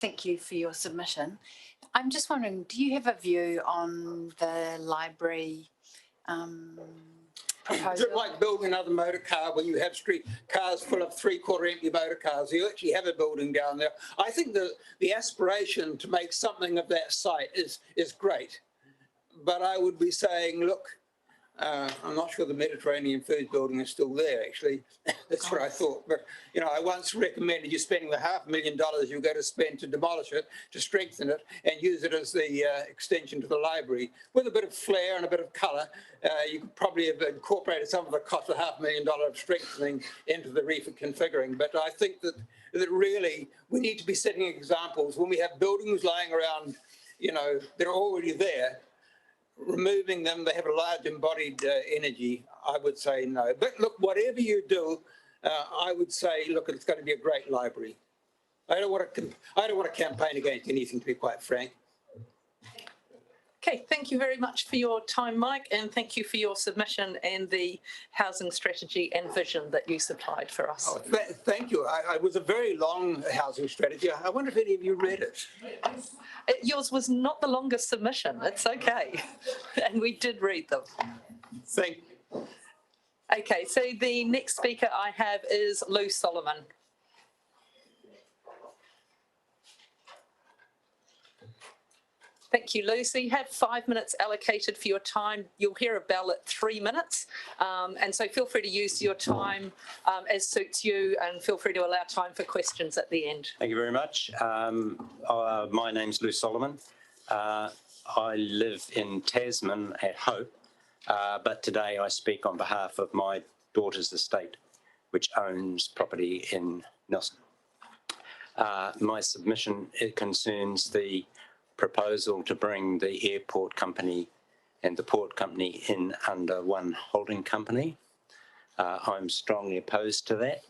Thank you for your submission. I'm just wondering, do you have a view on the library Is proposal? it like building another motor car when you have street cars full of three-quarter empty motor cars? You actually have a building down there. I think the aspiration to make something of that site is great. But I would be saying, look, I'm not sure the Mediterranean Foods building is still there, actually. That's what I thought. But, you know, I once recommended you spending the $500,000 you're going to spend to demolish it, to strengthen it, and use it as the extension to the library. With a bit of flair and a bit of colour, you could probably have incorporated some of the cost of $500,000 of strengthening into the reconfiguring. But I think that really we need to be setting examples. When we have buildings lying around, you know, they're already there, removing them, they have a large embodied energy, I would say no. But look, whatever you do, I would say, look, it's going to be a great library. I don't want to campaign against anything, to be quite frank. Okay, thank you very much for your time, Mike, and thank you for your submission and the housing strategy and vision that you supplied for us. Oh, thank you. It was a very long housing strategy. I wonder if any of you read it. Yours was not the longest submission. It's okay. And we did read them. Thank you. Okay, so the next speaker I have is Lou Solomon. Thank you, Lou. So you have 5 minutes allocated for your time. You'll hear a bell at 3 minutes. And so feel free to use your time as suits you, and feel free to allow time for questions at the end. Thank you very much. My name's Lou Solomon. I live in Tasman at Hope, but today I speak on behalf of my daughter's estate, which owns property in Nelson. My submission, it concerns the proposal to bring the airport company and the port company in under one holding company. I'm strongly opposed to that.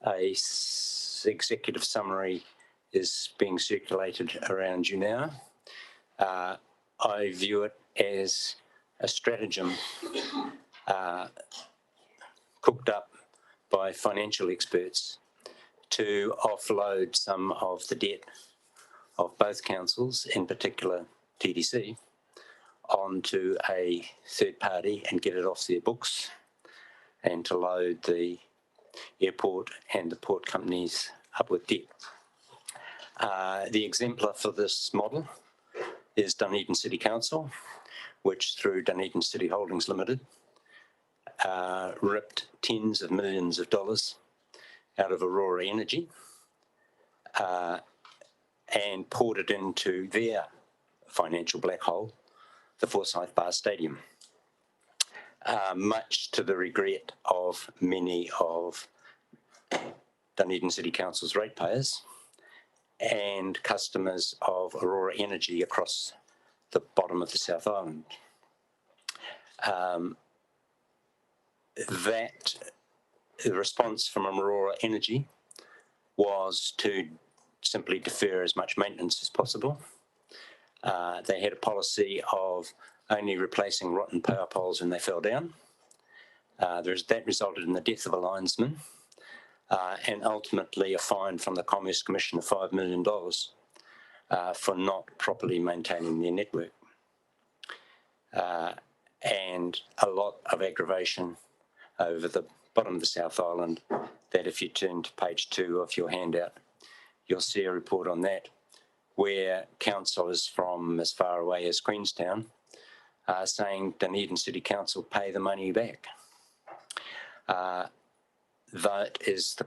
A executive summary is being circulated around you now. I view it as a stratagem cooked up by financial experts to offload some of the debt of both councils, in particular TDC, onto a third party and get it off their books, and to load the airport and the port companies up with debt. The exemplar for this model is Dunedin City Council, which through Dunedin City Holdings Limited ripped tens of millions of dollars out of Aurora Energy and poured it into their financial black hole, the Forsyth Bar Stadium, much to the regret of many of Dunedin City Council's ratepayers and customers of Aurora Energy across the bottom of the South Island. The response from Aurora Energy was to simply defer as much maintenance as possible. They had a policy of only replacing rotten power poles when they fell down. That resulted in the death of a linesman and ultimately a fine from the Commerce Commission of $5 million for not properly maintaining their network. And a lot of aggravation over the bottom of the South Island, that if you turn to page 2 of your handout, you'll see a report on that, where councillors from as far away as Queenstown are saying Dunedin City Council pay the money back. That is the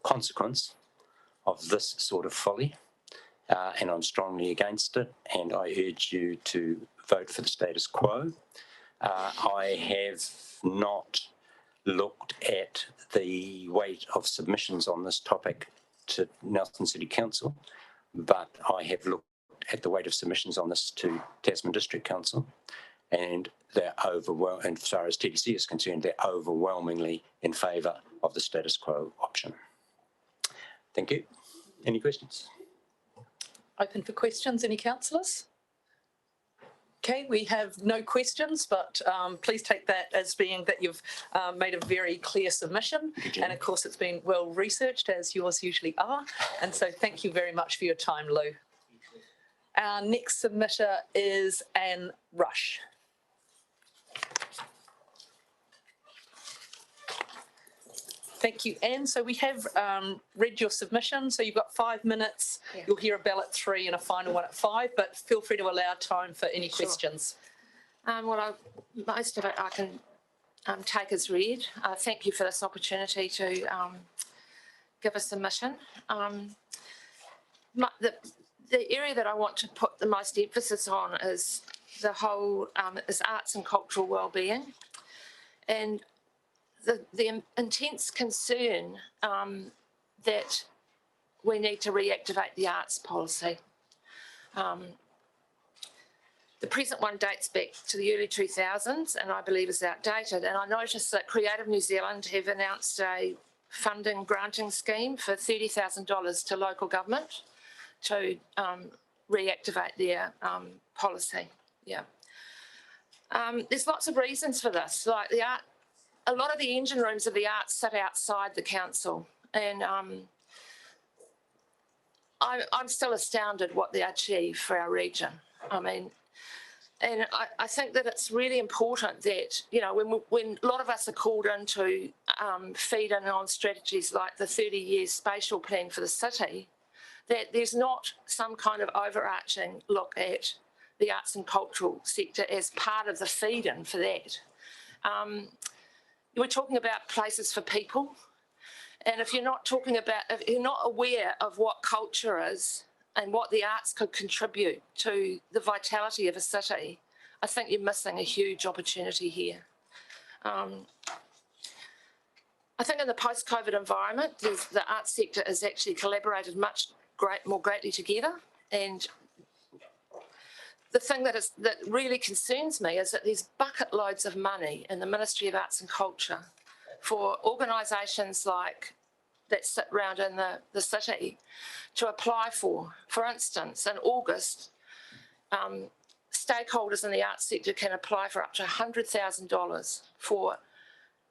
consequence of this sort of folly, and I'm strongly against it, and I urge you to vote for the status quo. I have not looked at the weight of submissions on this topic to Nelson City Council, but I have looked at the weight of submissions on this to Tasman District Council, and they're overwhelming, and as far as TDC is concerned, they're overwhelmingly in favour of the status quo option. Thank you. Any questions? Open for questions. Any councillors? Okay, we have no questions, but please take that as being that you've made a very clear submission. And of course, it's been well researched, as yours usually are. And so thank you very much for your time, Lou. Our next submitter is Anne Rush. Thank you, Anne. So we have read your submission. So you've got 5 minutes. Yeah. You'll hear a bell at 3 and a final one at 5, but feel free to allow time for any Sure. questions. Most of it I can take as read. Thank you for this opportunity to give a submission. The area that I want to put the most emphasis on is the whole is arts and cultural wellbeing, and the intense concern that we need to reactivate the arts policy. The present one dates back to the early 2000s and I believe is outdated. And I noticed that Creative New Zealand have announced a funding granting scheme for $30,000 to local government to reactivate their policy. Yeah. There's lots of reasons for this. Like a lot of the engine rooms of the arts sit outside the council, and I'm still astounded what they achieve for our region. I mean, and I think that it's really important that, you know, when a lot of us are called in to feed in on strategies like the 30-year spatial plan for the city, that there's not some kind of overarching look at the arts and cultural sector as part of the feed-in for that. We're talking about places for people, and if you're not aware of what culture is and what the arts could contribute to the vitality of a city, I think you're missing a huge opportunity here. I think in the post-COVID environment, the arts sector has actually collaborated more greatly together, and the thing that really concerns me is that there's bucket loads of money in the Ministry of Arts and Culture for organisations like that sit around in the city to apply for. For instance, in August, stakeholders in the arts sector can apply for up to $100,000 for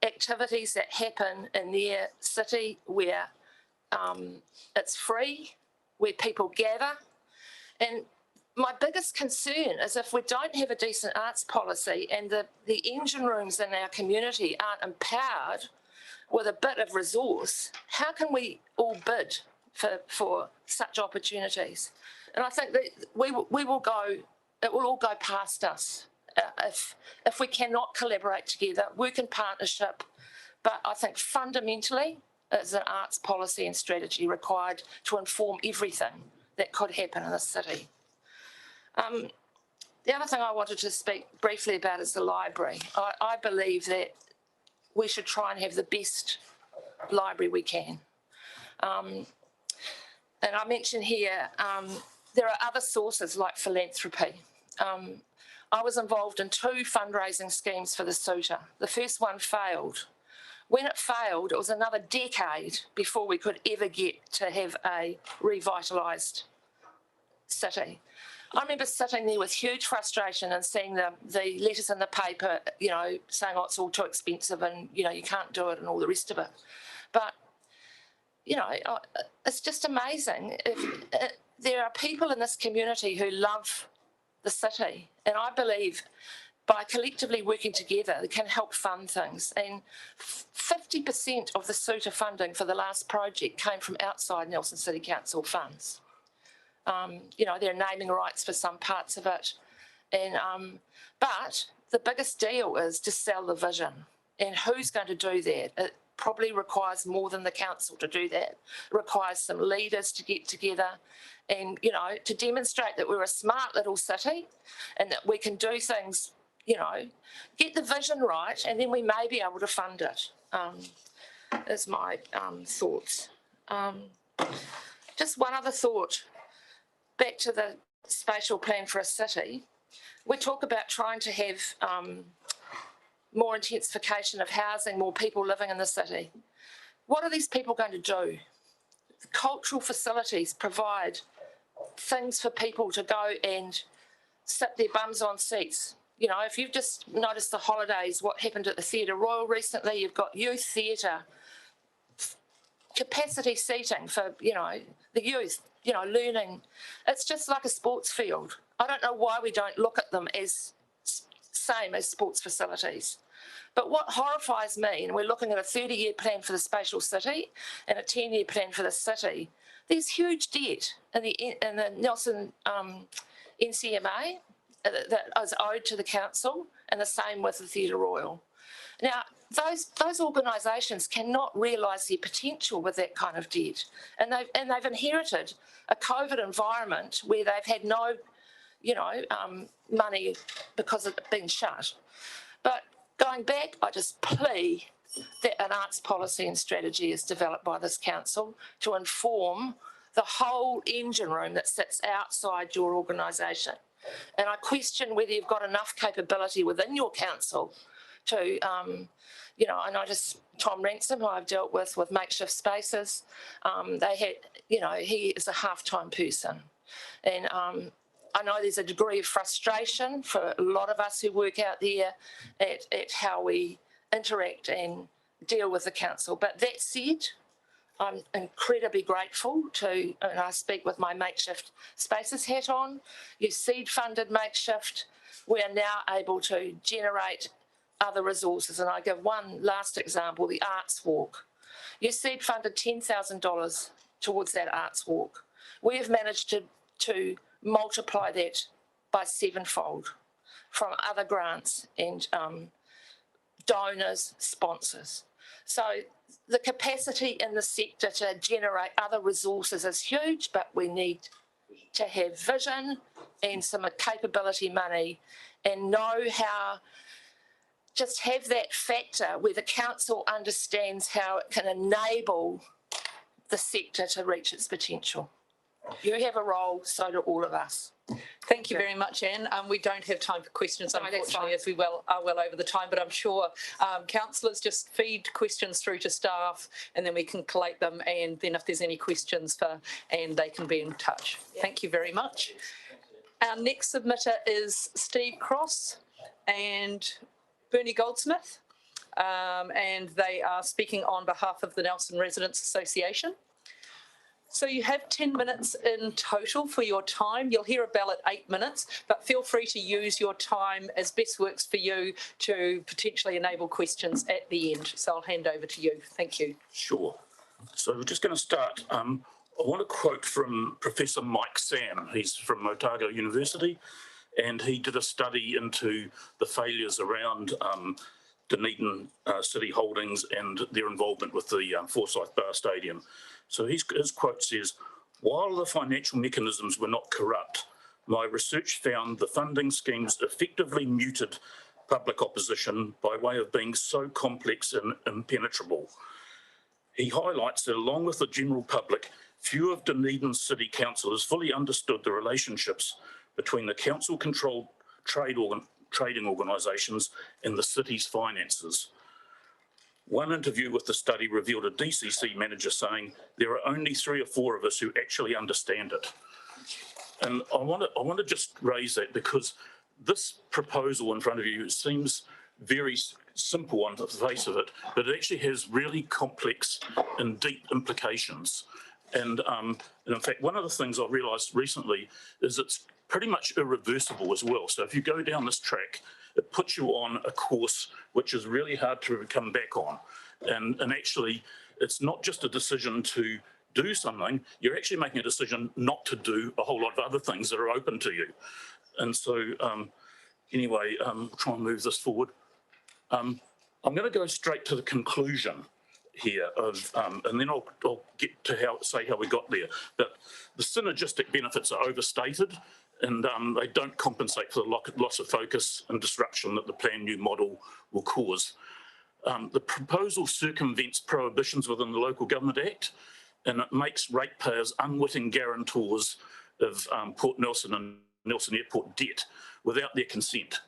activities that happen in their city where it's free, where people gather. And my biggest concern is if we don't have a decent arts policy and the engine rooms in our community aren't empowered with a bit of resource, how can we all bid for such opportunities? And I think that it will all go past us if we cannot collaborate together, work in partnership. But I think fundamentally, there's an arts policy and strategy required to inform everything that could happen in the city. The other thing I wanted to speak briefly about is the library. I believe that we should try and have the best library we can. And I mentioned here, there are other sources like philanthropy. I was involved in 2 fundraising schemes for the Suter. The first one failed. When it failed, it was another decade before we could ever get to have a revitalised city. I remember sitting there with huge frustration and seeing the letters in the paper, you know, saying, oh, it's all too expensive and, you know, you can't do it and all the rest of it. But, you know, it's just amazing. There are people in this community who love the city, and I believe by collectively working together, they can help fund things. And 50% of the Suter funding for the last project came from outside Nelson City Council funds. You know, there are naming rights for some parts of it. And but the biggest deal is to sell the vision. And who's going to do that? It probably requires more than the council to do that. It requires some leaders to get together and, you know, to demonstrate that we're a smart little city and that we can do things, you know, get the vision right, and then we may be able to fund it, is my thoughts. Just one other thought. Back to the spatial plan for a city, we talk about trying to have more intensification of housing, more people living in the city. What are these people going to do? Cultural facilities provide things for people to go and sit their bums on seats. You know, if you've just noticed the holidays, what happened at the Theatre Royal recently, you've got youth theatre, capacity seating for, you know, the youth, you know, learning. It's just like a sports field. I don't know why we don't look at them as same as sports facilities. But what horrifies me, and we're looking at a 30-year plan for the spatial city and a 10-year plan for the city, there's huge debt in the Nelson NCMA that is owed to the council, and the same with the Theatre Royal. Now, those organisations cannot realise their potential with that kind of debt, and they've inherited a COVID environment where they've had no, you know, money because of it being shut. But going back, I just plea that an arts policy and strategy is developed by this council to inform the whole engine room that sits outside your organisation. And I question whether you've got enough capability within your council to, you know, I noticed Tom Ransom, who I've dealt with makeshift spaces, they had, you know, he is a half-time person. And I know there's a degree of frustration for a lot of us who work out there at how we interact and deal with the council. But that said, I'm incredibly grateful to, and I speak with my makeshift spaces hat on, you seed funded makeshift, we are now able to generate other resources. And I give one last example, the Arts Walk. You seed funded $10,000 towards that Arts Walk. We have managed to multiply that by 7-fold from other grants and donors, sponsors. So the capacity in the sector to generate other resources is huge, but we need to have vision and some capability money and know how, just have that factor where the council understands how it can enable the sector to reach its potential. You have a role, so do all of us. Thank you very much, Anne. We don't have time for questions, No, that's unfortunately, fine. as we are well over the time, but I'm sure councillors just feed questions through to staff and then we can collate them, and then if there's any questions for Anne, they can be in touch. Yeah. Thank you very much. Our next submitter is Steve Cross and Bernie Goldsmith, and they are speaking on behalf of the Nelson Residents Association. So you have 10 minutes in total for your time. You'll hear a bell at 8 minutes, but feel free to use your time as best works for you to potentially enable questions at the end. So I'll hand over to you. Thank you. Sure. So we're just going to start. I want to quote from Professor Mike Sam. He's from Otago University, and he did a study into the failures around Dunedin City Holdings and their involvement with the Forsyth Bar Stadium. So his quote says, "While the financial mechanisms were not corrupt, my research found the funding schemes effectively muted public opposition by way of being so complex and impenetrable." He highlights that along with the general public, few of Dunedin's city councillors fully understood the relationships between the council-controlled trading organisations and the city's finances. One interview with the study revealed a DCC manager saying, "There are only 3 or 4 of us who actually understand it." And I want to just raise that because this proposal in front of you seems very simple on the face of it, but it actually has really complex and deep implications. And in fact, one of the things I realised recently is it's pretty much irreversible as well. So if you go down this track, it puts you on a course which is really hard to come back on. And actually, it's not just a decision to do something, you're actually making a decision not to do a whole lot of other things that are open to you. And so anyway, try and move this forward. I'm going to go straight to the conclusion here of, and then I'll get to how we got there. But the synergistic benefits are overstated, and they don't compensate for the loss of focus and disruption that the Plan New model will cause. The proposal circumvents prohibitions within the Local Government Act, and it makes ratepayers unwitting guarantors of Port Nelson and Nelson Airport debt without their consent.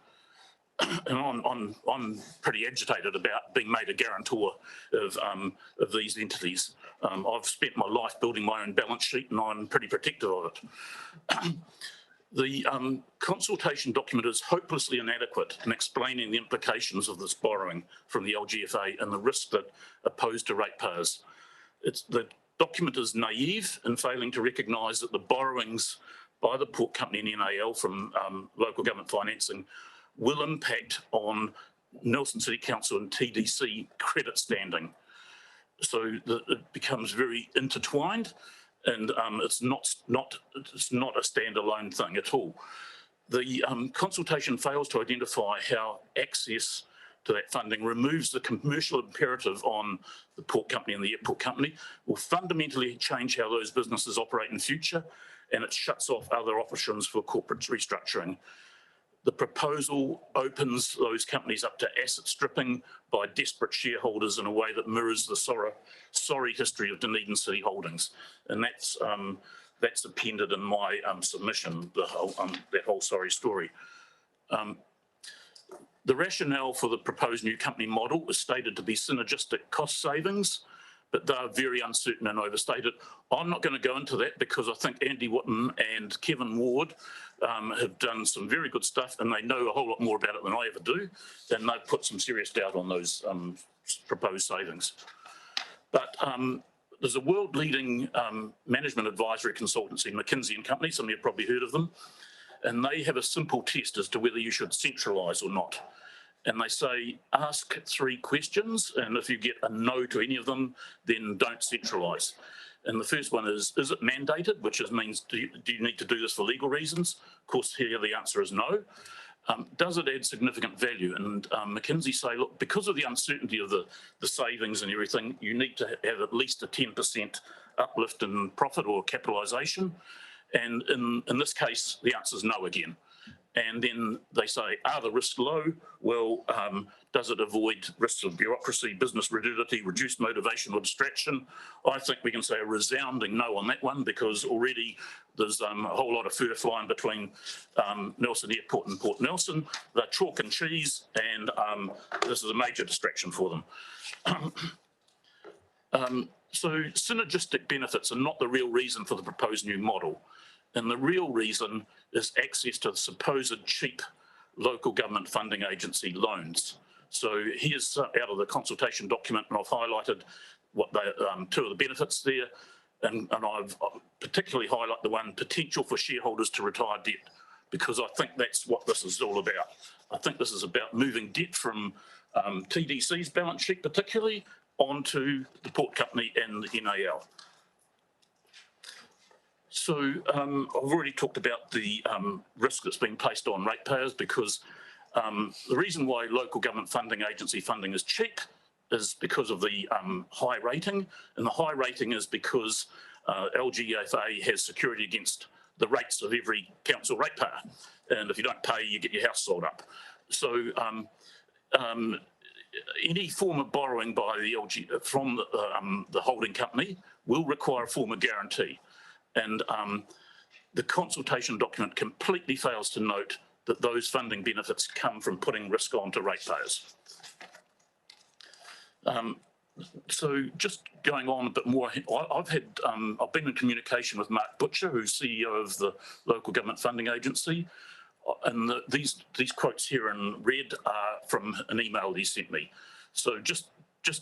And I'm pretty agitated about being made a guarantor of these entities. I've spent my life building my own balance sheet, and I'm pretty protective of it. The consultation document is hopelessly inadequate in explaining the implications of this borrowing from the LGFA and the risks that are posed to ratepayers. The document is naive in failing to recognise that the borrowings by the Port Company and NAL from local government financing will impact on Nelson City Council and TDC credit standing. So it becomes very intertwined, and it's not a standalone thing at all. The consultation fails to identify how access to that funding removes the commercial imperative on the Port Company and the Airport Company, will fundamentally change how those businesses operate in future, and it shuts off other options for corporate restructuring. The proposal opens those companies up to asset stripping by desperate shareholders in a way that mirrors the sorry history of Dunedin City Holdings, and that's appended in my submission, that whole sorry story. The rationale for the proposed new company model is stated to be synergistic cost savings, but they're very uncertain and overstated. I'm not going to go into that because I think Andy Whitten and Kevin Ward have done some very good stuff, and they know a whole lot more about it than I ever do, and they've put some serious doubt on those proposed savings. But there's a world-leading management advisory consultancy, McKinsey & Company, some of you have probably heard of them, and they have a simple test as to whether you should centralise or not. And they say, ask 3 questions, and if you get a no to any of them, then don't centralise. And the first one is it mandated, which means do you need to do this for legal reasons? Of course, here the answer is no. Does it add significant value? And McKinsey say, look, because of the uncertainty of the savings and everything, you need to have at least a 10% uplift in profit or capitalisation. And in this case, the answer is no again. And then they say, are the risks low? Well, does it avoid risks of bureaucracy, business rigidity, reduced motivation or distraction? I think we can say a resounding no on that one, because already there's a whole lot of fur flying between Nelson Airport and Port Nelson. They're chalk and cheese, and this is a major distraction for them. So synergistic benefits are not the real reason for the proposed new model. And the real reason is access to the supposed cheap local government funding agency loans. So here's out of the consultation document, and I've highlighted what they, 2 of the benefits there, and I've particularly highlighted the one, potential for shareholders to retire debt, because I think that's what this is all about. I think this is about moving debt from TDC's balance sheet particularly onto the Port Company and the NAL. So I've already talked about the risk that's being placed on ratepayers, because the reason why local government funding agency funding is cheap is because of the high rating, and the high rating is because LGFA has security against the rates of every council ratepayer, and if you don't pay, you get your house sold up. So any form of borrowing by the from the holding company will require a form of guarantee. And the consultation document completely fails to note that those funding benefits come from putting risk on to ratepayers. So just going on a bit more, I've been in communication with Mark Butcher, who's CEO of the Local Government Funding Agency, and these quotes here in red are from an email he sent me. So just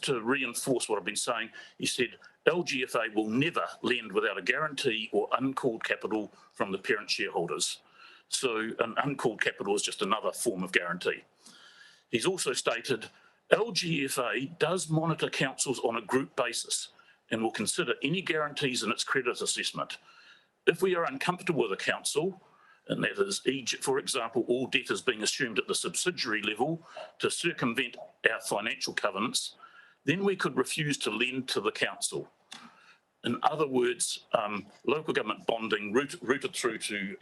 to reinforce what I've been saying, he said, LGFA will never lend without a guarantee or uncalled capital from the parent shareholders. So an uncalled capital is just another form of guarantee. He's also stated, LGFA does monitor councils on a group basis and will consider any guarantees in its credit assessment. If we are uncomfortable with a council, and that is, for example, all debt is being assumed at the subsidiary level to circumvent our financial covenants, then we could refuse to lend to the council. In other words, local government bonding routed through to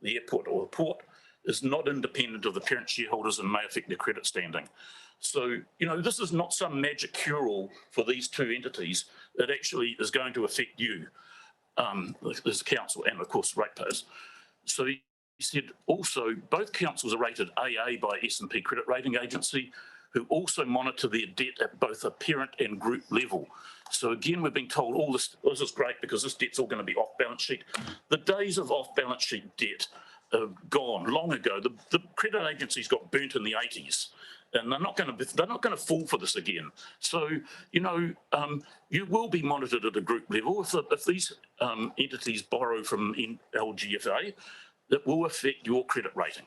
the airport or the port is not independent of the parent shareholders and may affect their credit standing. So, you know, this is not some magic cure-all for these 2 entities. It actually is going to affect you as council and, of course, ratepayers. So he said also both councils are rated AA by S&P Credit Rating Agency, who also monitor their debt at both a parent and group level. So again, we're being told this is great because this debt's all going to be off balance sheet. The days of off balance sheet debt gone long ago. The credit agencies got burnt in the 80s. And they're not going to fall for this again. So, you know, you will be monitored at a group level. If these entities borrow from LGFA, that will affect your credit rating.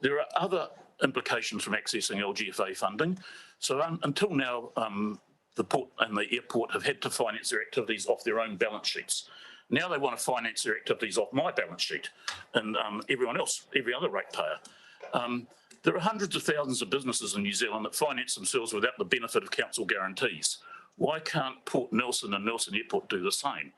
There are other implications from accessing LGFA funding. So until now, the port and the airport have had to finance their activities off their own balance sheets. Now they want to finance their activities off my balance sheet and everyone else, every other ratepayer. There are hundreds of thousands of businesses in New Zealand that finance themselves without the benefit of council guarantees. Why can't Port Nelson and Nelson Airport do the same?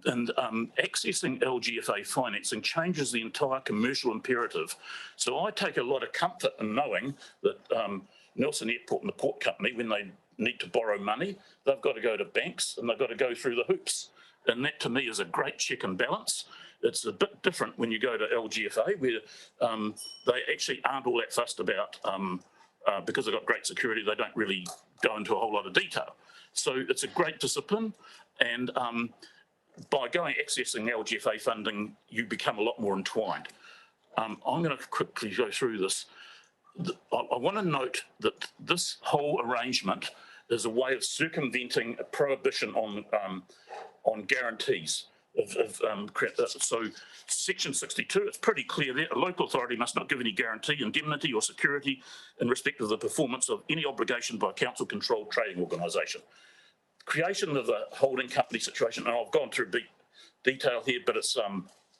And accessing LGFA financing changes the entire commercial imperative. So I take a lot of comfort in knowing that Nelson Airport and the Port Company, when they need to borrow money, they've got to go to banks and they've got to go through the hoops. And that to me is a great check and balance. It's a bit different when you go to LGFA, where they actually aren't all that fussed about, because they've got great security, they don't really go into a whole lot of detail. So it's a great discipline, and by accessing LGFA funding, you become a lot more entwined. I'm going to quickly go through this. I want to note that this whole arrangement is a way of circumventing a prohibition on guarantees. So section 62, it's pretty clear there. A local authority must not give any guarantee, indemnity or security in respect of the performance of any obligation by a council-controlled trading organisation. Creation of the holding company situation, and I've gone through detail here, but it's,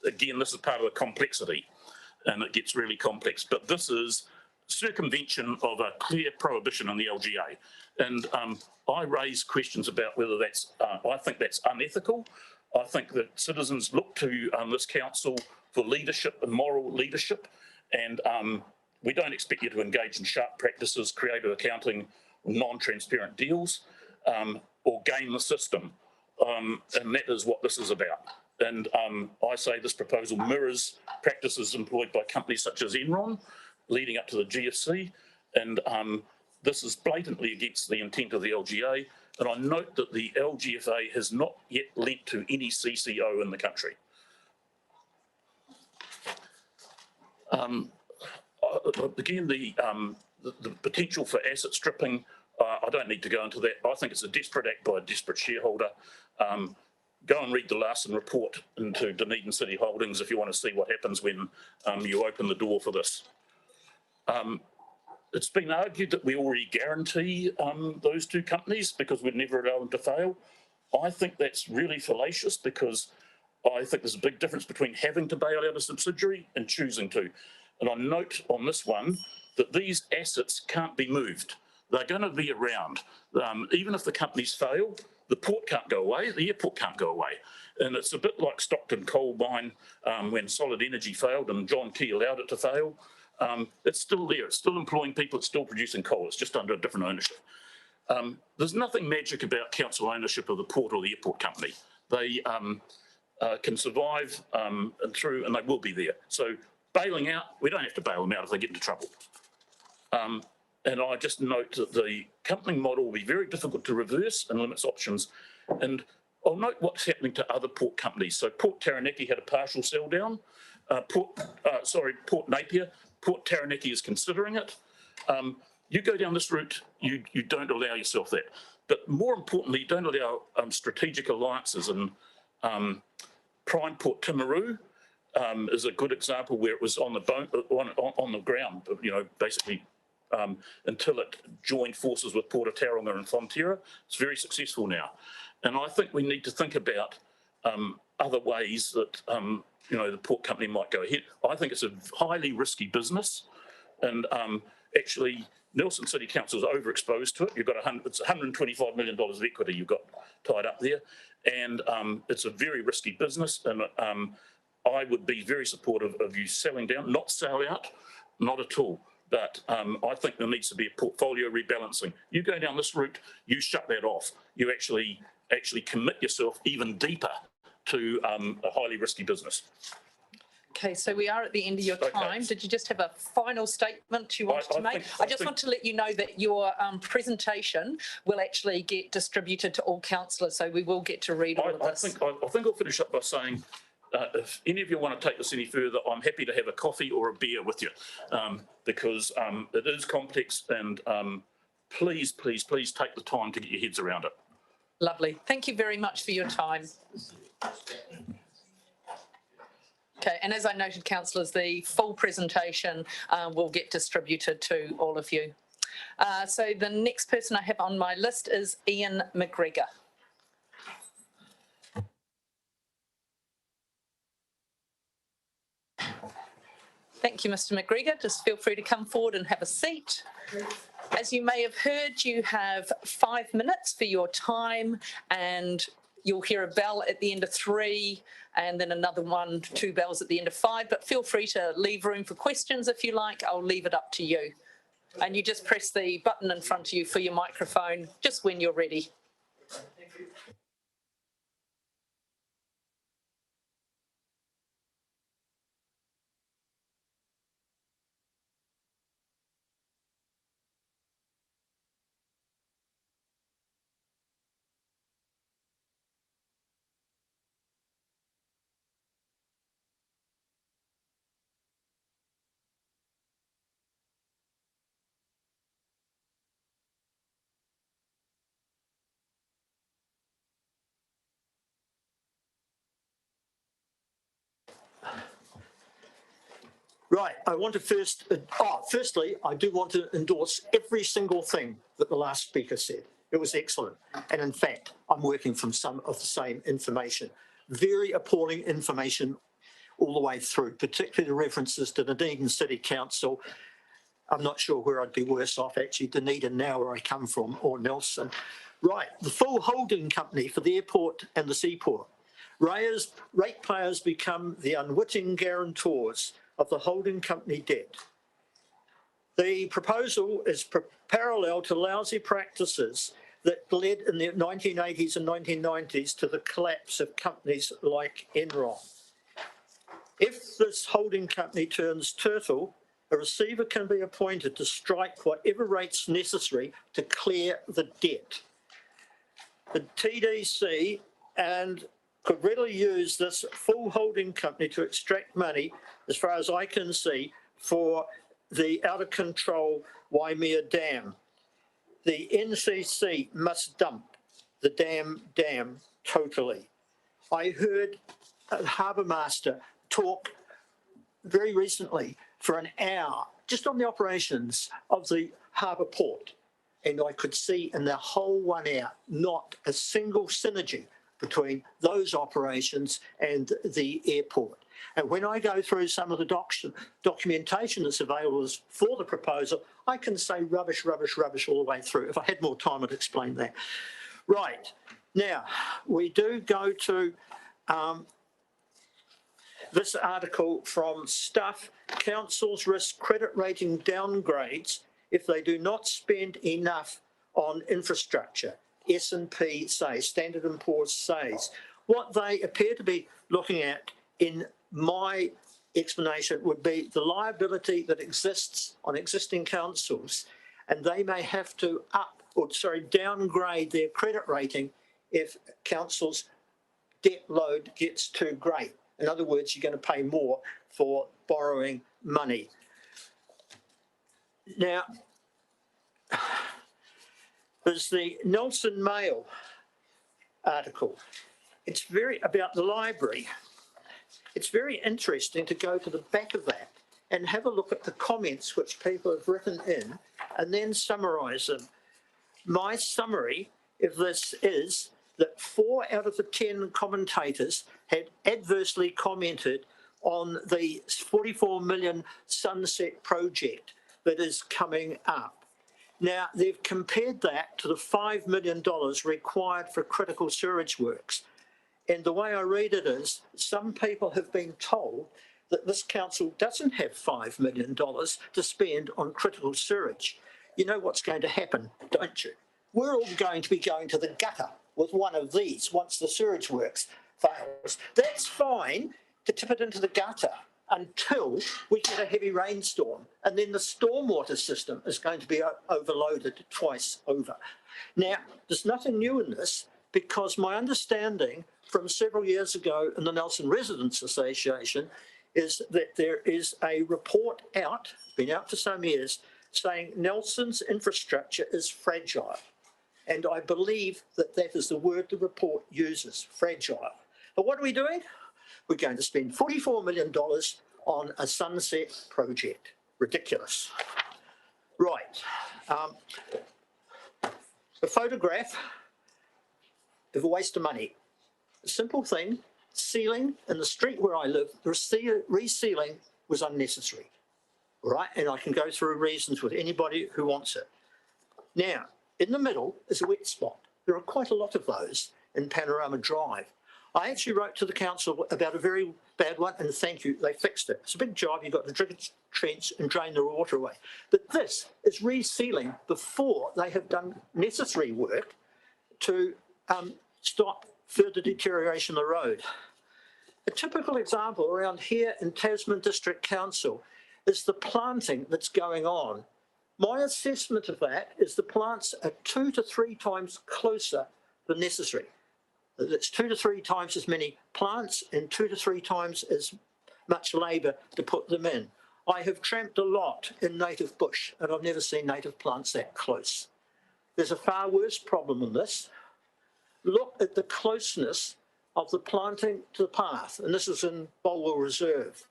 again, this is part of the complexity, and it gets really complex. But this is circumvention of a clear prohibition in the LGA. And I raise questions about whether that's, I think that's unethical. I think that citizens look to this council for leadership and moral leadership, and we don't expect you to engage in sharp practices, creative accounting, non-transparent deals, or game the system, and that is what this is about. And I say this proposal mirrors practices employed by companies such as Enron, leading up to the GFC, and this is blatantly against the intent of the LGA. And I note that the LGFA has not yet lent to any CCO in the country. Again, the potential for asset stripping, I don't need to go into that. I think it's a desperate act by a desperate shareholder. Go and read the Larson report into Dunedin City Holdings if you want to see what happens when you open the door for this. It's been argued that we already guarantee those two companies because we'd never allow them to fail. I think that's really fallacious, because I think there's a big difference between having to bail out a subsidiary and choosing to. And I note on this one that these assets can't be moved. They're going to be around. Even if the companies fail, the port can't go away, the airport can't go away. And it's a bit like Stockton Coal Mine when Solid Energy failed and John Key allowed it to fail. It's still there, it's still employing people, it's still producing coal, it's just under a different ownership. There's nothing magic about council ownership of the port or the airport company. They can survive and they will be there. So bailing out, we don't have to bail them out if they get into trouble. And I just note that the company model will be very difficult to reverse and limits options. And I'll note what's happening to other port companies. So Port Taranaki had a partial sell down. Port Napier, Port Taranaki is considering it. You go down this route, you don't allow yourself that. But more importantly, you don't allow strategic alliances. And Prime Port Timaru is a good example where it was on the ground, you know, basically until it joined forces with Port of Tauranga and Fonterra. It's very successful now. And I think we need to think about other ways that you know, the port company might go ahead. I think it's a highly risky business, and actually Nelson City Council is overexposed to it. You've got it's $125 million of equity you've got tied up there, and it's a very risky business. And I would be very supportive of you selling down, not sell out, not at all. But I think there needs to be a portfolio rebalancing. You go down this route, you shut that off. You actually commit yourself even deeper to a highly risky business. Okay, so we are at the end of your Okay. time. Did you just have a final statement you wanted I to make? think- I I just think- want to let you know that your presentation will actually get distributed to all councillors, so we will get to read all of I this. think I'll finish up by saying, if any of you want to take this any further, I'm happy to have a coffee or a beer with you, because it is complex, and please take the time to get your heads around it. Lovely. Thank you very much for your time. Okay, and as I noted, councillors, the full presentation will get distributed to all of you. So the next person I have on my list is Ian McGregor. Thank you, Mr. McGregor. Just feel free to come forward and have a seat. As you may have heard, you have 5 minutes for your time, and you'll hear a bell at the end of 3 and then another 1, 2 bells at the end of 5, but feel free to leave room for questions if you like. I'll leave it up to you. And you just press the button in front of you for your microphone just when you're ready. Right, I want to firstly, I do want to endorse every single thing that the last speaker said. It was excellent. And in fact, I'm working from some of the same information. Very appalling information all the way through, particularly the references to Dunedin City Council. I'm not sure where I'd be worse off, actually, Dunedin now where I come from, or Nelson. Right, the full holding company for the airport and the seaport. Ratepayers become the unwitting guarantors of the holding company debt. The proposal is parallel to lousy practices that led in the 1980s and 1990s to the collapse of companies like Enron. If this holding company turns turtle, a receiver can be appointed to strike whatever rates necessary to clear the debt. The TDC could readily use this full holding company to extract money, as far as I can see, for the out of control Waimea Dam. The NCC must dump the dam totally. I heard a harbour master talk very recently for an hour just on the operations of the harbour port, and I could see in the whole 1 hour not a single synergy between those operations and the airport. And when I go through some of the documentation that's available for the proposal, I can say rubbish, rubbish, rubbish all the way through. If I had more time, I'd explain that. Right, now we do go to this article from Stuff. Councils risk credit rating downgrades if they do not spend enough on infrastructure. S&P says, Standard & Poor's says. What they appear to be looking at, in my explanation, would be the liability that exists on existing councils, and they may have to downgrade their credit rating if councils' debt load gets too great. In other words, you're going to pay more for borrowing money. Now, there's the Nelson Mail article. It's about the library. It's very interesting to go to the back of that and have a look at the comments which people have written in and then summarise them. My summary of this is that 4 out of the 10 commentators had adversely commented on the 44 million Sunset project that is coming up. Now, they've compared that to the $5 million required for critical sewerage works. And the way I read it is, some people have been told that this council doesn't have $5 million to spend on critical sewerage. You know what's going to happen, don't you? We're all going to be going to the gutter with one of these once the sewerage works fails. That's fine to tip it into the gutter, until we get a heavy rainstorm. And then the stormwater system is going to be overloaded twice over. Now, there's nothing new in this, because my understanding from several years ago in the Nelson Residents Association is that there is a report out, been out for some years, saying Nelson's infrastructure is fragile. And I believe that that is the word the report uses, fragile. But what are we doing? We're going to spend $44 million on a sunset project. Ridiculous. Right. The photograph of a waste of money. A simple thing, sealing in the street where I live, the resealing was unnecessary. All right, and I can go through reasons with anybody who wants it. Now, in the middle is a wet spot. There are quite a lot of those in Panorama Drive. I actually wrote to the council about a very bad one, and thank you, they fixed it. It's a big job. You've got to trench and drain the water away. But this is resealing before they have done necessary work to stop further deterioration of the road. A typical example around here in Tasman District Council is the planting that's going on. My assessment of that is the plants are 2 to 3 times closer than necessary. It's 2 to 3 times as many plants and 2 to 3 times as much labour to put them in. I have tramped a lot in native bush, and I've never seen native plants that close. There's a far worse problem than this. Look at the closeness of the planting to the path, and this is in Bulwell Reserve.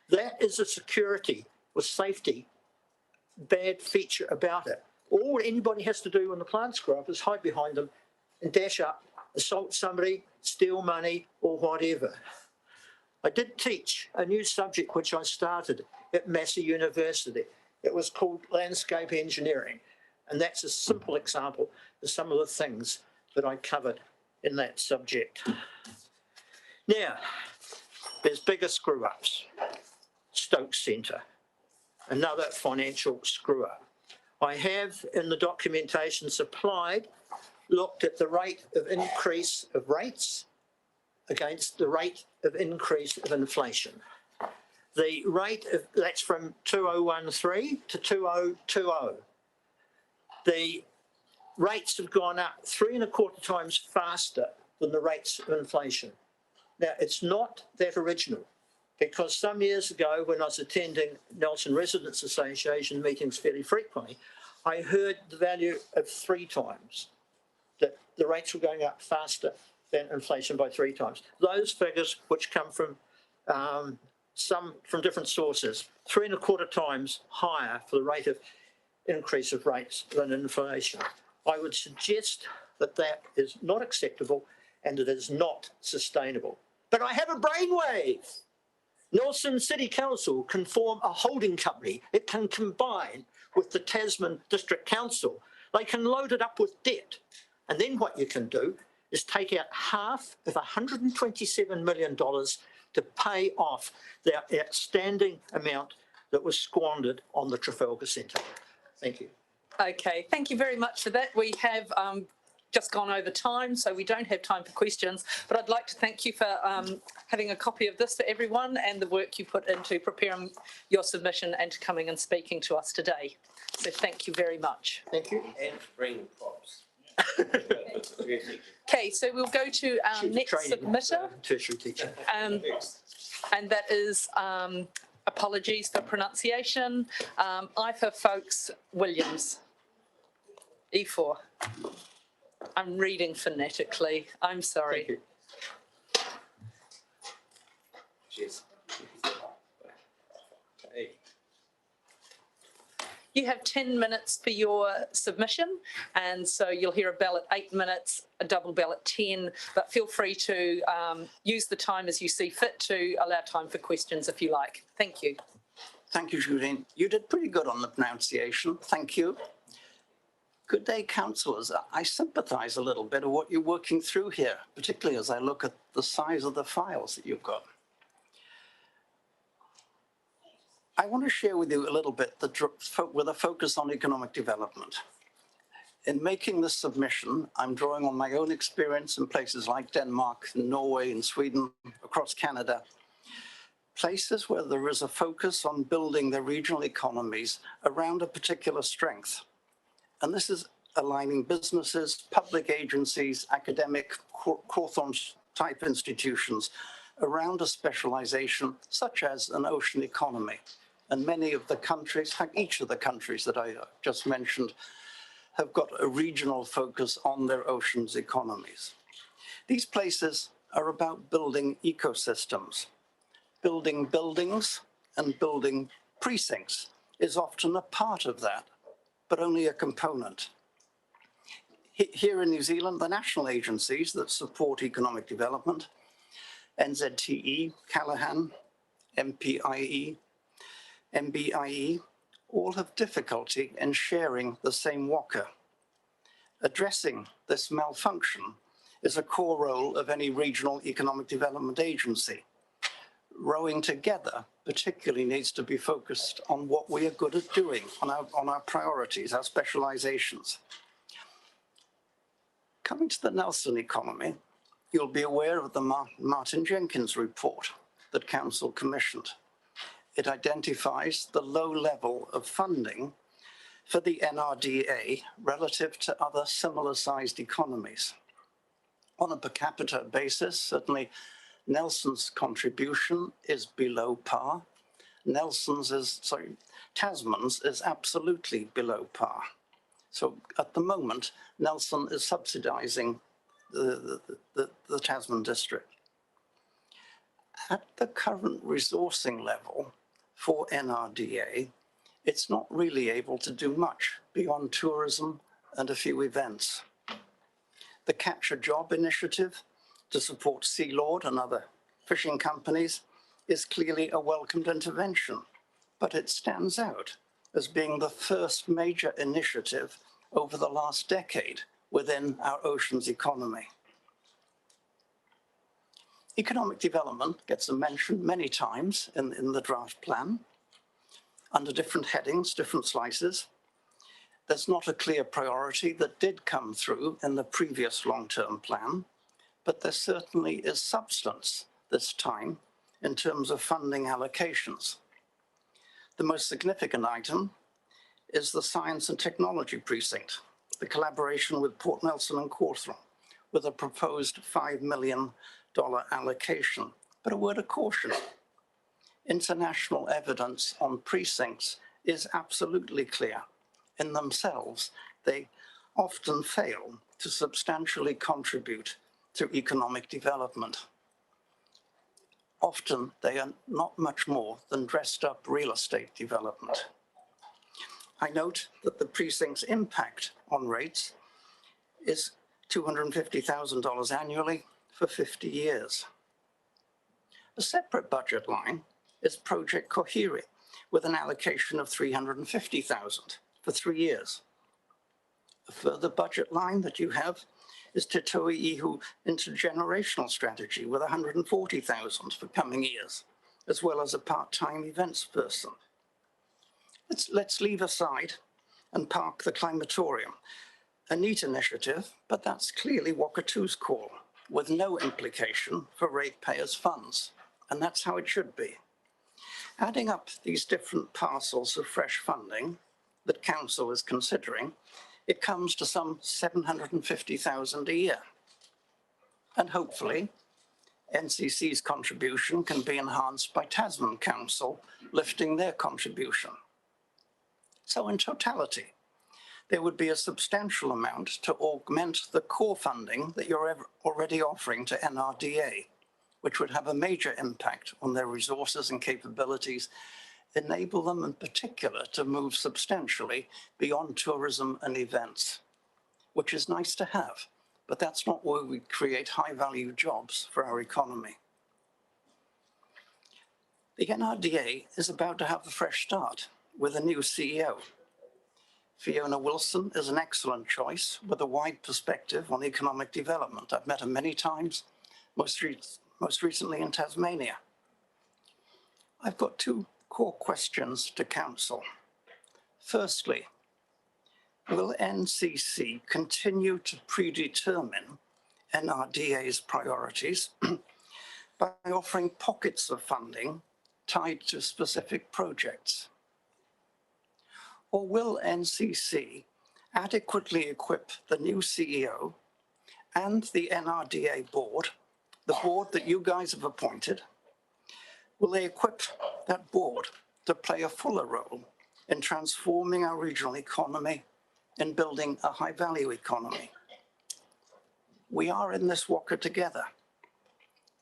That is a security or safety bad feature about it. All anybody has to do when the plants grow up is hide behind them and dash up, assault somebody, steal money, or whatever. I did teach a new subject which I started at Massey University. It was called landscape engineering, and that's a simple example of some of the things that I covered in that subject. Now, there's bigger screw-ups. Stokes Centre, another financial screw-up. I have, in the documentation supplied, looked at the rate of increase of rates against the rate of increase of inflation. The rate of, that's from 2013 to 2020. The rates have gone up 3.25 times faster than the rates of inflation. Now, it's not that original, because some years ago, when I was attending Nelson Residents Association meetings fairly frequently, I heard the value of 3 times, that the rates were going up faster than inflation by 3 times. Those figures, which come from some from different sources, 3.25 times higher for the rate of increase of rates than inflation. I would suggest that that is not acceptable and it is not sustainable. But I have a brainwave. Nelson City Council can form a holding company. It can combine with the Tasman District Council. They can load it up with debt. And then what you can do is take out half of $127 million to pay off the outstanding amount that was squandered on the Trafalgar Centre. Thank you. Okay, thank you very much for that. We have just gone over time, so we don't have time for questions, but I'd like to thank you for having a copy of this for everyone and the work you put into preparing your submission and to coming and speaking to us today. So thank you very much. Thank you. And bring props. Okay, so we'll go to our next submitter, Tertiary teacher. and that is apologies for pronunciation, IFA Folks Williams, E4. I'm reading phonetically. I'm sorry. Thank you. Cheers. Hey. You have 10 minutes for your submission, and so you'll hear a bell at 8 minutes, a double bell at 10, but feel free to use the time as you see fit to allow time for questions if you like. Thank you. Thank you, Julian. You did pretty good on the pronunciation. Thank you. Good day, councillors. I sympathise a little bit of what you're working through here, particularly as I look at the size of the files that you've got. I want to share with you a little bit with a focus on economic development. In making this submission, I'm drawing on my own experience in places like Denmark, Norway, and Sweden, across Canada, places where there is a focus on building their regional economies around a particular strength. And this is aligning businesses, public agencies, academic, Cawthorne-type institutions around a specialization such as an ocean economy. And many of the countries, each of the countries that I just mentioned, have got a regional focus on their oceans economies. These places are about building ecosystems. Building buildings and building precincts is often a part of that, but only a component. Here in New Zealand, the national agencies that support economic development, NZTE, Callaghan, MPIE, MBIE, all have difficulty in sharing the same waka. Addressing this malfunction is a core role of any regional economic development agency. Rowing together particularly needs to be focused on what we are good at doing, on our priorities, our specializations. Coming to the Nelson economy, you'll be aware of the Martin Jenkins report that Council commissioned. It identifies the low level of funding for the NRDA relative to other similar-sized economies. On a per capita basis, certainly Nelson's contribution is below par. Tasman's is absolutely below par. So at the moment, Nelson is subsidizing the Tasman district. At the current resourcing level for NRDA, it's not really able to do much beyond tourism and a few events. The Catch a Job initiative to support Sealord and other fishing companies is clearly a welcomed intervention, but it stands out as being the first major initiative over the last decade within our oceans economy. Economic development gets a mention many times in the draft plan, under different headings, different slices. There's not a clear priority that did come through in the previous long-term plan, but there certainly is substance this time in terms of funding allocations. The most significant item is the Science and Technology Precinct, the collaboration with Port Nelson and Cawthorne, with a proposed $5 million allocation. But a word of caution, international evidence on precincts is absolutely clear. In themselves, they often fail to substantially contribute to economic development. Often they are not much more than dressed up real estate development. I note that the precinct's impact on rates is $250,000 annually for 50 years. A separate budget line is Project Kohiri, with an allocation of $350,000 for 3 years. A further budget line that you have is Te Toi Ihu Intergenerational Strategy with $140,000 for coming years, as well as a part-time events person. Let's leave aside and park the climatorium. A neat initiative, but that's clearly Wakatū's call, with no implication for ratepayers' funds, and that's how it should be. Adding up these different parcels of fresh funding that Council is considering, it comes to some $750,000 a year. And hopefully, NCC's contribution can be enhanced by Tasman Council lifting their contribution. So in totality, there would be a substantial amount to augment the core funding that you're already offering to NRDA, which would have a major impact on their resources and capabilities, enable them in particular to move substantially beyond tourism and events, which is nice to have, but that's not where we create high-value jobs for our economy. The NRDA is about to have a fresh start with a new CEO. Fiona Wilson is an excellent choice with a wide perspective on economic development. I've met her many times, most recently in Tasmania. I've got two core questions to Council. Firstly, will NCC continue to predetermine NRDA's priorities by offering pockets of funding tied to specific projects? Or will NCC adequately equip the new CEO and the NRDA board, the board that you guys have appointed? Will they equip that board to play a fuller role in transforming our regional economy and building a high-value economy? We are in this walker together,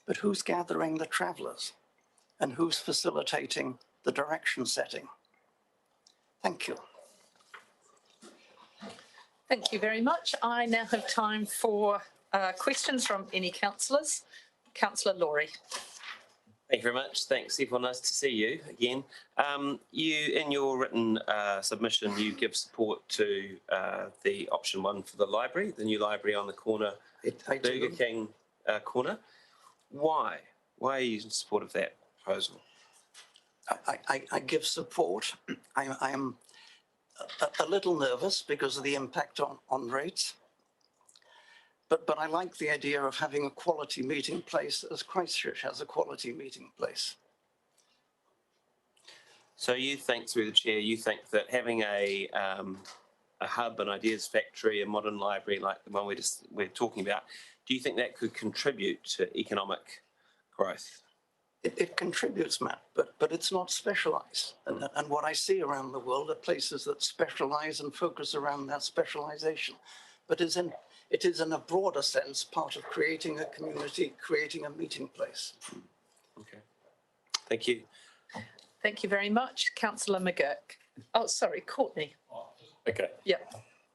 but who's gathering the travellers and who's facilitating the direction setting? Thank you. Thank you very much. I now have time for questions from any councillors. Councillor Laurie. Thank you very much. Thanks, everyone. Nice to see you again. You, in your written submission, you give support to the option 1 for the library, the new library on the corner, Burger King corner. Why? Why are you in support of that proposal? I give support. I am a little nervous because of the impact on rates. But I like the idea of having a quality meeting place, as Christchurch has a quality meeting place. So you think, through the chair, you think that having a hub, an ideas factory, a modern library like the one we're talking about, do you think that could contribute to economic growth? It contributes, Matt, but it's not specialised. And what I see around the world are places that specialise and focus around that specialisation. But it is in a broader sense part of creating a community, creating a meeting place. Okay. Thank you. Thank you very much. Councillor McGurk. Oh, sorry, Courtney. Okay. Yeah.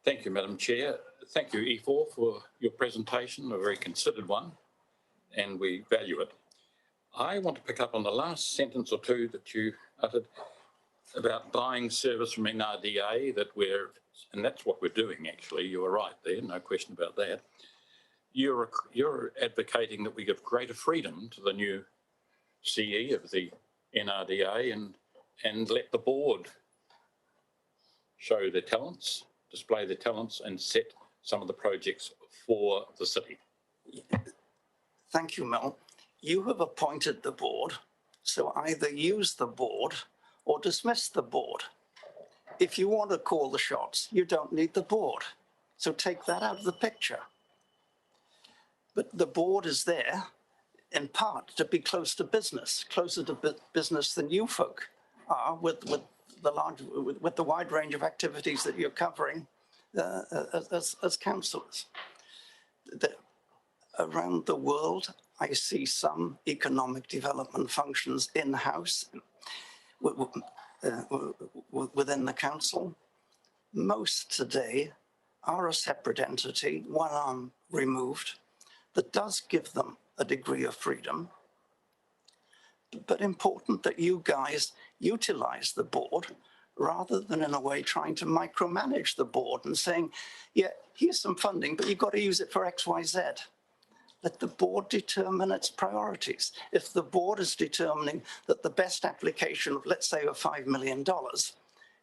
Thank you, Madam Chair. Thank you, E4, for your presentation, a very considered one, and we value it. I want to pick up on the last sentence or two that you uttered about buying service from NRDA, and that's what we're doing, actually. You were right there, no question about that. You're advocating that we give greater freedom to the new CE of the NRDA and let the board show their talents, display their talents, and set some of the projects for the city. Thank you, Mel. You have appointed the board, so either use the board or dismiss the board. If you want to call the shots, you don't need the board. So take that out of the picture. But the board is there in part to be close to business, closer to business than you folk are with the wide range of activities that you're covering as councillors. Around the world, I see some economic development functions in-house within the council. Most today are a separate entity, one arm removed, that does give them a degree of freedom. But important that you guys utilize the board rather than in a way trying to micromanage the board and saying, yeah, here's some funding, but you've got to use it for X, Y, Z. Let the board determine its priorities. If the board is determining that the best application of, let's say, of $5 million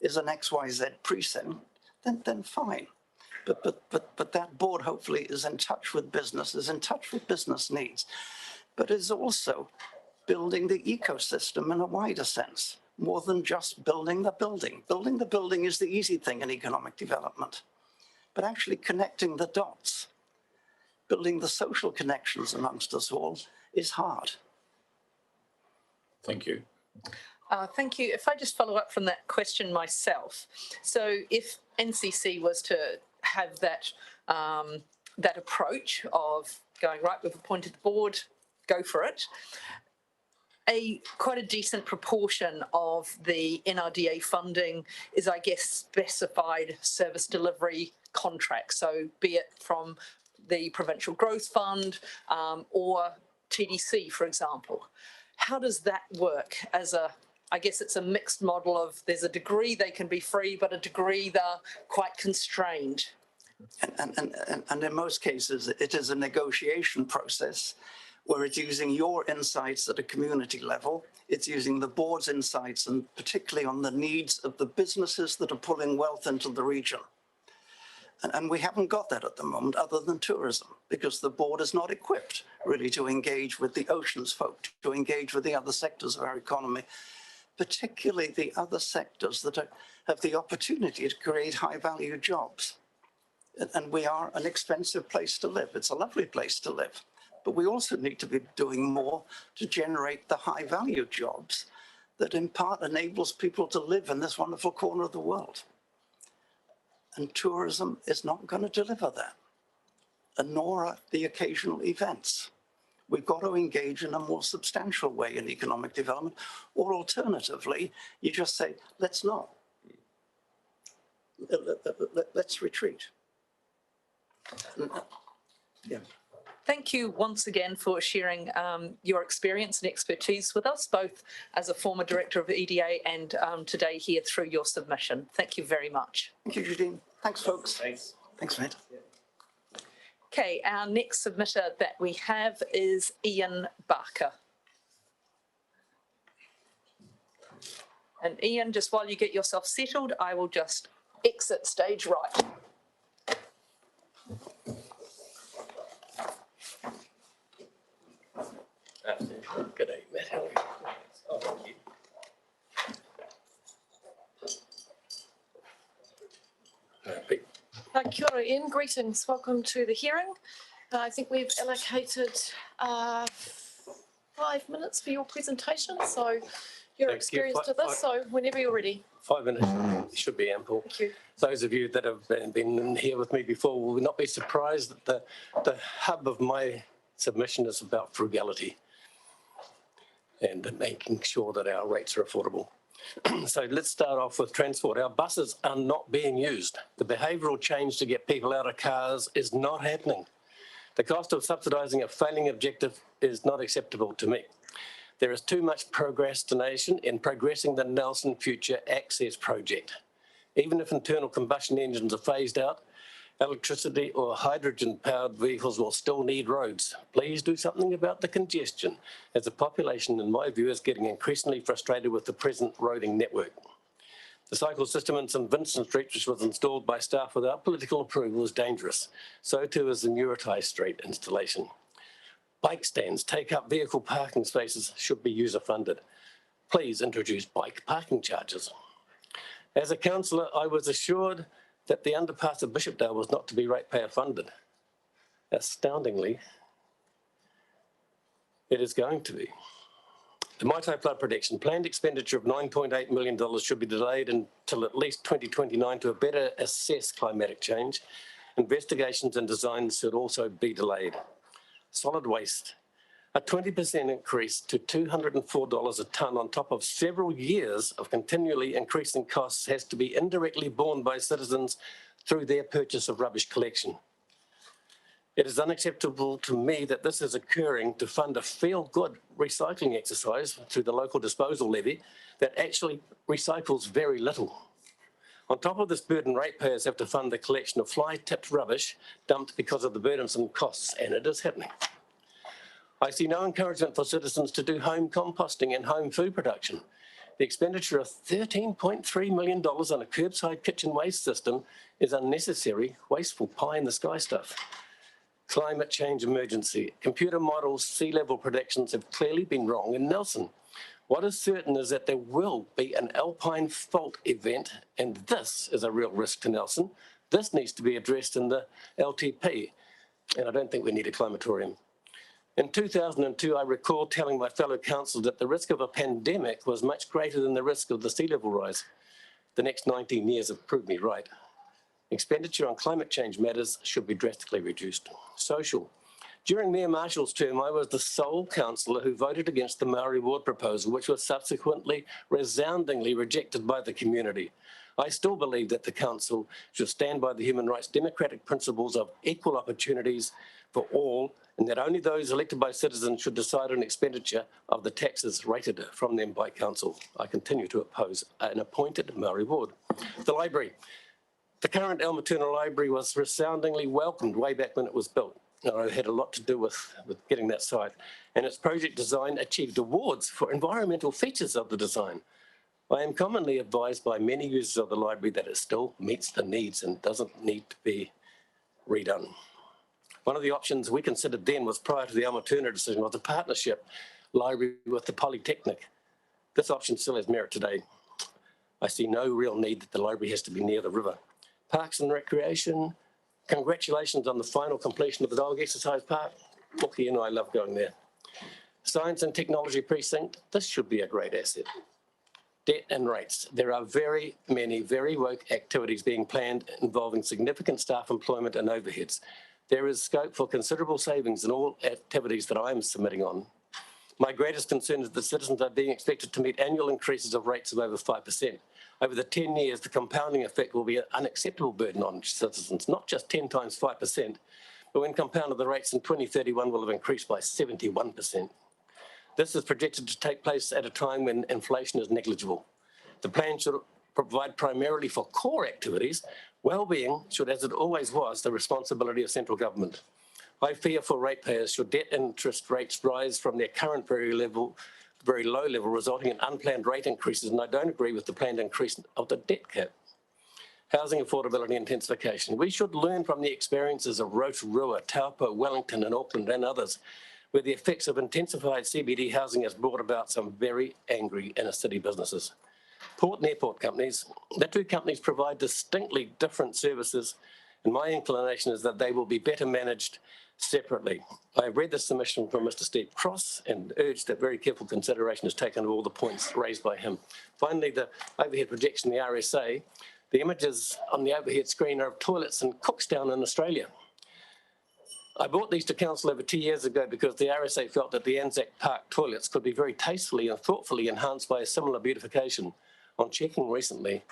is an XYZ precinct, then fine. But that board hopefully is in touch with business, is in touch with business needs, but is also building the ecosystem in a wider sense, more than just building the building. Building the building is the easy thing in economic development, but actually connecting the dots, building the social connections amongst us all is hard. Thank you. Thank you. If I just follow up from that question myself. So if NCC was to have that, that approach of going, right, we've appointed the board, go for it, quite a decent proportion of the NRDA funding is, I guess, specified service delivery contracts. So be it from the Provincial Growth Fund or TDC, for example. How does that work as I guess it's a mixed model of there's a degree they can be free, but a degree they're quite constrained. And in most cases, it is a negotiation process where it's using your insights at a community level. It's using the board's insights and particularly on the needs of the businesses that are pulling wealth into the region. And we haven't got that at the moment other than tourism, because the board is not equipped really to engage with the oceans folk, to engage with the other sectors of our economy, particularly the other sectors that have the opportunity to create high value jobs. And we are an expensive place to live. It's a lovely place to live, but we also need to be doing more to generate the high value jobs that in part enables people to live in this wonderful corner of the world. And tourism is not going to deliver that, and nor are the occasional events. We've got to engage in a more substantial way in economic development, or alternatively, you just say, let's not. Let's retreat. Yeah. Thank you once again for sharing your experience and expertise with us, both as a former director of EDA and today here through your submission. Thank you very much. Thank you, Judine. Thanks, folks. Thanks. Thanks, Matt. Okay, our next submitter that we have is Ian Barker. And Ian, just while you get yourself settled, I will just exit stage right. Good day, Matt. How are you? Oh, thank you. Pete. Kia ora, Ian. Greetings. Welcome to the hearing. I think we've allocated 5 minutes for your presentation, so you're Thank you. experienced to this, so whenever you're ready. 5 minutes should be ample. Thank you. Those of you that have been in here with me before will not be surprised that the hub of my submission is about frugality and making sure that our rates are affordable. So let's start off with transport. Our buses are not being used. The behavioural change to get people out of cars is not happening. The cost of subsidising a failing objective is not acceptable to me. There is too much procrastination in progressing the Nelson Future Access Project. Even if internal combustion engines are phased out, electricity or hydrogen-powered vehicles will still need roads. Please do something about the congestion, as the population, in my view, is getting increasingly frustrated with the present roading network. The cycle system in St Vincent Street, which was installed by staff without political approval, is dangerous. So too is the Neurotai Street installation. Bike stands take up vehicle parking spaces should be user-funded. Please introduce bike parking charges. As a councillor, I was assured that the underpass of Bishopdale was not to be ratepayer funded. Astoundingly, it is going to be. The Maitai flood protection planned expenditure of $9.8 million should be delayed until at least 2029 to better assess climatic change. Investigations and designs should also be delayed. Solid waste, a 20% increase to $204 a tonne on top of several years of continually increasing costs has to be indirectly borne by citizens through their purchase of rubbish collection. It is unacceptable to me that this is occurring to fund a feel-good recycling exercise through the local disposal levy that actually recycles very little. On top of this burden, ratepayers have to fund the collection of fly-tipped rubbish dumped because of the burdensome costs, and it is happening. I see no encouragement for citizens to do home composting and home food production. The expenditure of $13.3 million on a curbside kitchen waste system is unnecessary, wasteful pie-in-the-sky stuff. Climate change emergency. Computer models, sea level predictions have clearly been wrong in Nelson. What is certain is that there will be an alpine fault event, and this is a real risk to Nelson. This needs to be addressed in the LTP, and I don't think we need a climatorium. In 2002, I recall telling my fellow councillors that the risk of a pandemic was much greater than the risk of the sea level rise. The next 19 years have proved me right. Expenditure on climate change matters should be drastically reduced. Social. During Mayor Marshall's term, I was the sole councillor who voted against the Maori ward proposal, which was subsequently resoundingly rejected by the community. I still believe that the council should stand by the human rights democratic principles of equal opportunities for all, and that only those elected by citizens should decide on expenditure of the taxes rated from them by council. I continue to oppose an appointed Maori ward. The library. The current El Materna Library was resoundingly welcomed way back when it was built. I had a lot to do with getting that site. And its project design achieved awards for environmental features of the design. I am commonly advised by many users of the library that it still meets the needs and doesn't need to be redone. One of the options we considered then was prior to the Alma Turner decision was a partnership library with the Polytechnic. This option still has merit today. I see no real need that the library has to be near the river. Parks and Recreation, congratulations on the final completion of the dog exercise park. Look, you know I love going there. Science and Technology Precinct, this should be a great asset. Debt and rates. There are very many very woke activities being planned involving significant staff employment and overheads. There is scope for considerable savings in all activities that I am submitting on. My greatest concern is that citizens are being expected to meet annual increases of rates of over 5%. Over the 10 years, the compounding effect will be an unacceptable burden on citizens, not just 10 times 5%, but when compounded, the rates in 2031 will have increased by 71%. This is projected to take place at a time when inflation is negligible. The plan should provide primarily for core activities. Well-being should, as it always was, the responsibility of central government. I fear for ratepayers should debt interest rates rise from their current very low level, resulting in unplanned rate increases, and I don't agree with the planned increase of the debt cap. Housing affordability intensification. We should learn from the experiences of Rotorua, Taupo, Wellington and Auckland and others, where the effects of intensified CBD housing has brought about some very angry inner city businesses. Port and airport companies, the two companies provide distinctly different services, and my inclination is that they will be better managed separately. I have read the submission from Mr. Steve Cross and urge that very careful consideration is taken of all the points raised by him. Finally, the overhead projection, the RSA, the images on the overhead screen are of toilets in Cookstown in Australia. I brought these to council over 2 years ago because the RSA felt that the Anzac Park toilets could be very tastefully and thoughtfully enhanced by a similar beautification. On checking recently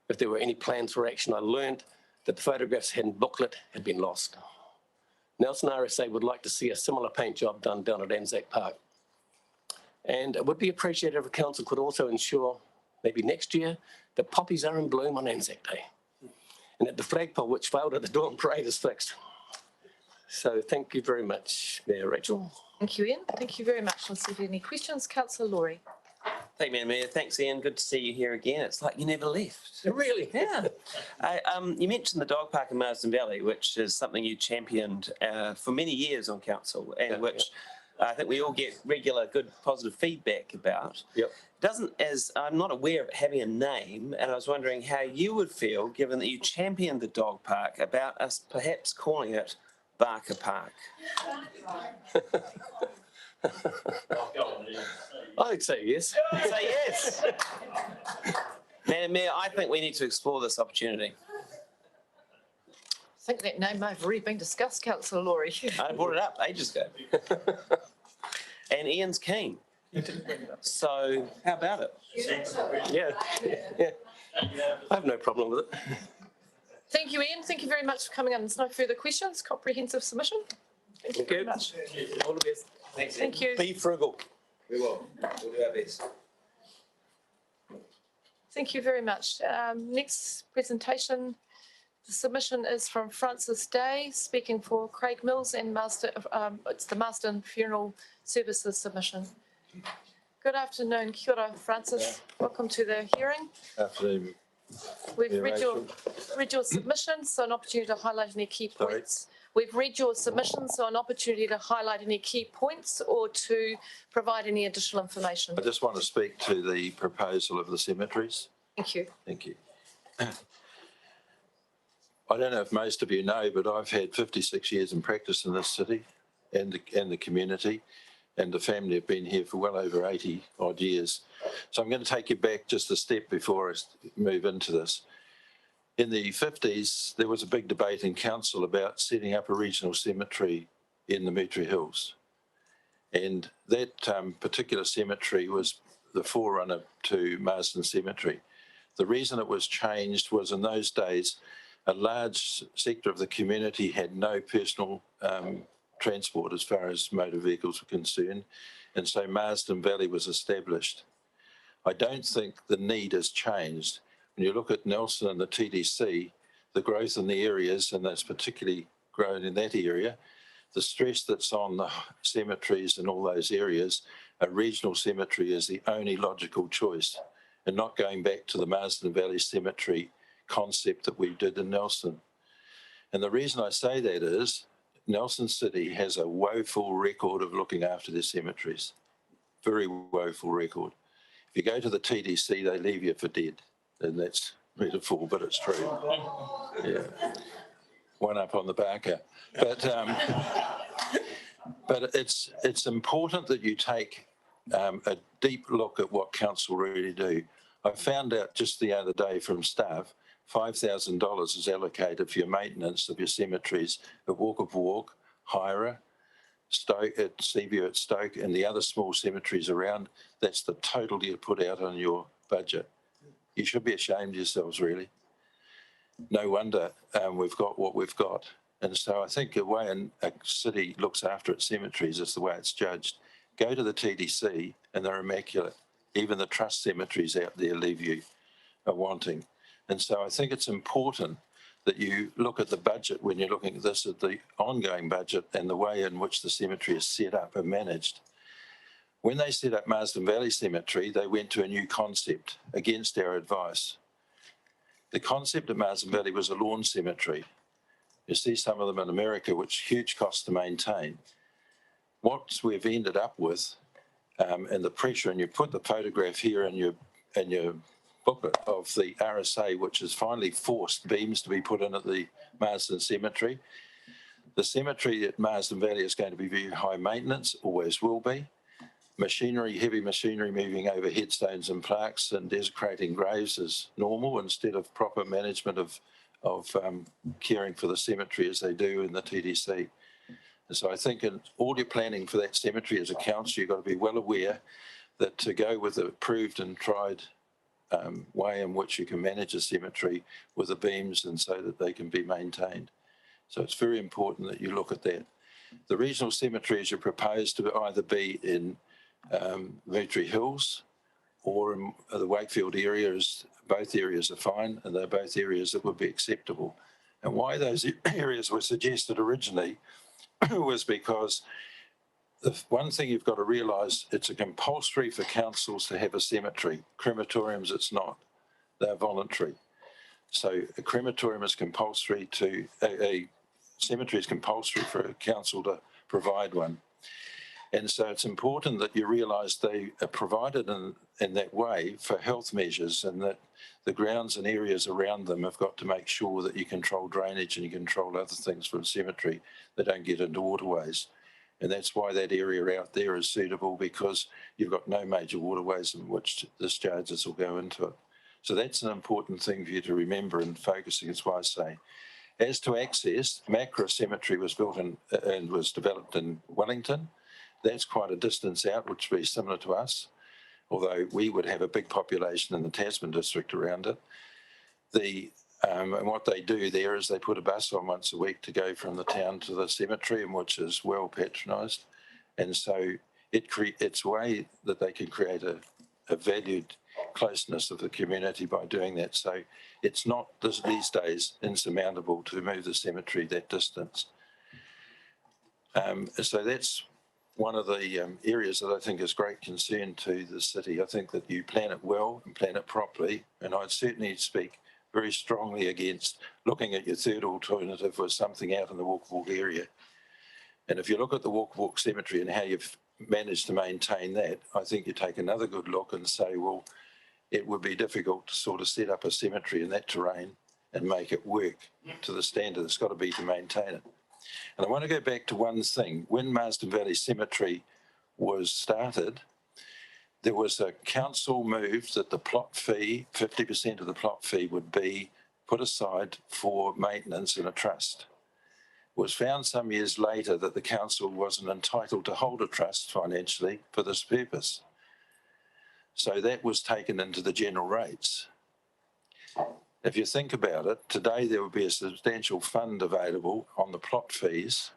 if there were any plans for action, I learned that the photographs and booklet had been lost. Nelson RSA would like to see a similar paint job done down at Anzac Park. And it would be appreciated if a council could also ensure, maybe next year, that poppies are in bloom on Anzac Day and that the flagpole which failed at the Dawn Parade is fixed. So thank you very much, Mayor Rachel. Thank you, Ian. Thank you very much. Let's see if there are any questions. Councillor Laurie. Thank you, Mayor. Thanks, Ian. Good to see you here again. It's like you never left. Really? Yeah. You mentioned the dog park in Marsden Valley, which is something you championed for many years on council, and which I think we all get regular, good, positive feedback about. Yep. I'm not aware of it having a name, and I was wondering how you would feel, given that you championed the dog park, about us perhaps calling it Barker Park. I'd say yes. Say yes. Mayor, I think we need to explore this opportunity. I think that name may have already been discussed, Councillor Laurie. I brought it up ages ago. And Ian's keen. So how about it? Yeah. I have no problem with it. Thank you, Ian. Thank you very much for coming on. There's no further questions. Comprehensive submission. Thank you very much. All the best. Thanks. Thank you. Be frugal. We will. We'll do our best. Thank you very much. Next presentation, the submission is from Francis Day, speaking for Craig Mills and it's the Marsden Funeral Services submission. Good afternoon, kia ora, Francis. Welcome to the hearing. Afternoon. We've read your submission, so an opportunity to highlight any key points. We've read your submission, so an opportunity to highlight any key points or to provide any additional information. I just want to speak to the proposal of the cemeteries. Thank you. Thank you. I don't know if most of you know, but I've had 56 years in practice in this city and the community, and the family have been here for well over 80 odd years. So I'm going to take you back just a step before I move into this. In the 50s, there was a big debate in council about setting up a regional cemetery in the Mootri Hills. And that particular cemetery was the forerunner to Marsden Cemetery. The reason it was changed was in those days, a large sector of the community had no personal transport as far as motor vehicles were concerned. And so Marsden Valley was established. I don't think the need has changed. When you look at Nelson and the TDC, the growth in the areas, and that's particularly grown in that area, the stress that's on the cemeteries in all those areas, a regional cemetery is the only logical choice. and not going back to the Marsden Valley Cemetery concept that we did in Nelson. And the reason I say that is Nelson City has a woeful record of looking after their cemeteries. Very woeful record. If you go to the TDC, they leave you for dead. And that's metaphor, but it's true. Yeah. One up on the Barker. But it's important that you take a deep look at what council really do. I found out just the other day from staff, $5,000 is allocated for your maintenance of your cemeteries at Walk of Walk, Hyra, Stoke, at Seaview at Stoke, and the other small cemeteries around. That's the total you put out on your budget. You should be ashamed of yourselves, really. No wonder we've got what we've got. And so I think the way a city looks after its cemeteries is the way it's judged. Go to the TDC and they're immaculate. Even the trust cemeteries out there leave you wanting. And so I think it's important that you look at the budget when you're looking at this, at the ongoing budget and the way in which the cemetery is set up and managed. When they set up Marsden Valley Cemetery, they went to a new concept against our advice. The concept of Marsden Valley was a lawn cemetery. You see some of them in America, which huge cost to maintain. What we've ended up with, and the pressure, and you put the photograph here in your booklet of the RSA, which has finally forced beams to be put in at the Marsden Cemetery. The cemetery at Marsden Valley is going to be very high maintenance, always will be. Machinery, heavy machinery moving over headstones and plaques and desecrating graves is normal instead of proper management of caring for the cemetery as they do in the TDC. And so I think in all your planning for that cemetery as a council, you've got to be well aware that to go with the approved and tried way in which you can manage a cemetery with the beams and so that they can be maintained. So it's very important that you look at that. The regional cemeteries are proposed to either be in Military Hills or in the Wakefield areas. Both areas are fine and they're both areas that would be acceptable. And why those areas were suggested originally was because the one thing you've got to realise, it's a compulsory for councils to have a cemetery. Crematoriums, it's not. They're voluntary. So a crematorium is compulsory to, a cemetery is compulsory for a council to provide one. And so it's important that you realise they are provided in that way for health measures, and that the grounds and areas around them have got to make sure that you control drainage and you control other things for the cemetery that don't get into waterways. And that's why that area out there is suitable, because you've got no major waterways in which discharges will go into it. So that's an important thing for you to remember and focusing. That's why I say. As to access, Macra Cemetery was built in and was developed in Wellington. That's quite a distance out, which would be similar to us, although we would have a big population in the Tasman district around it. And what they do there is they put a bus on once a week to go from the town to the cemetery, and which is well patronised. And so it's a way that they can create a valued closeness of the community by doing that. So it's not these days insurmountable to move the cemetery that distance. So that's one of the areas that I think is great concern to the city. I think that you plan it well and plan it properly, and I'd certainly speak very strongly against looking at your third alternative was something out in the Walk of Walk area. And if you look at the Walk of Walk Cemetery and how you've managed to maintain that, I think you take another good look and say, well, it would be difficult to sort of set up a cemetery in that terrain and make it work to the standard it's got to be to maintain it. And I want to go back to one thing. When Marsden Valley Cemetery was started, there was a council move that the plot fee, 50% of the plot fee would be put aside for maintenance in a trust. It was found some years later that the council wasn't entitled to hold a trust financially for this purpose. So that was taken into the general rates. If you think about it, today there would be a substantial fund available on the plot fees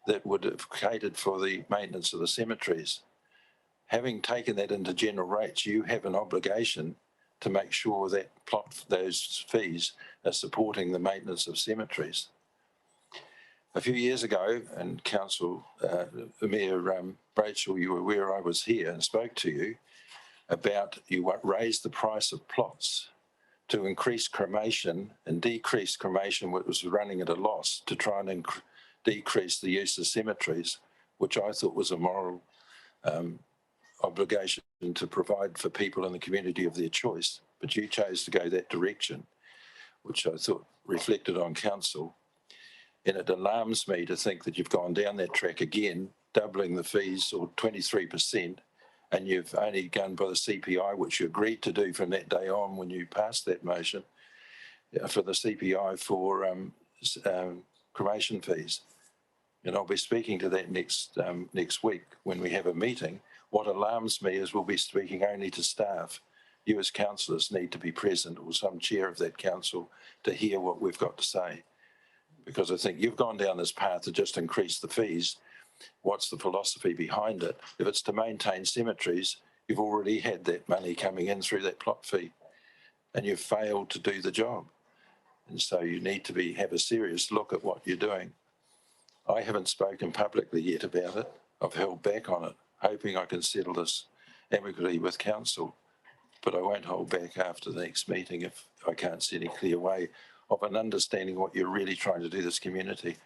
that would have catered for the maintenance of the cemeteries. Having taken that into general rates, you have an obligation to make sure that those fees are supporting the maintenance of cemeteries. A few years ago, and Council Mayor Rachel, you were aware I was here and spoke to you, about you raised the price of plots to increase cremation and decrease cremation, which was running at a loss, to try and decrease the use of cemeteries, which I thought was a moral obligation to provide for people in the community of their choice. But you chose to go that direction, which I thought reflected on council. And it alarms me to think that you've gone down that track again, doubling the fees or 23%, and you've only gone by the CPI, which you agreed to do from that day on when you passed that motion for the CPI for cremation fees. And I'll be speaking to that next week when we have a meeting. What alarms me is we'll be speaking only to staff. You as councillors need to be present, or some chair of that council, to hear what we've got to say. Because I think you've gone down this path to just increase the fees. What's the philosophy behind it? If it's to maintain cemeteries, you've already had that money coming in through that plot fee, and you've failed to do the job. And so you need to have a serious look at what you're doing. I haven't spoken publicly yet about it. I've held back on it, hoping I can settle this amicably with council. But I won't hold back after the next meeting if I can't see any clear way of an understanding what you're really trying to do this community.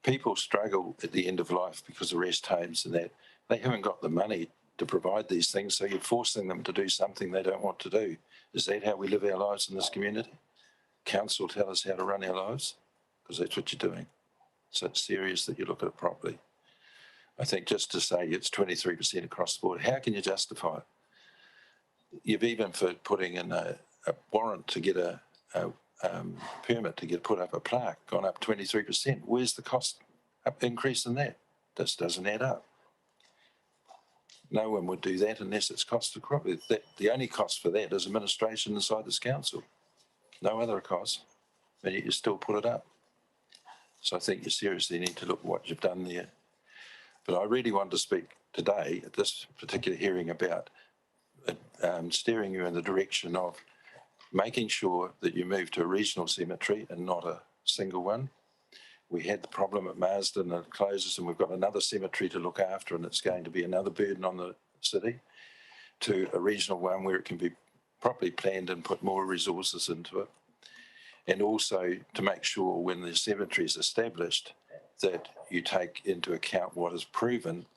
People struggle at the end of life because of rest homes and that. They haven't got the money to provide these things, so you're forcing them to do something they don't want to do. Is that how we live our lives in this community? Council tell us how to run our lives? Because that's what you're doing. So it's serious that you look at it properly. I think just to say it's 23% across the board, how can you justify it? You've even for putting in a warrant to get a permit to put up a plaque gone up 23%. Where's the cost increase in that? This doesn't add up. No one would do that unless it's cost of property. The only cost for that is administration inside this council. No other cost, and yet you still put it up. So I think you seriously need to look at what you've done there. But I really want to speak today at this particular hearing about steering you in the direction of making sure that you move to a regional cemetery and not a single one. We had the problem at Marsden and it closes, and we've got another cemetery to look after, and it's going to be another burden on the city, to a regional one where it can be properly planned and put more resources into it. And also to make sure when the cemetery is established that you take into account what is proven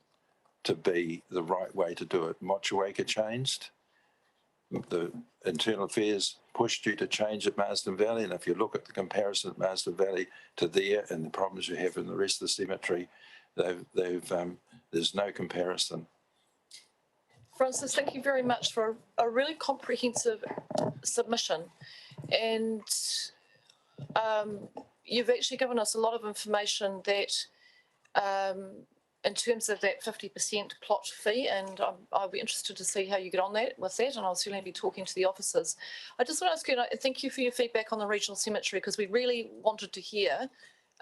to be the right way to do it. Motueka changed. The internal affairs pushed you to change at Marsden Valley, and if you look at the comparison at Marsden Valley to there and the problems you have in the rest of the cemetery, there's no comparison. Francis, thank you very much for a really comprehensive submission. And you've actually given us a lot of information that in terms of that 50% plot fee, and I'll be interested to see how you get on with that, and I'll certainly be talking to the officers. I just want to ask you, thank you for your feedback on the regional cemetery, because we really wanted to hear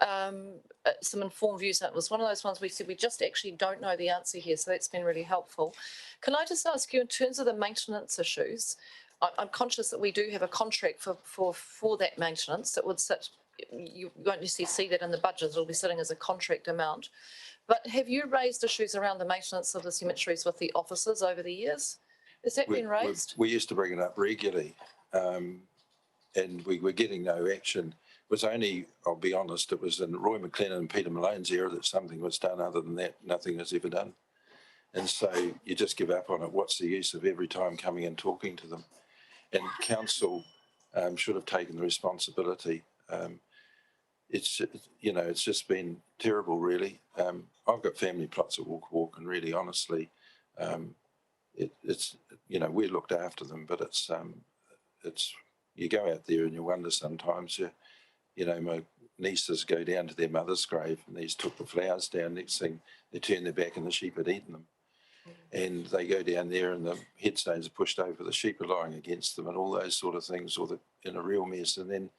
some informed views. It was one of those ones we said we just actually don't know the answer here, so that's been really helpful. Can I just ask you, in terms of the maintenance issues, I'm conscious that we do have a contract for that maintenance that would sit, you won't necessarily see that in the budget, it'll be sitting as a contract amount. But have you raised issues around the maintenance of the cemeteries with the officers over the years? Has that been raised? We used to bring it up regularly, and we were getting no action. It was only, I'll be honest, it was in Roy McLennan and Peter Malone's era that something was done. Other than that, nothing was ever done. And so you just give up on it. What's the use of every time coming and talking to them? And council should have taken the responsibility. It's just been terrible, really. I've got family plots at Walk, and really, honestly, we looked after them, but it's you go out there and you wonder sometimes. My nieces go down to their mother's grave, and these took the flowers down. Next thing, they turn their back, and the sheep had eaten them. And they go down there, and the headstones are pushed over. The sheep are lying against them, and all those sort of things, or in a real mess. And then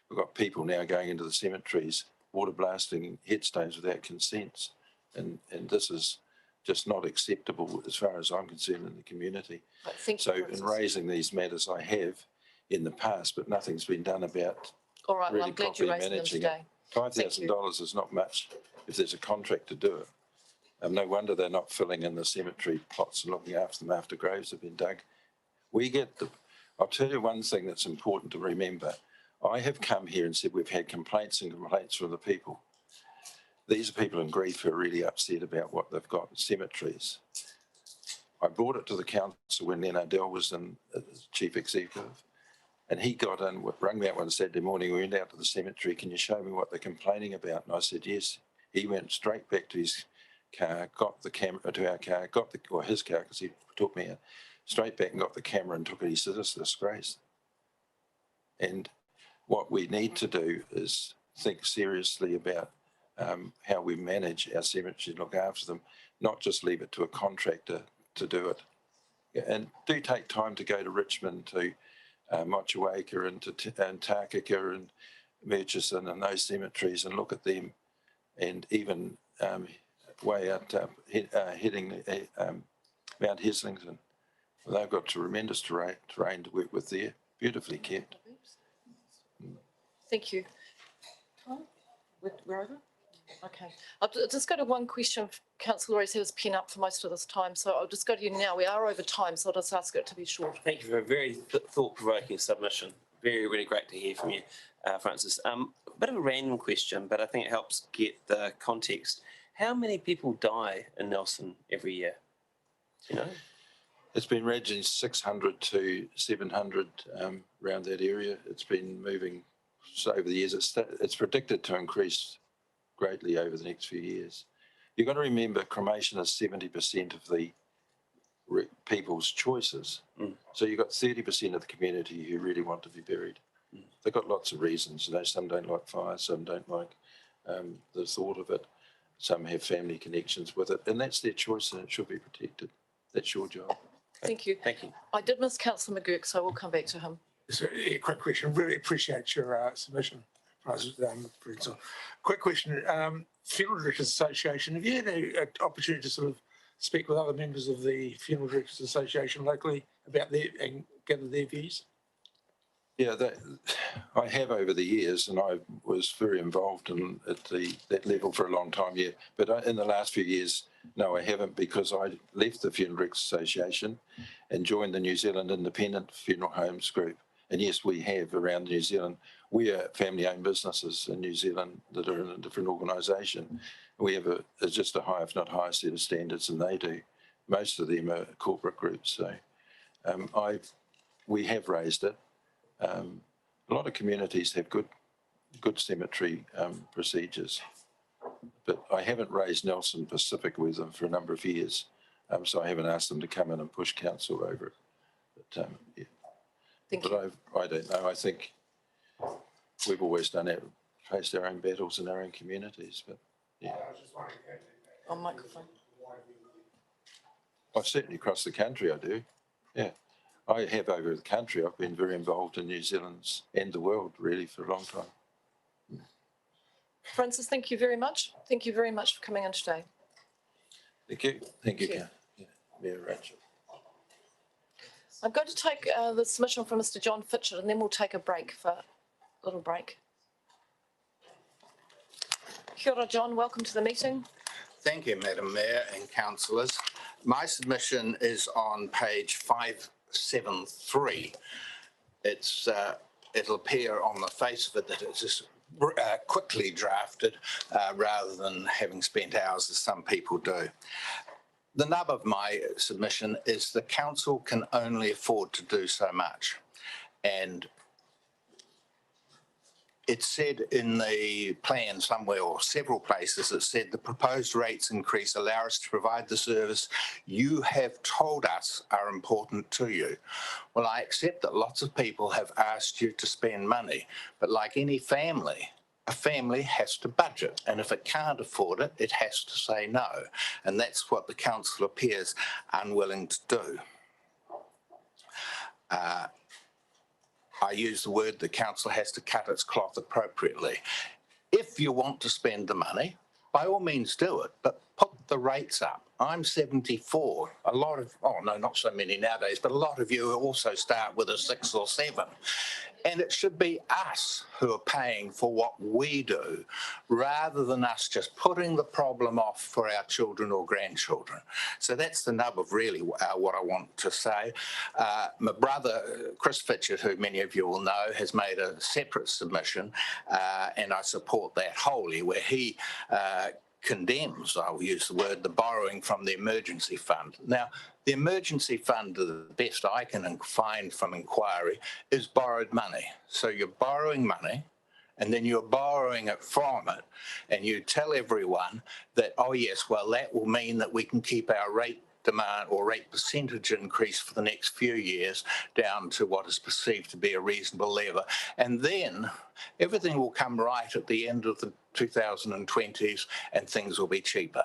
we've got people now going into the cemeteries, water blasting headstones without consents. And this is just not acceptable as far as I'm concerned in the community. So in raising these matters, I have in the past, but nothing's been done about All right, really well, I'm glad you're raising them today. $5,000 is not much if there's a contract to do it. No wonder they're not filling in the cemetery plots and looking after them after graves have been dug. I'll tell you one thing that's important to remember. I have come here and said we've had complaints and complaints from the people. These are people in grief who are really upset about what they've got in cemeteries. I brought it to the council when Len Ardell was in as chief executive, and he got in, rang me out one Saturday morning, we went out to the cemetery, can you show me what they're complaining about? And I said, yes. He went straight back to his car, got the camera to our car, or his car, because he took me in, straight back and got the camera and took it. He said, this is a disgrace. And what we need to do is think seriously about how we manage our cemeteries and look after them, not just leave it to a contractor to do it. And do take time to go to Richmond, to Motueka and to Takaka and Murchison and those cemeteries and look at them, and even way out heading Mount Heslington. They've got tremendous terrain to work with there, beautifully kept. Thank you. Tom, we're over? Okay. I'll just go to one question. Councillor Lawrence has pin up for most of this time, so I'll just go to you now. We are over time, so I'll just ask it to be short. Thank you for a very thought-provoking submission. Really great to hear from you, Francis. A bit of a random question, but I think it helps get the context. How many people die in Nelson every year? Do you know? It's been ranging 600 to 700 around that area. It's been moving over the years. It's predicted to increase greatly over the next few years. You've got to remember cremation is 70% of the people's choices. So you've got 30% of the community who really want to be buried. They've got lots of reasons. You know, some don't like fire, some don't like the thought of it. Some have family connections with it, and that's their choice, and it should be protected. That's your job. Thank you. Thank you. I did miss Councillor McGurk, so we'll come back to him. So, yeah, quick question. Really appreciate your submission, Francis. Quick question. Funeral Directors Association, have you had an opportunity to sort of speak with other members of the Funeral Directors Association locally about their and gather their views? Yeah, I have over the years, and I was very involved in at that level for a long time, yeah. But in the last few years, no, I haven't, because I left the Funeral Directors Association and joined the New Zealand Independent Funeral Homes Group. And yes, we have around New Zealand. We are family-owned businesses in New Zealand that are in a different organisation. We have just a high, if not higher, set of standards than they do. Most of them are corporate groups. So we have raised it. A lot of communities have good cemetery procedures, but I haven't raised Nelson Pacific with them for a number of years, so I haven't asked them to come in and push council over it. But yeah. I don't know. I think we've always faced our own battles in our own communities, but yeah. On microphone. I've certainly across the country, I do. Yeah. I have over the country. I've been very involved in New Zealand's and the world really for a long time. Francis, thank you very much. Thank you very much for coming in today. Thank you. Thank you, Mayor Rachel. I'm going to take the submission from Mr. John Fitchett, and then we'll take a break for a little break. Kia ora, John. Welcome to the meeting. Thank you, Madam Mayor and councillors. My submission is on page 573. It'll appear on the face of it that it's just quickly drafted rather than having spent hours as some people do. The nub of my submission is the council can only afford to do so much. And it said in the plan somewhere, or several places, it said the proposed rates increase allow us to provide the service you have told us are important to you. Well, I accept that lots of people have asked you to spend money, but like any family, a family has to budget, and if it can't afford it, it has to say no. And that's what the council appears unwilling to do. I use the word the council has to cut its cloth appropriately. If you want to spend the money, by all means do it, but put the rates up. I'm 74. A lot of, oh no, not so many nowadays, but a lot of you also start with a 6 or 7. And it should be us who are paying for what we do, rather than us just putting the problem off for our children or grandchildren. So that's the nub of really what I want to say. My brother, Chris Fitchett, who many of you will know, has made a separate submission, and I support that wholly, where he condemns, I will use the word, the borrowing from the emergency fund. Now, the emergency fund, the best I can find from inquiry, is borrowed money. So you're borrowing money and then you're borrowing it from it, and you tell everyone that, oh yes, well, that will mean that we can keep our rate demand or rate percentage increase for the next few years down to what is perceived to be a reasonable level. And then everything will come right at the end of the 2020s and things will be cheaper.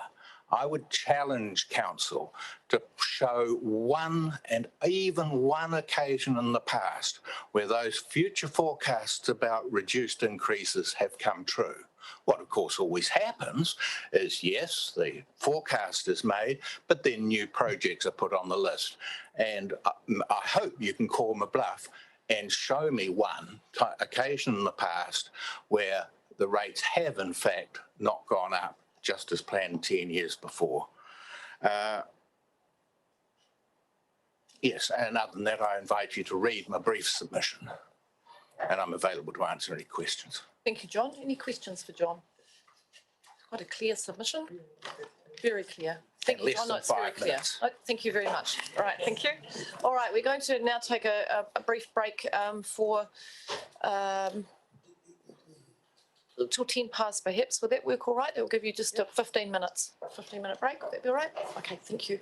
I would challenge council to show one and even one occasion in the past where those future forecasts about reduced increases have come true. What, of course, always happens is, yes, the forecast is made, but then new projects are put on the list. And I hope you can call my bluff and show me one occasion in the past where the rates have, in fact, not gone up just as planned 10 years before. Yes, and other than that, I invite you to read my brief submission, and I'm available to answer any questions. Thank you, John. Any questions for John? Quite a clear submission. Very clear. Thank you, John. No, it's very clear. Oh, thank you very much. All right, thank you. All right, we're going to now take a brief break for till 10 past perhaps. Will that work all right? It will give you just a 15-minute break. Would that be all right? Okay, thank you.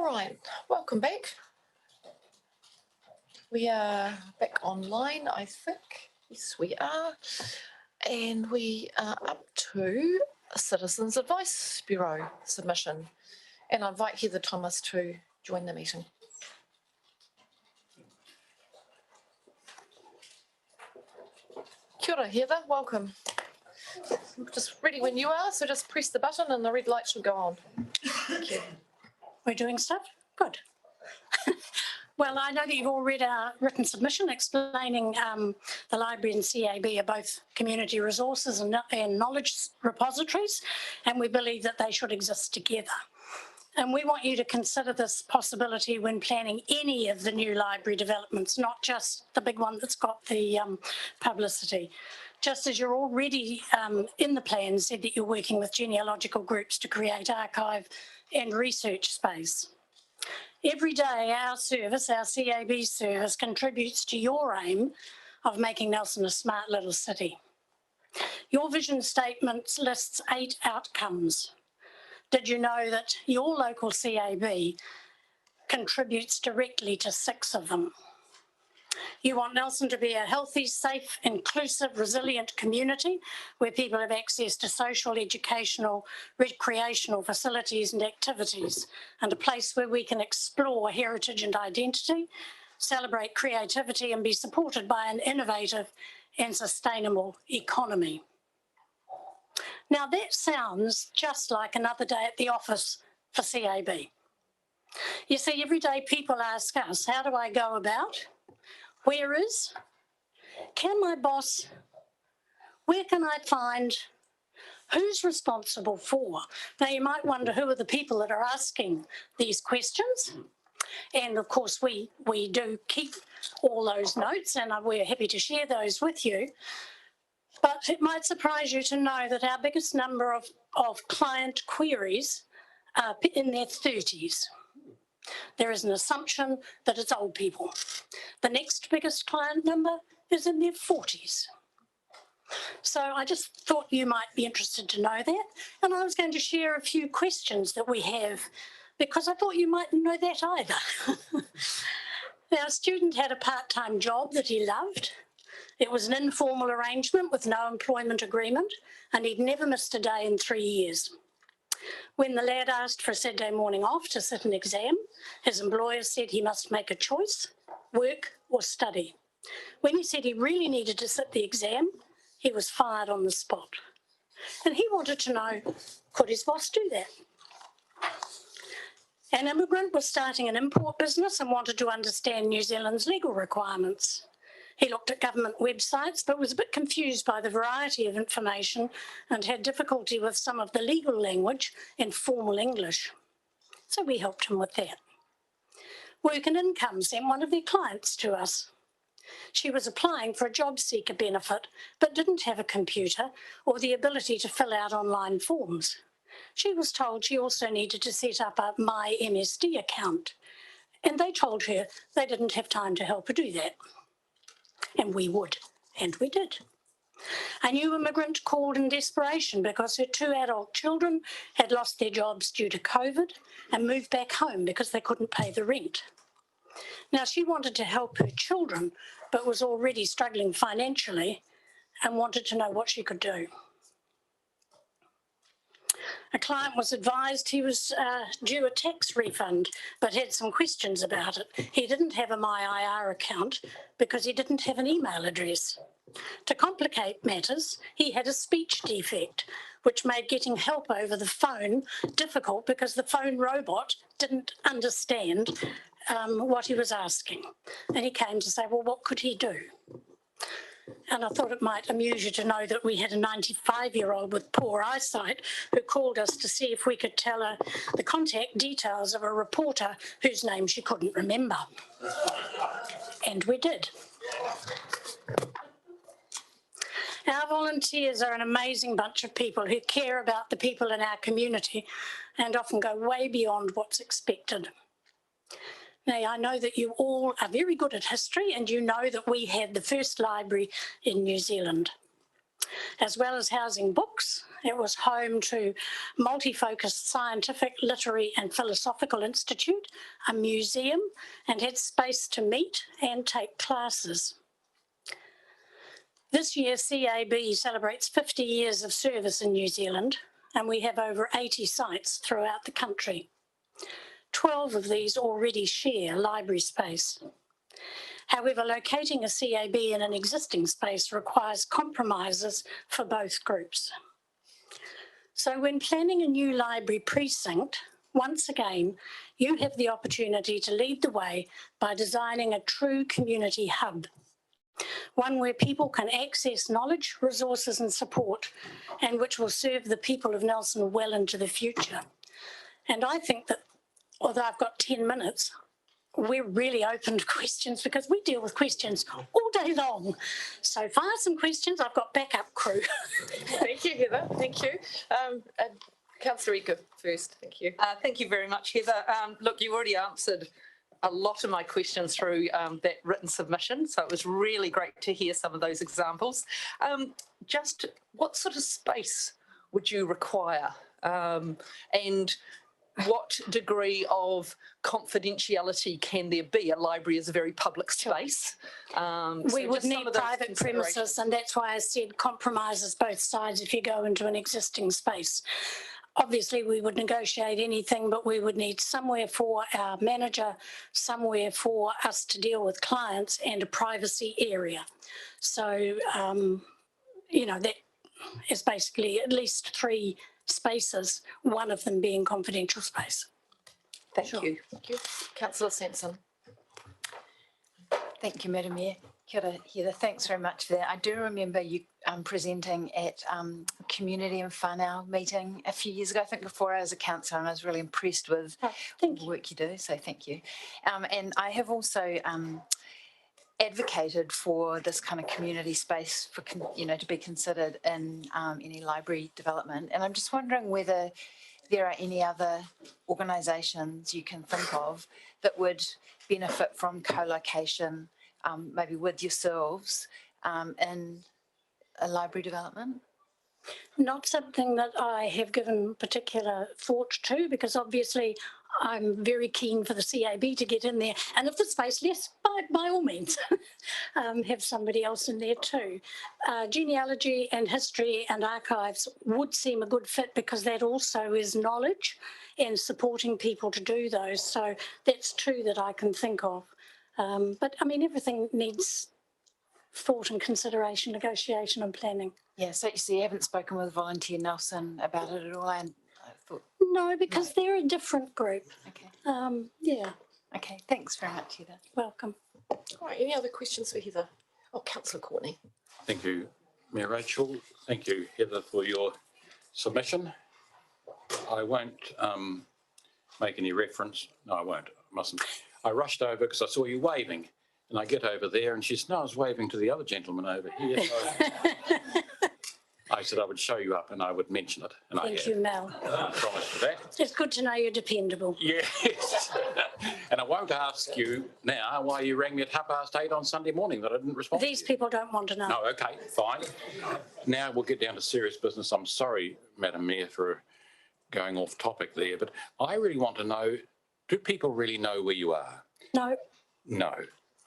All right, welcome back. We are back online, I think. Yes, we are. And we are up to a Citizens Advice Bureau submission. And I invite Heather Thomas to join the meeting. Kia ora, Heather, welcome. Just ready when you are, so just press the button and the red light should go on. Thank you. We're doing stuff? Good. Well, I know that you've all read our written submission explaining the library and CAB are both community resources and knowledge repositories, and we believe that they should exist together. And we want you to consider this possibility when planning any of the new library developments, not just the big one that's got the publicity. Just as you're already in the plan said that you're working with genealogical groups to create archive and research space. Every day our service, our CAB service, contributes to your aim of making Nelson a smart little city. Your vision statement lists 8 outcomes. Did you know that your local CAB contributes directly to 6 of them? You want Nelson to be a healthy, safe, inclusive, resilient community where people have access to social, educational, recreational facilities and activities, and a place where we can explore heritage and identity, celebrate creativity and be supported by an innovative and sustainable economy. Now that sounds just like another day at the office for CAB. You see, every day people ask us, how do I go about? Where is? Can my boss? Where can I find? Who's responsible for? Now you might wonder who are the people that are asking these questions. And of course we do keep all those notes and we're happy to share those with you. But it might surprise you to know that our biggest number of client queries are in their 30s. There is an assumption that it's old people. The next biggest client number is in their 40s. So I just thought you might be interested to know that. And I was going to share a few questions that we have because I thought you mightn't know that either. Now, a student had a part-time job that he loved. It was an informal arrangement with no employment agreement, and he'd never missed a day in 3 years. When the lad asked for a Saturday morning off to sit an exam, his employer said he must make a choice, work or study. When he said he really needed to sit the exam, he was fired on the spot. And he wanted to know, could his boss do that? An immigrant was starting an import business and wanted to understand New Zealand's legal requirements. He looked at government websites, but was a bit confused by the variety of information and had difficulty with some of the legal language in formal English. So we helped him with that. Work and Income sent one of their clients to us. She was applying for a job seeker benefit, but didn't have a computer or the ability to fill out online forms. She was told she also needed to set up a My MSD account, and they told her they didn't have time to help her do that. And we would, and we did. A new immigrant called in desperation because her 2 adult children had lost their jobs due to COVID and moved back home because they couldn't pay the rent. Now, she wanted to help her children, but was already struggling financially and wanted to know what she could do. A client was advised he was due a tax refund, but had some questions about it. He didn't have a MyIR account because he didn't have an email address. To complicate matters, he had a speech defect, which made getting help over the phone difficult because the phone robot didn't understand what he was asking. And he came to say, well, what could he do? And I thought it might amuse you to know that we had a 95-year-old with poor eyesight who called us to see if we could tell her the contact details of a reporter whose name she couldn't remember. And we did. Our volunteers are an amazing bunch of people who care about the people in our community and often go way beyond what's expected. Now, I know that you all are very good at history and you know that we had the first library in New Zealand. As well as housing books, it was home to multi-focused scientific, literary and philosophical institute, a museum, and had space to meet and take classes. This year, CAB celebrates 50 years of service in New Zealand, and we have over 80 sites throughout the country. 12 of these already share library space. However, locating a CAB in an existing space requires compromises for both groups. So when planning a new library precinct, once again, you have the opportunity to lead the way by designing a true community hub, one where people can access knowledge, resources and support, and which will serve the people of Nelson well into the future. And I think that, although I've got 10 minutes, we're really open to questions because we deal with questions all day long. So fire some questions, I've got backup crew. Thank you, Heather. Thank you. Councillor Ika first. Thank you. Thank you very much, Heather. Look, you already answered a lot of my questions through that written submission, so it was really great to hear some of those examples. Just what sort of space would you require? And what degree of confidentiality can there be? A library is a very public space. We would need private premises, and that's why I said compromises both sides if you go into an existing space. Obviously, we would negotiate anything, but we would need somewhere for our manager, somewhere for us to deal with clients, and a privacy area. So, you know, that is basically at least 3 spaces, one of them being confidential space. Thank you. Thank you. Councillor Sampson. Thank you, Madam Mayor. Kia ora, Heather, thanks very much for that. I do remember you presenting at Community and Whānau meeting a few years ago, I think before I was a councillor, and I was really impressed with the work you do, so thank you. And I have also advocated for this kind of community space for, you know, to be considered in any library development. And I'm just wondering whether there are any other organisations you can think of that would benefit from co-location, maybe with yourselves in a library development? Not something that I have given particular thought to, because obviously I'm very keen for the CAB to get in there. And if the space less, by all means, have somebody else in there too. Genealogy and history and archives would seem a good fit because that also is knowledge and supporting people to do those. So that's 2 that I can think of. But I mean, everything needs thought and consideration, negotiation and planning. Yeah, so you haven't spoken with Volunteer Nelson about it at all? And I thought, no, because they're a different group. Okay. Yeah. Okay, thanks very much, Heather. Welcome. All right, any other questions for Heather? Oh, Councillor Courtney. Thank you, Mayor Rachel. Thank you, Heather, for your submission. I won't make any reference. No, I won't. I mustn't. I rushed over because I saw you waving, and I get over there and she said, no, I was waving to the other gentleman over here. So I said I would show you up and I would mention it. And Thank you, Mel. I promise for that. It's good to know you're dependable. Yes. And I won't ask you now why you rang me at 8:30 on Sunday morning that I didn't respond. These people don't want to know. No, okay, fine. Now we'll get down to serious business. I'm sorry, Madam Mayor, for going off topic there, but I really want to know, do people really know where you are? No. No.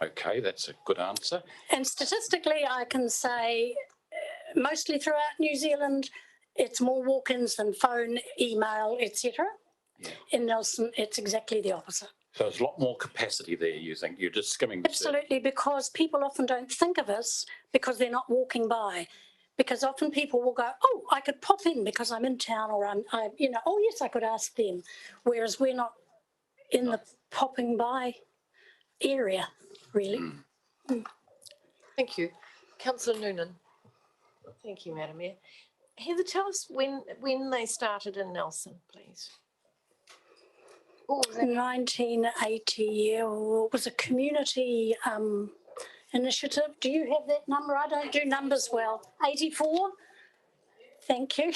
Okay, that's a good answer. And statistically, I can say mostly throughout New Zealand, it's more walk-ins than phone, email, etc. Yeah. In Nelson, it's exactly the opposite. So there's a lot more capacity there, you think? You're just skimming the surface. Absolutely, because people often don't think of us because they're not walking by. Because often people will go, oh, I could pop in because I'm in town, or you know, oh yes, I could ask them. Whereas we're not in the popping by area, really. Thank you. Councillor Noonan. Thank you, Madam Mayor. Heather, tell us when they started in Nelson, please. 1980, it was a community initiative. Do you have that number? I don't do numbers well. 84? Thank you.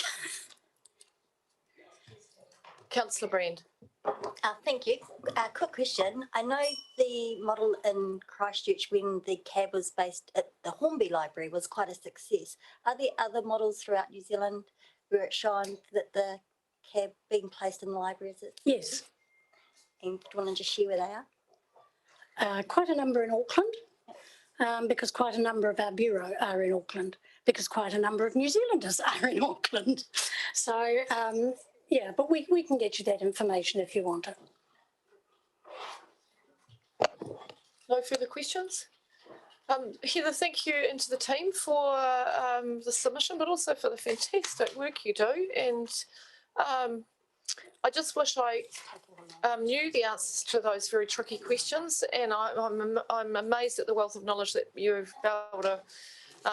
Councillor Brand. Thank you. Quick question. I know the model in Christchurch when the cab was based at the Hornby Library was quite a success. Are there other models throughout New Zealand where it's shown that the cab being placed in the libraries? Yes, And do you want to just share where they are? quite a number in Auckland, because quite a number of our bureau are in Auckland, because quite a number of New Zealanders are in Auckland. So, yeah, but we can get you that information if you want it. No further questions? Heather, thank you and to the team for the submission, but also for the fantastic work you do. And I just wish I knew the answers to those very tricky questions. And I'm amazed at the wealth of knowledge that you've been able to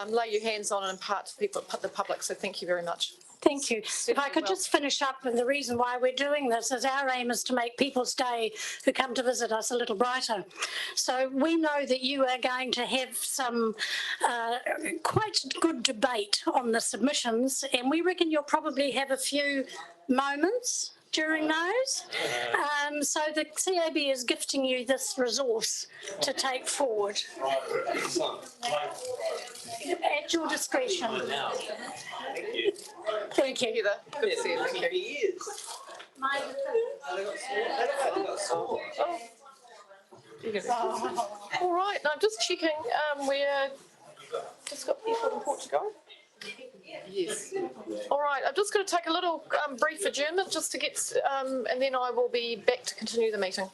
lay your hands on and impart to people, the public. So thank you very much. Thank you. If I could just finish up, and the reason why we're doing this is our aim is to make people's day who come to visit us a little brighter. So we know that you are going to have some quite good debate on the submissions, and we reckon you'll probably have a few moments during those. So the CAB is gifting you this resource to take forward. At your discretion. Thank you. Thank you. Heather, good to see you. Thank you. All right, now I'm just checking. We're just got people in Portugal. Yes. All right, I'm just going to take a little brief adjournment just to get, and then I will be back to continue the meeting.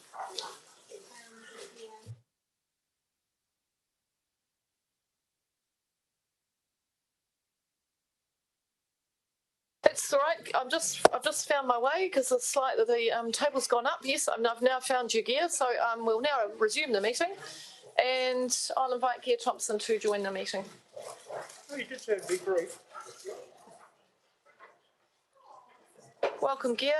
That's all right. I've just found my way because the table's gone up. Yes, I've now found your gear. So we'll now resume the meeting, and I'll invite Gear Thompson to join the meeting. Oh, you did say it'd be brief. Welcome, Gear.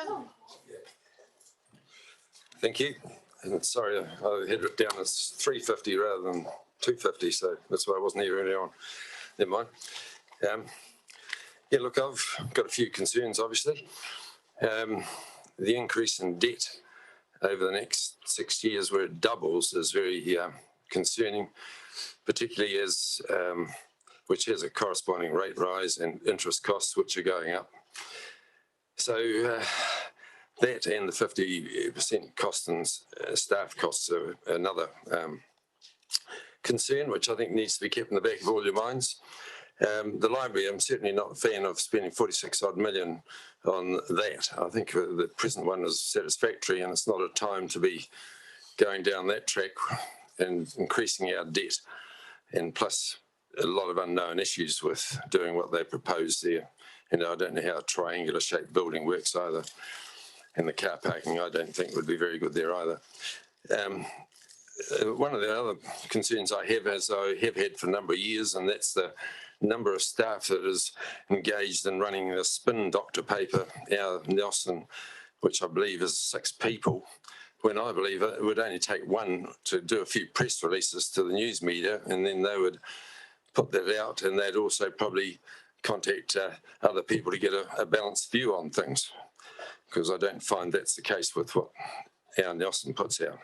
Thank you. And sorry, I had it down as 350 rather than 250, so that's why I wasn't here earlier on. Never mind. Yeah, look, I've got a few concerns, obviously. The increase in debt over the next 6 years, where it doubles, is very concerning, particularly as which has a corresponding rate rise and interest costs, which are going up. So that and the 50% cost and staff costs are another concern, which I think needs to be kept in the back of all your minds. The library, I'm certainly not a fan of spending 46 odd million on that. I think the present one is satisfactory, and it's not a time to be going down that track and increasing our debt. And plus a lot of unknown issues with doing what they propose there. And I don't know how a triangular shaped building works either. And the car parking, I don't think would be very good there either. One of the other concerns I have, as I have had for a number of years, and that's the number of staff that is engaged in running the spin doctor paper, our Nelson, which I believe is 6 people, when I believe it would only take one to do a few press releases to the news media, and then they would put that out, and they'd also probably contact other people to get a balanced view on things, because I don't find that's the case with what our Nelson puts out.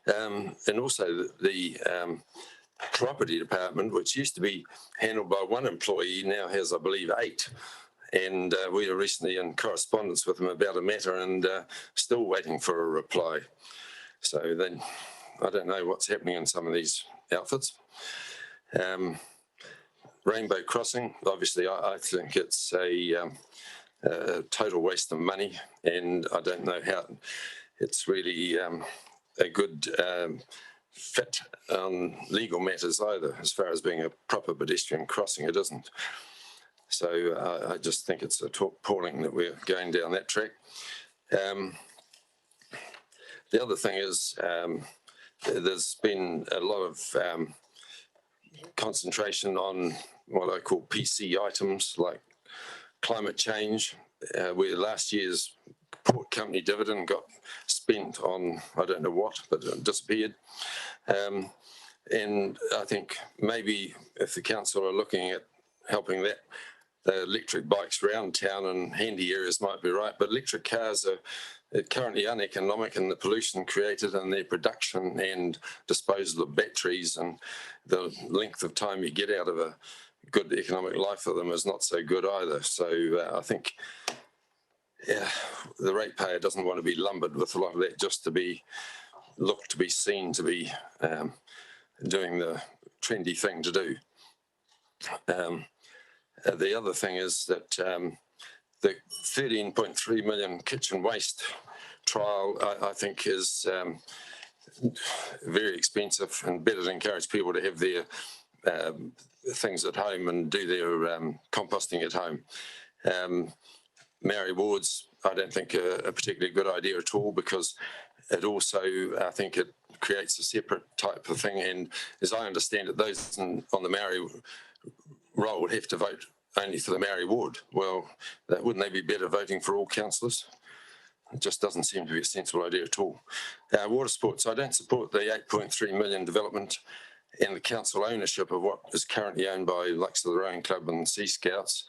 And also the property department, which used to be handled by one employee, now has, I believe, 8. And we were recently in correspondence with them about a matter, and still waiting for a reply. So then I don't know what's happening in some of these outfits. Rainbow Crossing, obviously I think it's a total waste of money, and I don't know how it's really a good fit on legal matters either. As far as being a proper pedestrian crossing, it isn't. So I just think it's appalling that we're going down that track. The other thing is there's been a lot of concentration on what I call PC items like climate change, where last year's port company dividend got spent on I don't know what, but it disappeared. And I think maybe if the council are looking at helping that, the electric bikes around town and handy areas might be right, but electric cars are currently uneconomic in the pollution created in their production and disposal of batteries, and the length of time you get out of a good economic life for them is not so good either. So I think the ratepayer doesn't want to be lumbered with a lot of that just to be looked to be seen to be doing the trendy thing to do. The other thing is that the 13.3 million kitchen waste trial, I think, is very expensive, and better to encourage people to have their things at home and do their composting at home. Maori wards, I don't think a particularly good idea at all, because it also, I think it creates a separate type of thing. And as I understand it, those on the Maori roll would have to vote only for the Maori ward. Well, wouldn't they be better voting for all councillors? It just doesn't seem to be a sensible idea at all. Water sports, I don't support the 8.3 million development and the council ownership of what is currently owned by likes of the Rowing Club and Sea Scouts.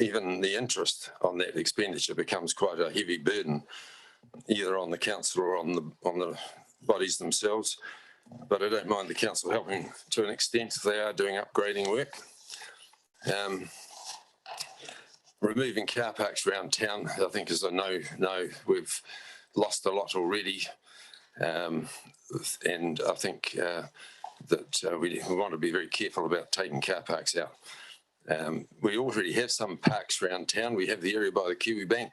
Even the interest on that expenditure becomes quite a heavy burden, either on the council or on the bodies themselves. But I don't mind the council helping to an extent if they are doing upgrading work. Removing car parks around town, I think, is a no. We've lost a lot already, and I think that we want to be very careful about taking car parks out. We already have some parks around town. We have the area by the Kiwi Bank.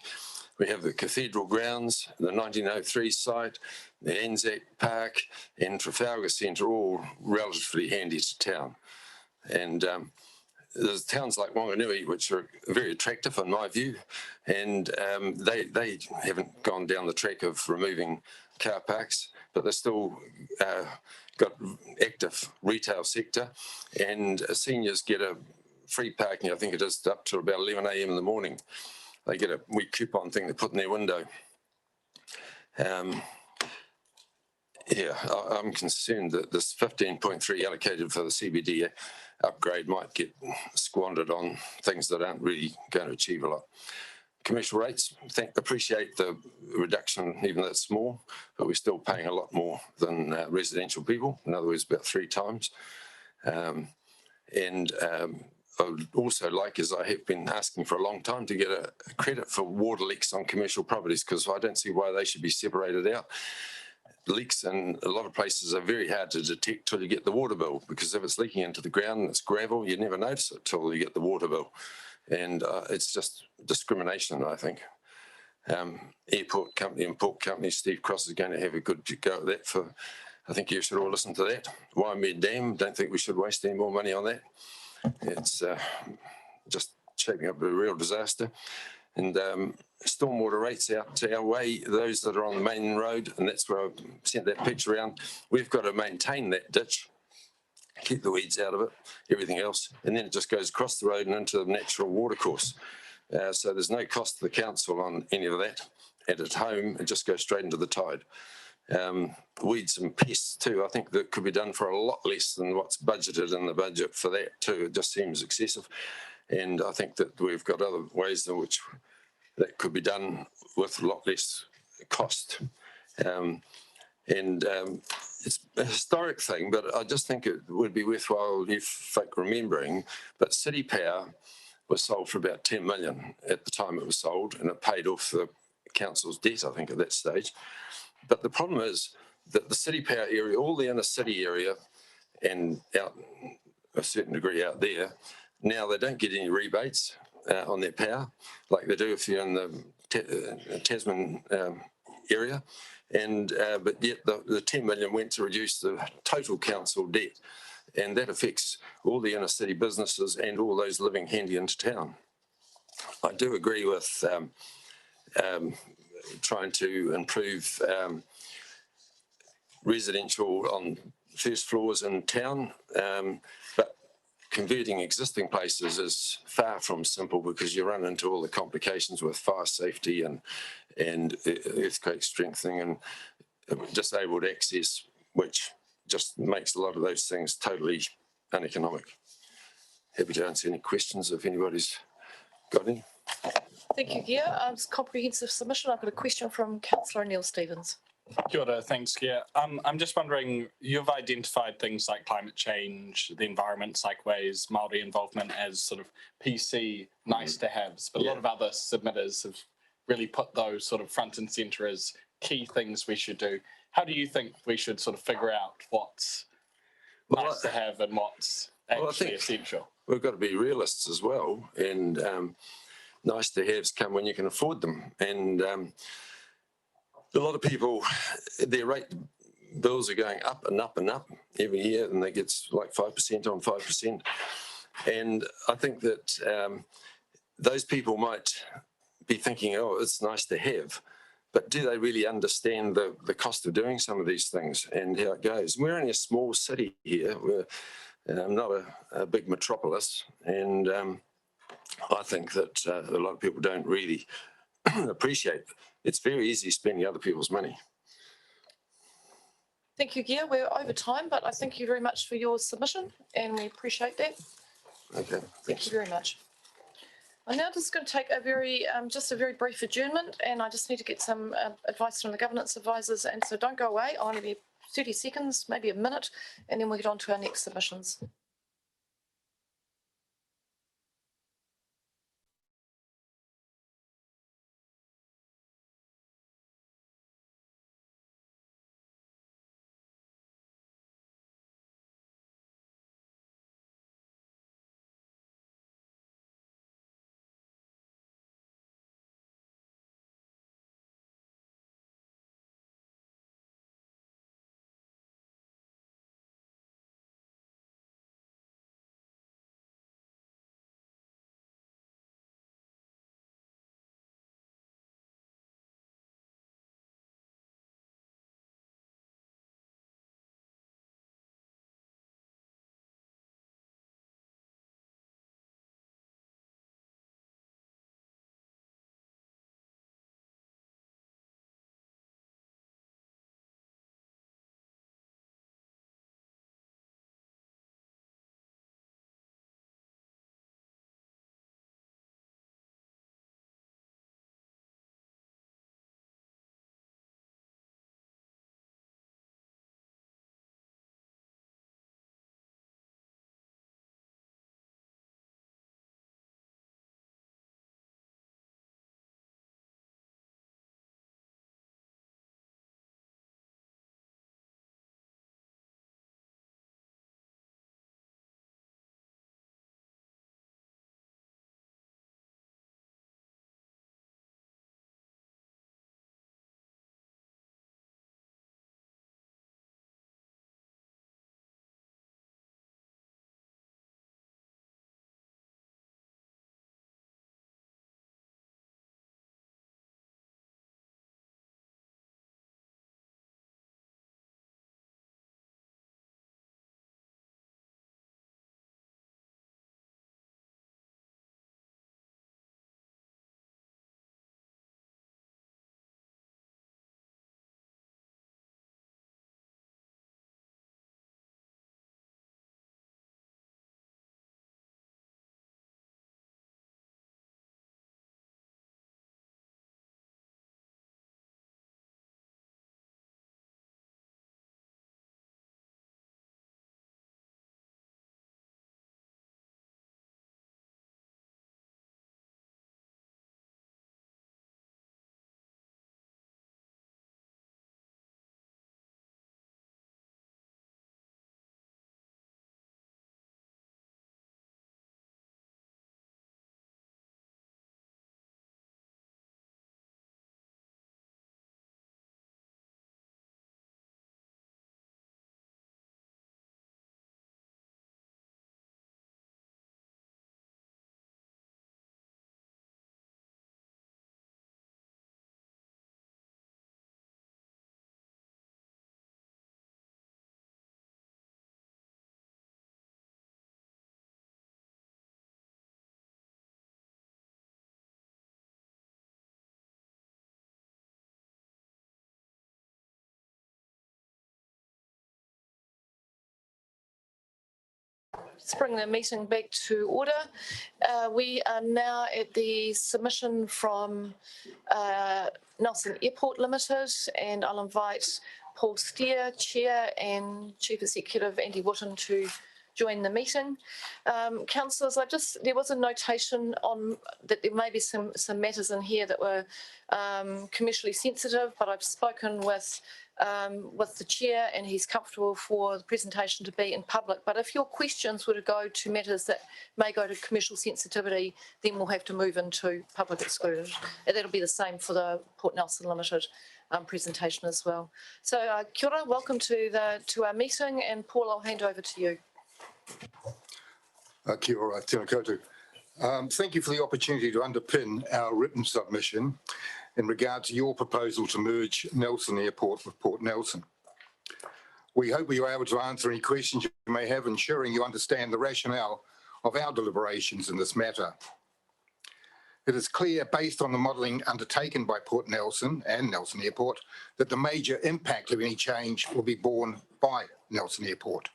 We have the Cathedral Grounds, the 1903 site, the Anzac Park, and Trafalgar Centre, all relatively handy to town. And there's towns like Wanganui, which are very attractive in my view, and they haven't gone down the track of removing car parks, but they've still got active retail sector, and seniors get a free parking, I think it is, up to about 11 a.m. in the morning. They get a wee coupon thing to put in their window. I'm concerned that this 15.3 allocated for the CBD upgrade might get squandered on things that aren't really going to achieve a lot. Commercial rates, appreciate the reduction, even though it's small, but we're still paying a lot more than residential people. In other words, about 3 times. I would also like, as I have been asking for a long time, to get a credit for water leaks on commercial properties, because I don't see why they should be separated out. Leaks in a lot of places are very hard to detect till you get the water bill, because if it's leaking into the ground and it's gravel, you never notice it till you get the water bill. And it's just discrimination, I think. Airport company and port company, Steve Cross is going to have a good go at that. I think you should all listen to that. Waimea Dam, don't think we should waste any more money on that. It's just shaping up a real disaster. And stormwater rates out to our way, those that are on the main road, and that's where I sent that picture around. We've got to maintain that ditch, keep the weeds out of it, everything else, and then it just goes across the road and into the natural watercourse. So there's no cost to the council on any of that. And at home, it just goes straight into the tide. Weeds and pests too, I think that could be done for a lot less than what's budgeted in the budget for that too. It just seems excessive. And I think that we've got other ways in which that could be done with a lot less cost. It's a historic thing, but I just think it would be worthwhile you folk remembering, but City Power was sold for about 10 million at the time it was sold, and it paid off the council's debt, I think, at that stage. But the problem is that the City Power area, all the inner city area, and out a certain degree out there, now they don't get any rebates on their power like they do if you're in the Tasman area. But yet the 10 million went to reduce the total council debt, and that affects all the inner city businesses and all those living handy into town. I do agree with trying to improve residential on first floors in town, but converting existing places is far from simple, because you run into all the complications with fire safety and earthquake strengthening and disabled access, which just makes a lot of those things totally uneconomic. Happy to answer any questions if anybody's got any. Thank you, Gia. It's comprehensive submission. I've got a question from Councillor Neil Stevens. Kia ora, thanks, Kia. I'm just wondering, you've identified things like climate change, the environment, cycleways, Māori involvement as sort of PC nice to haves, but a lot of other submitters have really put those sort of front and centre as key things we should do. How do you think we should sort of figure out what's nice to have and what's actually essential? We've got to be realists as well, and nice to haves come when you can afford them. And a lot of people, their rate bills are going up and up and up every year, and they get like 5% on 5%. And I think that those people might be thinking, oh, it's nice to have, but do they really understand the cost of doing some of these things and how it goes? We're only a small city here. We're not a big metropolis, and I think that a lot of people don't really appreciate it. It's very easy spending other people's money. Thank you, Gia. We're over time, but I thank you very much for your submission and we appreciate that. Okay. Thank you very much. I'm now just going to take a very, just a very brief adjournment, and I just need to get some advice from the governance advisors. And so don't go away. I'll only be 30 seconds, maybe a minute, and then we'll get on to our next submissions. let's bring the meeting back to order. We are now at the submission from Nelson Airport Limited, and I'll invite Paul Steer, Chair, and Chief Executive Andy Wootton to join the meeting. Councillors, there was a notation on that there may be some matters in here that were commercially sensitive, but I've spoken with the chair and he's comfortable for the presentation to be in public. But if your questions were to go to matters that may go to commercial sensitivity, then we'll have to move into public excluded. And that'll be the same for the Port Nelson Limited presentation as well. So kia ora, welcome to our meeting, and Paul, I'll hand over to you. Kia ora, tēnā koutou. Thank you for the opportunity to underpin our written submission in regard to your proposal to merge Nelson Airport with Port Nelson. We hope we are able to answer any questions you may have, ensuring you understand the rationale of our deliberations in this matter. It is clear, based on the modelling undertaken by Port Nelson and Nelson Airport, that the major impact of any change will be borne by Nelson Airport.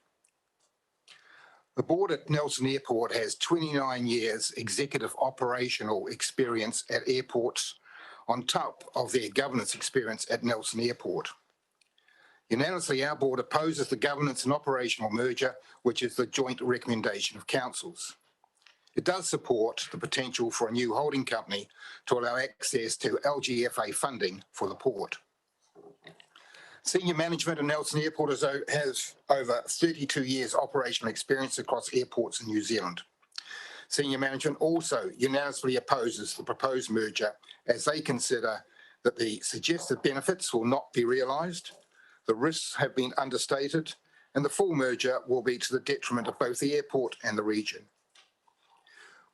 The board at Nelson Airport has 29 years executive operational experience at airports on top of their governance experience at Nelson Airport. Unanimously, our board opposes the governance and operational merger, which is the joint recommendation of councils. It does support the potential for a new holding company to allow access to LGFA funding for the port. Senior management at Nelson Airport has over 32 years operational experience across airports in New Zealand. Senior management also unanimously opposes the proposed merger, as they consider that the suggested benefits will not be realised, the risks have been understated, and the full merger will be to the detriment of both the airport and the region.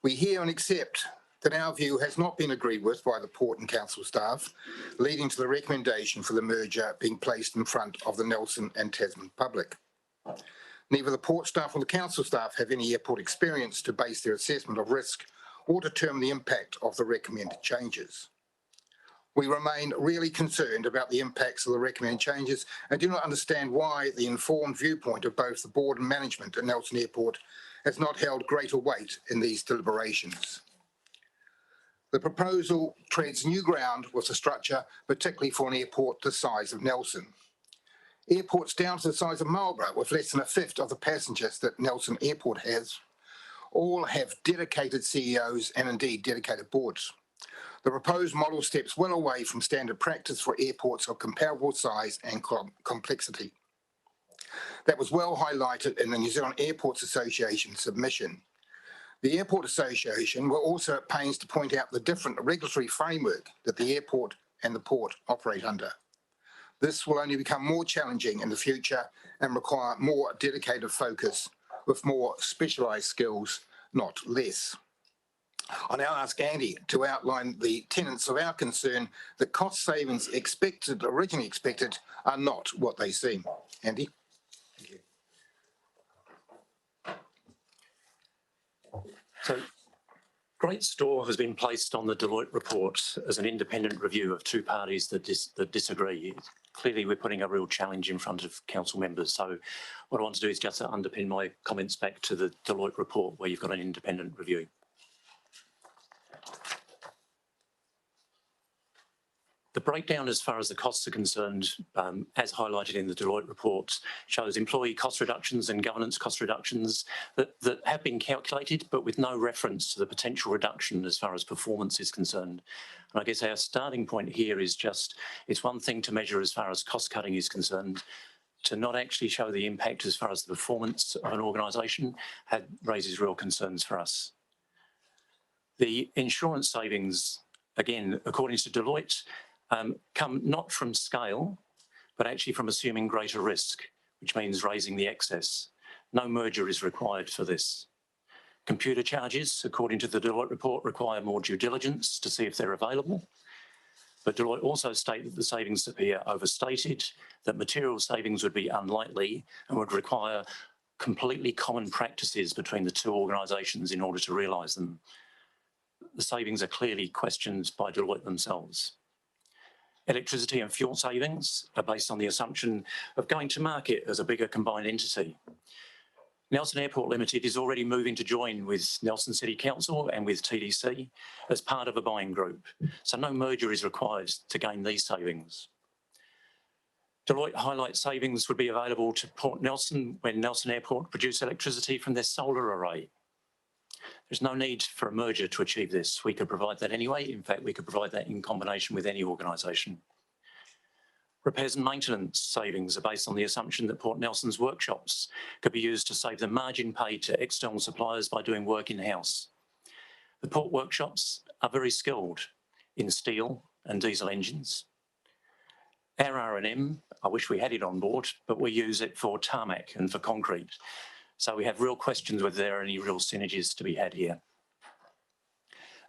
We hear and accept that our view has not been agreed with by the port and council staff, leading to the recommendation for the merger being placed in front of the Nelson and Tasman public. Neither the port staff or the council staff have any airport experience to base their assessment of risk or determine the impact of the recommended changes. We remain really concerned about the impacts of the recommended changes and do not understand why the informed viewpoint of both the board and management at Nelson Airport has not held greater weight in these deliberations. The proposal treads new ground with the structure, particularly for an airport the size of Nelson. Airports down to the size of Marlborough, with less than a fifth of the passengers that Nelson Airport has, all have dedicated CEOs and indeed dedicated boards. The proposed model steps well away from standard practice for airports of comparable size and complexity. That was well highlighted in the New Zealand Airports Association submission. The Airport Association were also at pains to point out the different regulatory framework that the airport and the port operate under. This will only become more challenging in the future and require more dedicated focus with more specialised skills, not less. I now ask Andy to outline the tenets of our concern that cost savings originally expected, are not what they seem. Andy? Thank you. So, great store has been placed on the Deloitte report as an independent review of two parties that disagree. Clearly, we're putting a real challenge in front of council members. So what I want to do is just to underpin my comments back to the Deloitte report, where you've got an independent review. The breakdown as far as the costs are concerned, as highlighted in the Deloitte report, shows employee cost reductions and governance cost reductions that have been calculated, but with no reference to the potential reduction as far as performance is concerned. And I guess our starting point here is just, it's one thing to measure as far as cost cutting is concerned, to not actually show the impact as far as the performance of an organisation raises real concerns for us. The insurance savings, again, according to Deloitte, come not from scale, but actually from assuming greater risk, which means raising the excess. No merger is required for this. Computer charges, according to the Deloitte report, require more due diligence to see if they're available. But Deloitte also state that the savings appear overstated, that material savings would be unlikely and would require completely common practices between the two organisations in order to realise them. The savings are clearly questioned by Deloitte themselves. Electricity and fuel savings are based on the assumption of going to market as a bigger combined entity. Nelson Airport Limited is already moving to join with Nelson City Council and with TDC as part of a buying group, so no merger is required to gain these savings. Deloitte highlights savings would be available to Port Nelson when Nelson Airport produce electricity from their solar array. There's no need for a merger to achieve this. We could provide that anyway. In fact, we could provide that in combination with any organisation. Repairs and maintenance savings are based on the assumption that Port Nelson's workshops could be used to save the margin paid to external suppliers by doing work in-house. The port workshops are very skilled in steel and diesel engines. Our R&M, I wish we had it on board, but we use it for tarmac and for concrete. So we have real questions whether there are any real synergies to be had here.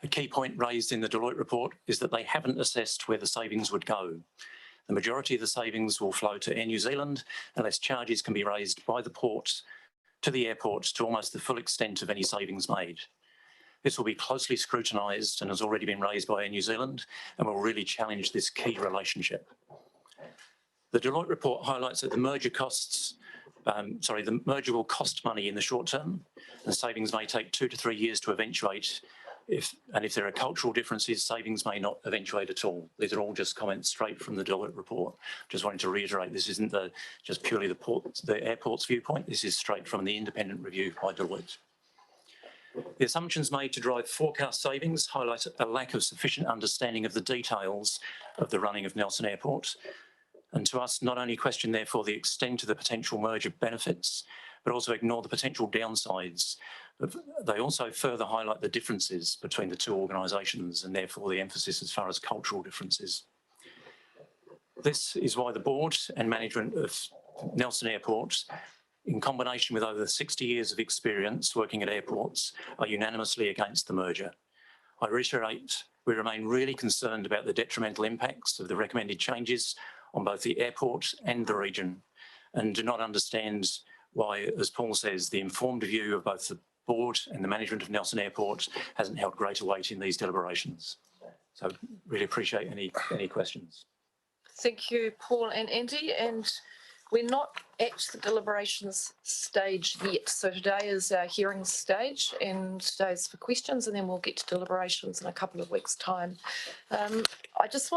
A key point raised in the Deloitte report is that they haven't assessed where the savings would go. The majority of the savings will flow to Air New Zealand unless charges can be raised by the port to the airport to almost the full extent of any savings made. This will be closely scrutinised and has already been raised by Air New Zealand and will really challenge this key relationship. The Deloitte report highlights that the merger will cost money in the short term, and savings may take 2 to 3 years to eventuate. If there are cultural differences, savings may not eventuate at all. These are all just comments straight from the Deloitte report. Just wanting to reiterate, this isn't just purely the airport's viewpoint. This is straight from the independent review by Deloitte. The assumptions made to drive forecast savings highlight a lack of sufficient understanding of the details of the running of Nelson Airport, and to us not only question therefore the extent of the potential merger benefits, but also ignore the potential downsides. They also further highlight the differences between the two organisations and therefore the emphasis as far as cultural differences. This is why the board and management of Nelson Airport, in combination with over 60 years of experience working at airports, are unanimously against the merger. I reiterate, we remain really concerned about the detrimental impacts of the recommended changes on both the airport and the region, and do not understand why, as Paul says, the informed view of both the board and the management of Nelson Airport hasn't held greater weight in these deliberations. So really appreciate any questions. Thank you, Paul and Andy. And we're not at the deliberations stage yet. So today is our hearing stage and today is for questions, and then we'll get to deliberations in a couple of weeks' time. I just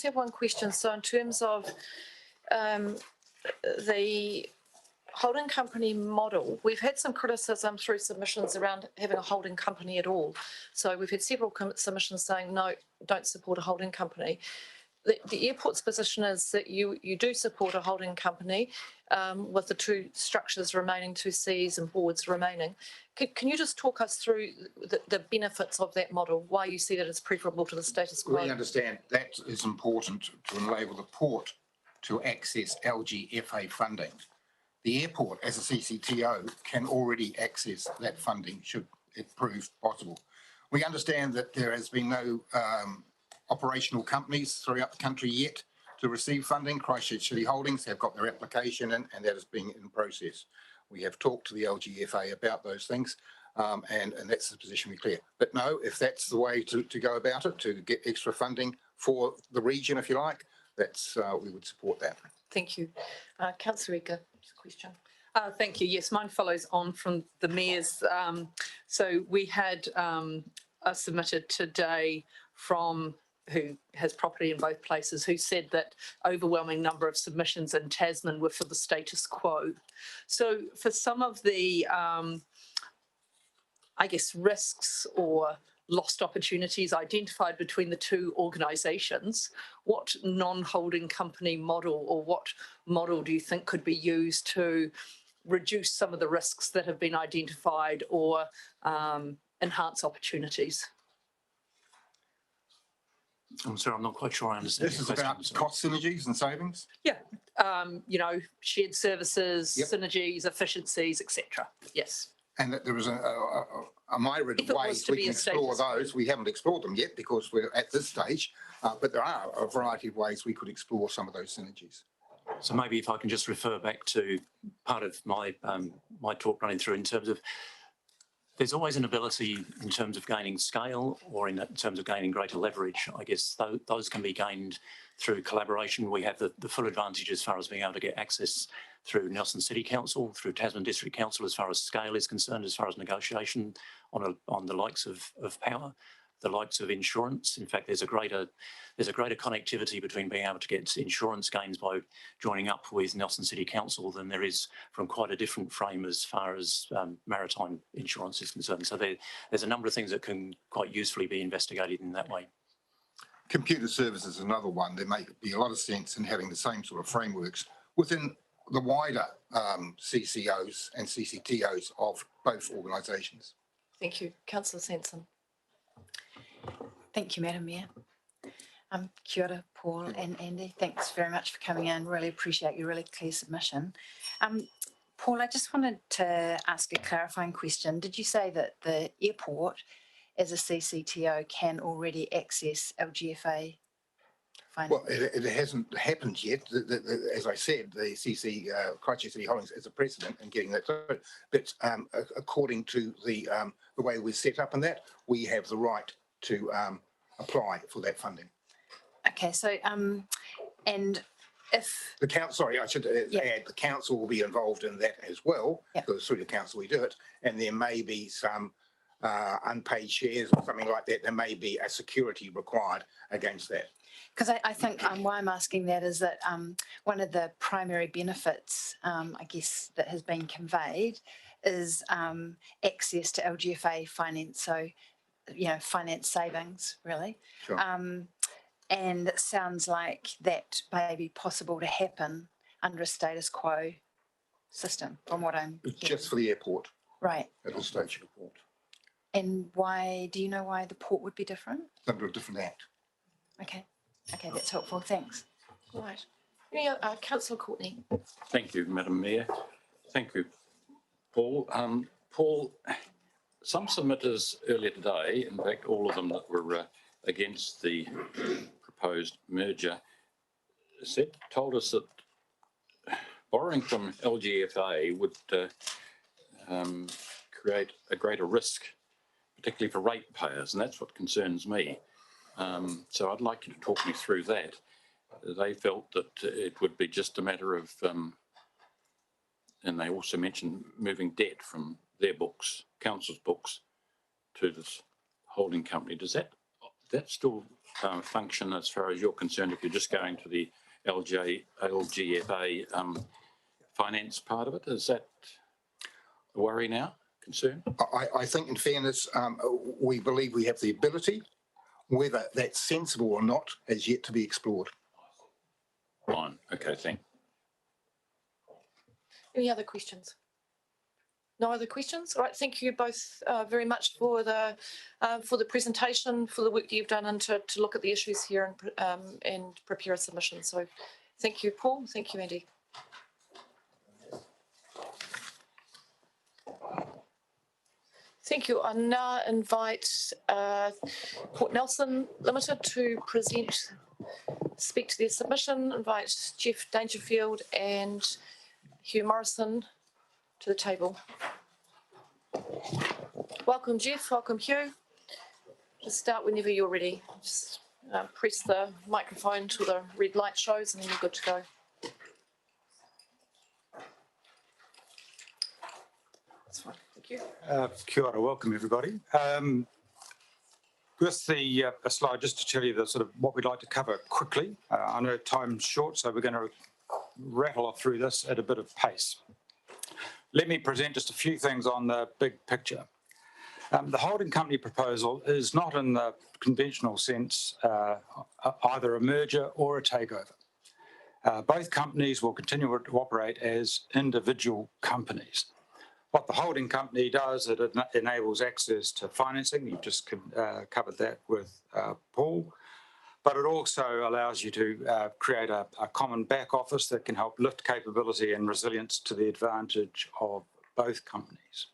have one question. So in terms of the holding company model, we've had some criticism through submissions around having a holding company at all. So we've had several submissions saying, no, don't support a holding company. The airport's position is that you do support a holding company with the two structures remaining, two Cs and boards remaining. Can you just talk us through the benefits of that model, why you see that as preferable to the status quo? We understand that is important to enable the port to access LGFA funding. The airport, as a CCTO, can already access that funding should it prove possible. We understand that there has been no operational companies throughout the country yet to receive funding. Christchurch City Holdings have got their application in, and that is being in process. We have talked to the LGFA about those things, and that's the position we clear. But no, if that's the way to go about it, to get extra funding for the region, if you like, that's we would support that. Thank you. Councillor Ika, question. Thank you. Yes, mine follows on from the Mayor's. So we had submitted today from who has property in both places, who said that overwhelming number of submissions in Tasman were for the status quo. So for some of the, I guess, risks or lost opportunities identified between the two organisations, what non-holding company model or what model do you think could be used to reduce some of the risks that have been identified or enhance opportunities? I'm sorry, I'm not quite sure I understand. This is about cost synergies and savings? Yeah, you know, shared services, synergies, efficiencies, etc. Yes. And that there is a myriad of ways we can explore those. We haven't explored them yet because we're at this stage, but there are a variety of ways we could explore some of those synergies. So maybe if I can just refer back to part of my my talk running through in terms of there's always an ability in terms of gaining scale or in terms of gaining greater leverage. I guess those can be gained through collaboration. We have the full advantage as far as being able to get access through Nelson City Council, through Tasman District Council as far as scale is concerned, as far as negotiation on the likes of power, the likes of insurance. In fact, there's a greater connectivity between being able to get insurance gains by joining up with Nelson City Council than there is from quite a different frame as far as maritime insurance is concerned. So there's a number of things that can quite usefully be investigated in that way. Computer services is another one. There may be a lot of sense in having the same sort of frameworks within the wider CCOs and CCTOs of both organisations. Thank you. Councillor Sansom. Thank you, Madam Mayor. Kia ora, Paul and Andy. Thanks very much for coming in. Really appreciate your really clear submission. Paul, I just wanted to ask a clarifying question. Did you say that the airport as a CCTO can already access LGFA finance? Well, it hasn't happened yet. As I said, the Christchurch City Holdings is a precedent in getting that through. But according to the way we're set up in that, we have the right to apply for that funding. Okay, so and if the council, sorry, I should add, the council will be involved in that as well, because through the council we do it, and there may be some unpaid shares or something like that. There may be a security required against that. Because I think why I'm asking that is that one of the primary benefits, I guess, that has been conveyed is access to LGFA finance. So, you know, finance savings, really. Sure. And it sounds like that may be possible to happen under a status quo system, from what I'm hearing. Just for the airport. Right. It'll stage the port. And why, do you know why the port would be different? It's under a different act. Okay. Okay, that's helpful. Thanks. Right. Councillor Courtney. Thank you, Madam Mayor. Thank you, Paul. Paul, some submitters earlier today, in fact, all of them that were against the proposed merger, told us that borrowing from LGFA would create a greater risk, particularly for ratepayers, and that's what concerns me. So I'd like you to talk me through that. They felt that it would be just a matter of, and they also mentioned moving debt from their books, council's books, to this holding company. Does that still function as far as you're concerned if you're just going to the LGFA finance part of it? Is that a worry now, concern? I think in fairness, we believe we have the ability. Whether that's sensible or not is yet to be explored. Fine. Okay, thanks. Any other questions? No other questions? All right, thank you both very much for the presentation, for the work that you've done and to look at the issues here and prepare a submission. So thank you, Paul. Thank you, Andy. Thank you. I now invite Port Nelson Limited to speak to their submission. Invite Jeff Dangerfield and Hugh Morrison to the table. Welcome, Jeff. Welcome, Hugh. Just start whenever you're ready. Just press the microphone till the red light shows and then you're good to go. That's fine. Thank you. Kia ora, welcome everybody. Just a slide just to tell you the sort of what we'd like to cover quickly. I know time's short, so we're going to rattle off through this at a bit of pace. Let me present just a few things on the big picture. The holding company proposal is not in the conventional sense either a merger or a takeover. Both companies will continue to operate as individual companies. What the holding company does, it enables access to financing. You've just covered that with Paul. But it also allows you to create a common back office that can help lift capability and resilience to the advantage of both companies.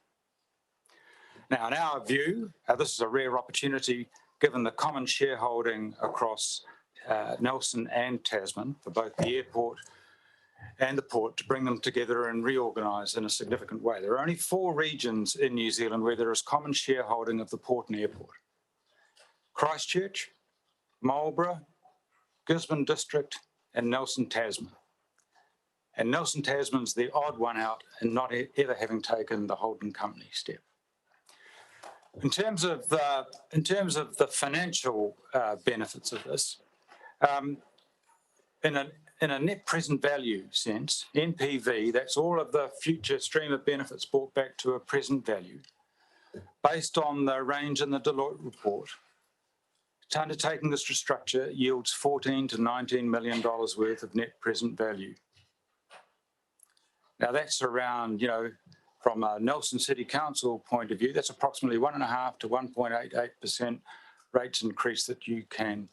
Now, in our view, this is a rare opportunity given the common shareholding across Nelson and Tasman for both the airport and the port to bring them together and reorganise in a significant way. There are only 4 regions in New Zealand where there is common shareholding of the port and airport. Christchurch, Marlborough, Gisborne District and Nelson Tasman. And Nelson Tasman's the odd one out in not ever having taken the holding company step. In terms of the financial benefits of this, in a net present value sense, NPV, that's all of the future stream of benefits brought back to a present value, based on the range in the Deloitte report. Undertaking this restructure yields $14 to $19 million worth of net present value. Now that's around, you know, from a Nelson City Council point of view, that's approximately 1.5 to 1.88% rates increase that you can,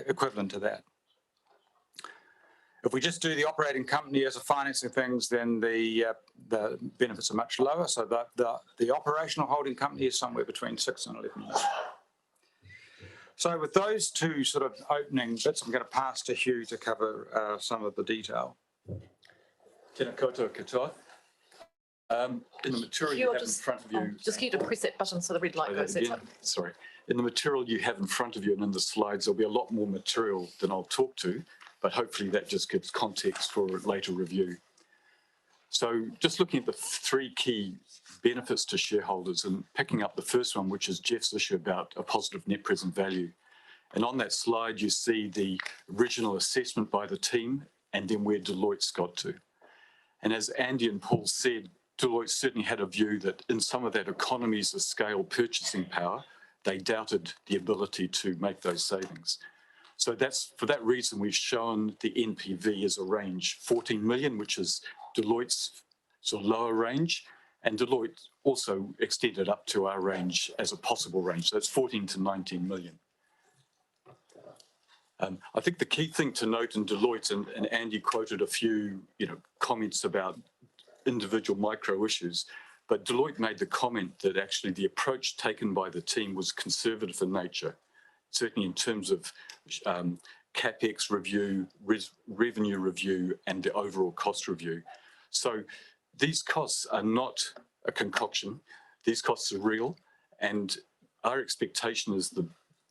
equivalent to that. If we just do the operating company as a financing things, then the benefits are much lower. So the operational holding company is somewhere between 6 and 11 years. So with those two sort of opening bits, I'm going to pass to Hugh to cover some of the detail. Tēnā koutou katoa. In the material you have in front of you... Just get to press that button so the red light goes. Sorry. In the material you have in front of you and in the slides, there'll be a lot more material than I'll talk to, but hopefully that just gives context for a later review. So just looking at the three key benefits to shareholders and picking up the first one, which is Jeff's issue about a positive net present value. And on that slide, you see the original assessment by the team and then where Deloitte's got to. And as Andy and Paul said, Deloitte certainly had a view that in some of that economies of scale purchasing power, they doubted the ability to make those savings. So that's for that reason we've shown the NPV as a range, 14 million, which is Deloitte's sort of lower range, and Deloitte also extended up to our range as a possible range. So it's 14 to 19 million. I think the key thing to note in Deloitte, and Andy quoted a few, comments about individual micro issues, but Deloitte made the comment that actually the approach taken by the team was conservative in nature, certainly in terms of CapEx review, revenue review, and the overall cost review. So these costs are not a concoction. These costs are real, and our expectation is the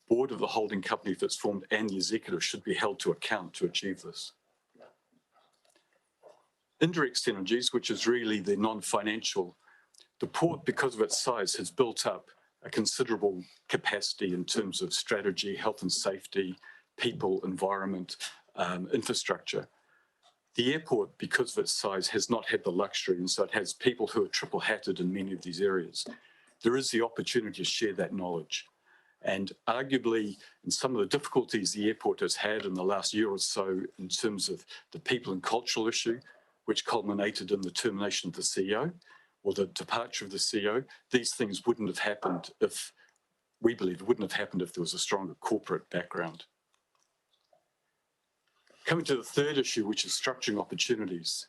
board of the holding company, if it's formed, and the executive should be held to account to achieve this. Indirect synergies, which is really the non-financial, the port, because of its size, has built up a considerable capacity in terms of strategy, health and safety, people, environment, infrastructure. The airport, because of its size, has not had the luxury, and so it has people who are triple-hatted in many of these areas. There is the opportunity to share that knowledge. And arguably, in some of the difficulties the airport has had in the last year or so in terms of the people and cultural issue, which culminated in the termination of the CEO or the departure of the CEO, these things wouldn't have happened if, we believe, it wouldn't have happened if there was a stronger corporate background. Coming to the third issue, which is structuring opportunities.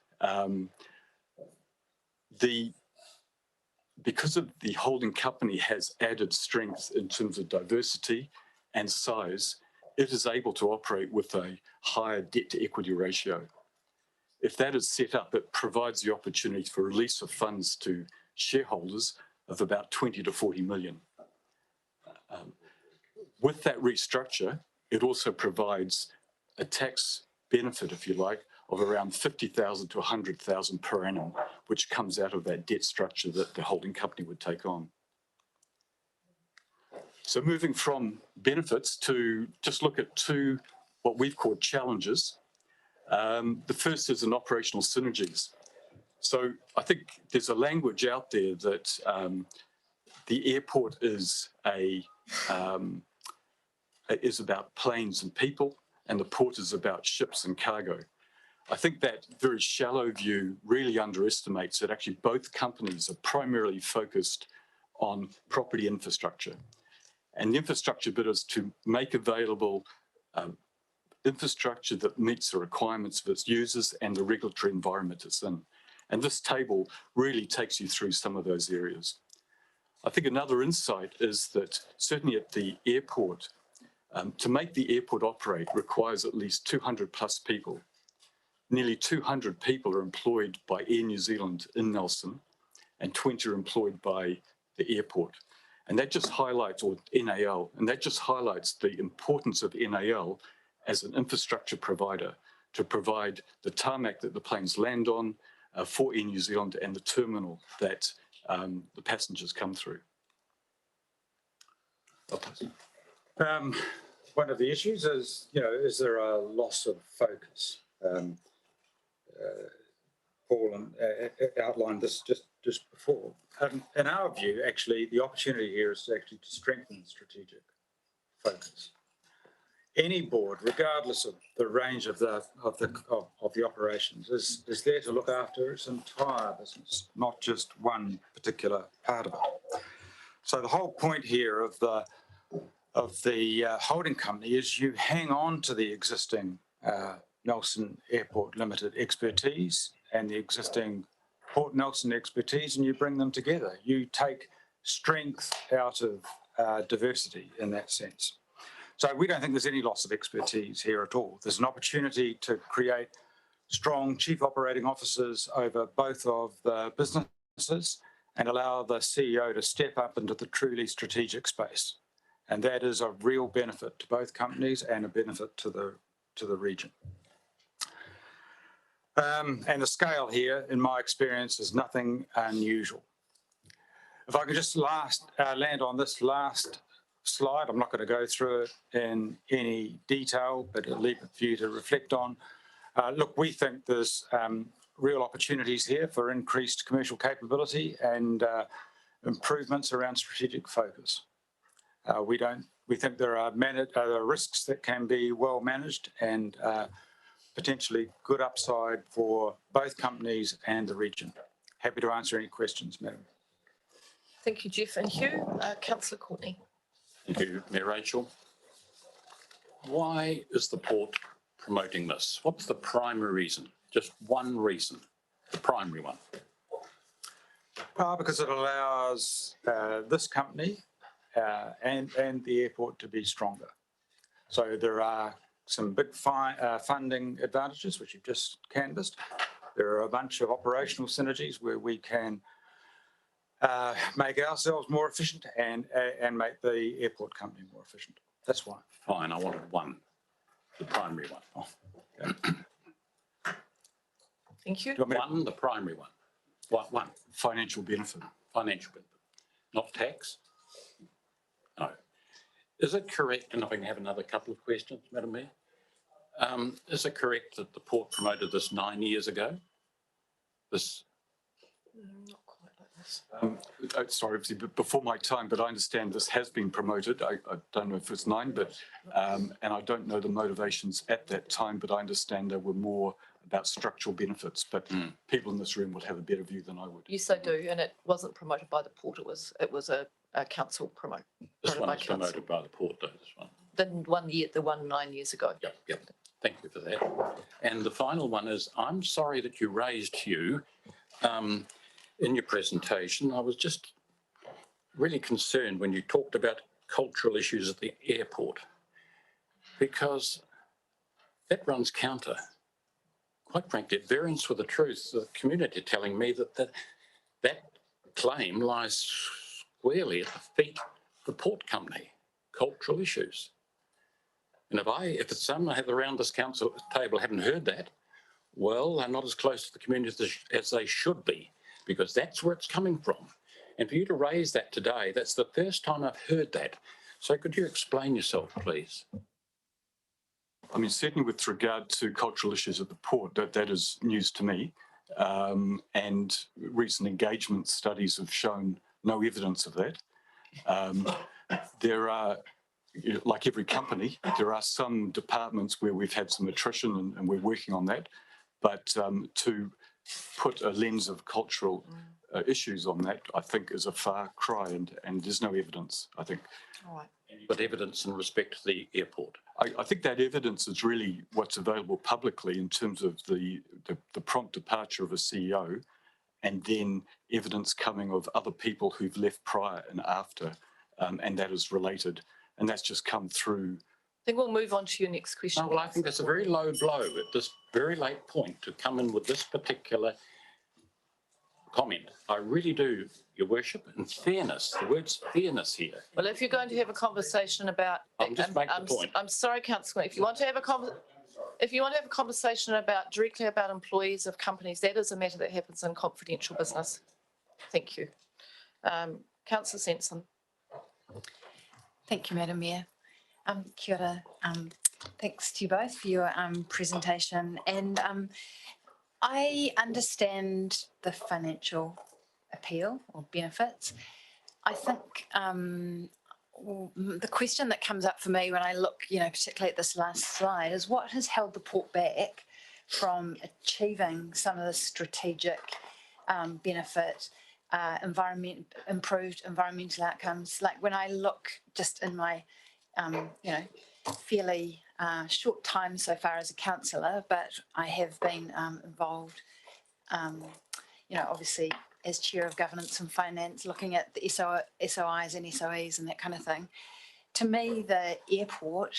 Because of the holding company has added strength in terms of diversity and size, it is able to operate with a higher debt to equity ratio. If that is set up, it provides the opportunity for release of funds to shareholders of about 20 to 40 million. With that restructure, it also provides a tax benefit, if you like, of around 50,000 to 100,000 per annum, which comes out of that debt structure that the holding company would take on. So moving from benefits to just look at two, what we've called challenges. The first is an operational synergies. So I think there's a language out there that the airport is about planes and people, and the port is about ships and cargo. I think that very shallow view really underestimates that actually both companies are primarily focused on property infrastructure. And the infrastructure bit is to make available infrastructure that meets the requirements of its users and the regulatory environment it's in. And this table really takes you through some of those areas. I think another insight is that certainly at the airport, to make the airport operate requires at least 200 plus people. Nearly 200 people are employed by Air New Zealand in Nelson, and 20 are employed by the airport. And that just highlights, or NAL, and that just highlights the importance of NAL as an infrastructure provider to provide the tarmac that the planes land on for Air New Zealand and the terminal that the passengers come through. One of the issues is, is there a loss of focus? Paul outlined this just before. In our view, actually, the opportunity here is actually to strengthen strategic focus. Any board, regardless of the range of the operations, is there to look after its entire business, not just one particular part of it. So the whole point here of the holding company is you hang on to the existing Nelson Airport Limited expertise and the existing Port Nelson expertise, and you bring them together. You take strength out of diversity in that sense. So we don't think there's any loss of expertise here at all. There's an opportunity to create strong chief operating officers over both of the businesses and allow the CEO to step up into the truly strategic space. And that is a real benefit to both companies and a benefit to the region. And the scale here, in my experience, is nothing unusual. If I could just land on this last slide, I'm not going to go through it in any detail, but I'll leave it for you to reflect on. Look, we think there's real opportunities here for increased commercial capability and improvements around strategic focus. We think there are risks that can be well managed and potentially good upside for both companies and the region. Happy to answer any questions, Madam. Thank you, Jeff and Hugh. Councillor Courtney. Thank you, Mayor Rachel. Why is the port promoting this? What's the primary reason? Just one reason, the primary one. Because it allows this company and the airport to be stronger. So there are some big funding advantages, which you've just canvassed. There are a bunch of operational synergies where we can make ourselves more efficient and make the airport company more efficient. That's why. Fine, I wanted one, the primary one. Oh, okay. Thank you. One, the primary one. What one? Financial benefit. Financial benefit, not tax? No. Is it correct, and I can have another couple of questions, Madam Mayor? Is it correct that the port promoted this 9 years ago? This? Not quite like this. Sorry, obviously, before my time, but I understand this has been promoted. I don't know if it's 9, but and I don't know the motivations at that time, but I understand there were more about structural benefits. But people in this room would have a better view than I would. Yes, I do, and it wasn't promoted by the port. It was a council promote. This one was promoted by the port, though. This one. The one 9 years ago. Yep. Thank you for that. And the final one is, I'm sorry that you raised, Hugh, in your presentation. I was just really concerned when you talked about cultural issues at the airport, because that runs counter, quite frankly, at variance with the truth. The community telling me that claim lies squarely at the feet of the port company, cultural issues. And if some around this council table haven't heard that, well, they're not as close to the community as they should be, because that's where it's coming from. And for you to raise that today, that's the first time I've heard that. So could you explain yourself, please? I mean, certainly with regard to cultural issues at the port, that is news to me. And recent engagement studies have shown no evidence of that. There are, like every company, there are some departments where we've had some attrition and we're working on that. But to put a lens of cultural issues on that, I think is a far cry, and there's no evidence, I think. All right. But evidence in respect to the airport? I think that evidence is really what's available publicly in terms of the prompt departure of a CEO, and then evidence coming of other people who've left prior and after, and that is related. And that's just come through. I think we'll move on to your next question. Oh, well, I think that's a very low blow at this very late point to come in with this particular comment. I really do, Your Worship, and fairness, the word's fairness here. Well, if you're going to have a conversation about... I'll just make the point. I'm sorry, Councillor, if you want to have a conversation... If you want to have a conversation directly about employees of companies, that is a matter that happens in confidential business. Thank you. Councillor Sensen. Thank you, Madam Mayor. Kia ora. Thanks to you both for your presentation. And I understand the financial appeal or benefits. I think the question that comes up for me when I look, particularly at this last slide, is what has held the port back from achieving some of the strategic benefit, improved environmental outcomes. Like when I look just in my, fairly short time so far as a councillor, but I have been involved, obviously as Chair of Governance and Finance, looking at the SOIs and SOEs and that kind of thing. To me, the airport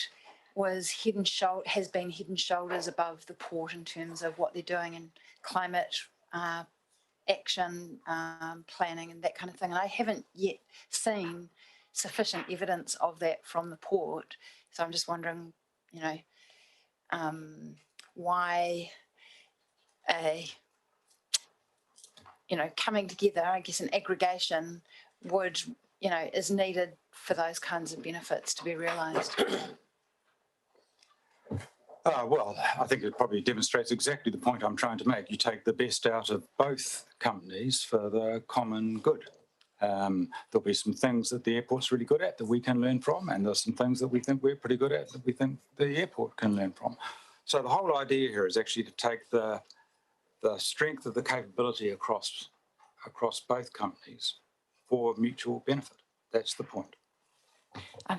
has been head and shoulders above the port in terms of what they're doing in climate action, planning and that kind of thing. And I haven't yet seen sufficient evidence of that from the port. So I'm just wondering, why coming together, I guess an aggregation is needed for those kinds of benefits to be realised. Well, I think it probably demonstrates exactly the point I'm trying to make. You take the best out of both companies for the common good. There'll be some things that the airport's really good at that we can learn from, and there's some things that we think we're pretty good at that we think the airport can learn from. So the whole idea here is actually to take the strength of the capability across both companies for mutual benefit. That's the point.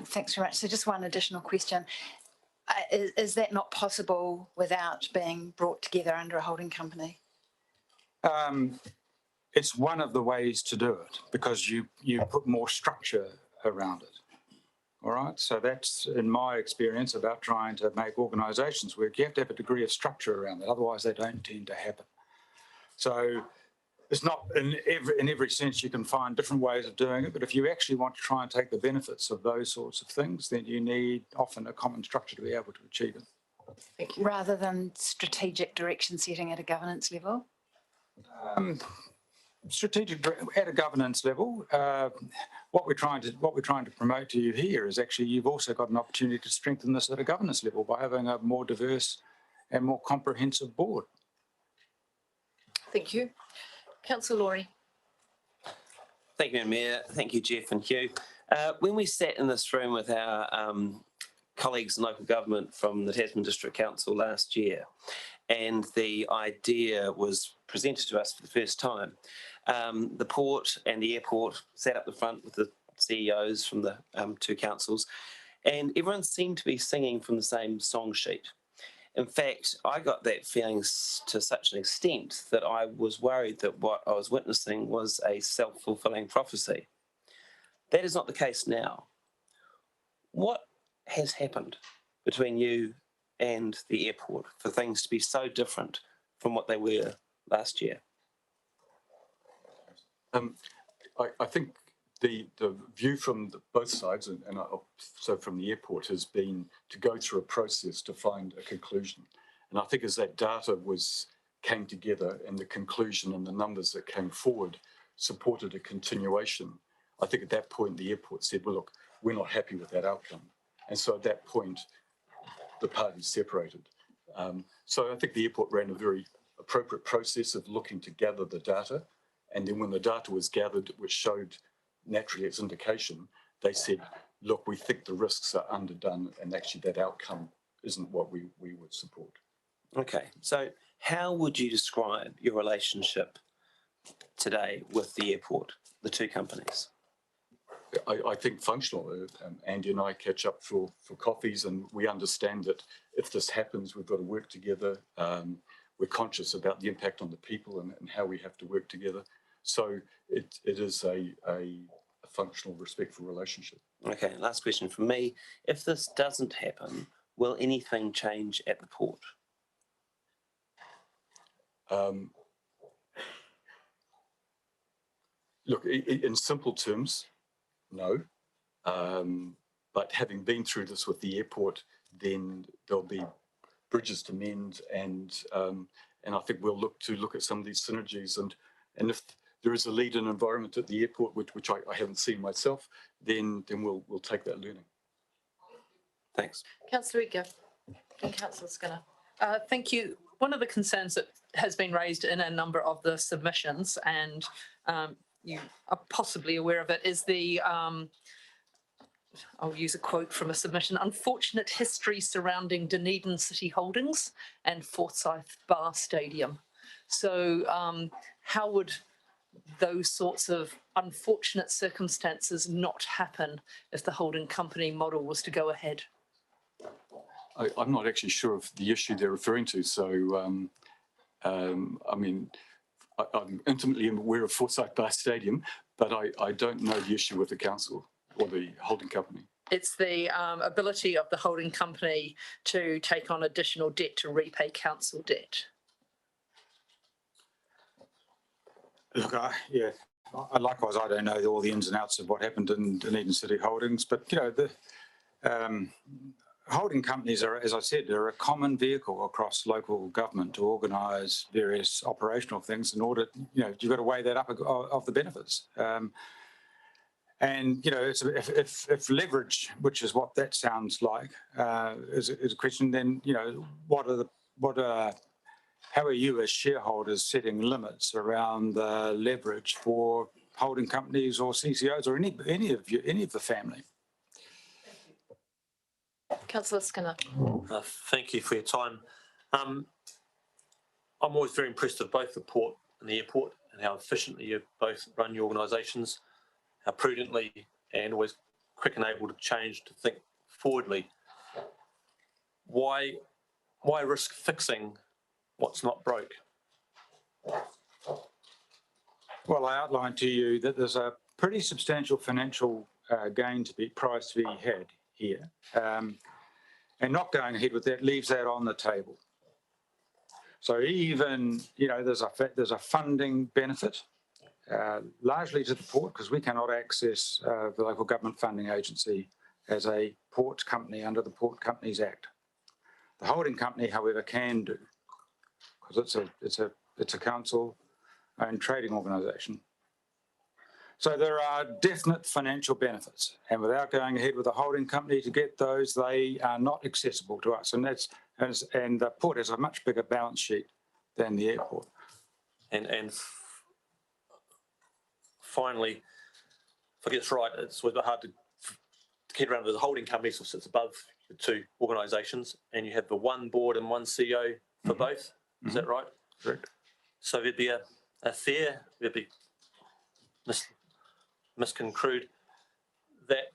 Thanks very much. So just one additional question. Is that not possible without being brought together under a holding company? It's one of the ways to do it because you put more structure around it. All right. So that's, in my experience, about trying to make organisations work. You have to have a degree of structure around it. Otherwise, they don't tend to happen. So it's not in every sense you can find different ways of doing it. But if you actually want to try and take the benefits of those sorts of things, then you need often a common structure to be able to achieve it. Thank you. Rather than strategic direction setting at a governance level? Strategic at a governance level, what we're trying to promote to you here is actually you've also got an opportunity to strengthen this at a governance level by having a more diverse and more comprehensive board. Thank you. Councillor Laurie. Thank you, Madam Mayor. Thank you, Jeff and Hugh. When we sat in this room with our colleagues in local government from the Tasman District Council last year, and the idea was presented to us for the first time, the port and the airport sat up the front with the CEOs from the two councils, and everyone seemed to be singing from the same song sheet. In fact, I got that feeling to such an extent that I was worried that what I was witnessing was a self-fulfilling prophecy. That is not the case now. What has happened between you and the airport for things to be so different from what they were last year? I think the view from both sides, so from the airport, has been to go through a process to find a conclusion. And I think as that data came together and the conclusion and the numbers that came forward supported a continuation, I think at that point the airport said, well, look, we're not happy with that outcome. And so at that point, the parties separated. So I think the airport ran a very appropriate process of looking to gather the data. And then when the data was gathered, which showed naturally its indication, they said, look, we think the risks are underdone and actually that outcome isn't what we would support. Okay, so how would you describe your relationship today with the airport, the two companies? I think functional. Andy and I catch up for coffees, and we understand that if this happens, we've got to work together. We're conscious about the impact on the people and how we have to work together. So it is a functional, respectful relationship. Okay, last question from me. If this doesn't happen, will anything change at the port? Look, in simple terms, no. But having been through this with the airport, then there'll be bridges to mend, and I think we'll look at some of these synergies, and if there is a lead in environment at the airport, which I haven't seen myself, then we'll take that learning. Thanks. Councillor Ika and Councillor Skinner. Thank you. One of the concerns that has been raised in a number of the submissions, and you are possibly aware of it, is the, I'll use a quote from a submission, unfortunate history surrounding Dunedin City Holdings and Forsyth Bar Stadium. So how would those sorts of unfortunate circumstances not happen if the holding company model was to go ahead? I'm not actually sure of the issue they're referring to. So, I mean, I'm intimately aware of Forsyth Bar Stadium, but I don't know the issue with the council or the holding company. It's the ability of the holding company to take on additional debt to repay council debt. Look, likewise, I don't know all the ins and outs of what happened in Dunedin City Holdings, but the holding companies are, as I said, they're a common vehicle across local government to organise various operational things. In order, you've got to weigh that up of the benefits. And if leverage, which is what that sounds like, is a question, then how are you as shareholders setting limits around the leverage for holding companies or CCOs or any of the family? Councillor Skinner. Thank you for your time. I'm always very impressed with both the port and the airport and how efficiently you both run your organisations, how prudently and always quick and able to change, to think forwardly. Why risk fixing what's not broke? Well, I outlined to you that there's a pretty substantial financial gain prize to be had here. And not going ahead with that leaves that on the table. So even, there's a funding benefit, largely to the port, because we cannot access the local government funding agency as a port company under the Port Companies Act. The holding company, however, can do, because it's a council-owned trading organisation. So there are definite financial benefits, and without going ahead with a holding company to get those, they are not accessible to us. And the port has a much bigger balance sheet than the airport. And finally, if I get this right, it's a bit hard to get around the holding company, so it sits above the two organisations, and you have the one board and one CEO for both. Is that right? Correct. So there'd be there'd be misconstrued that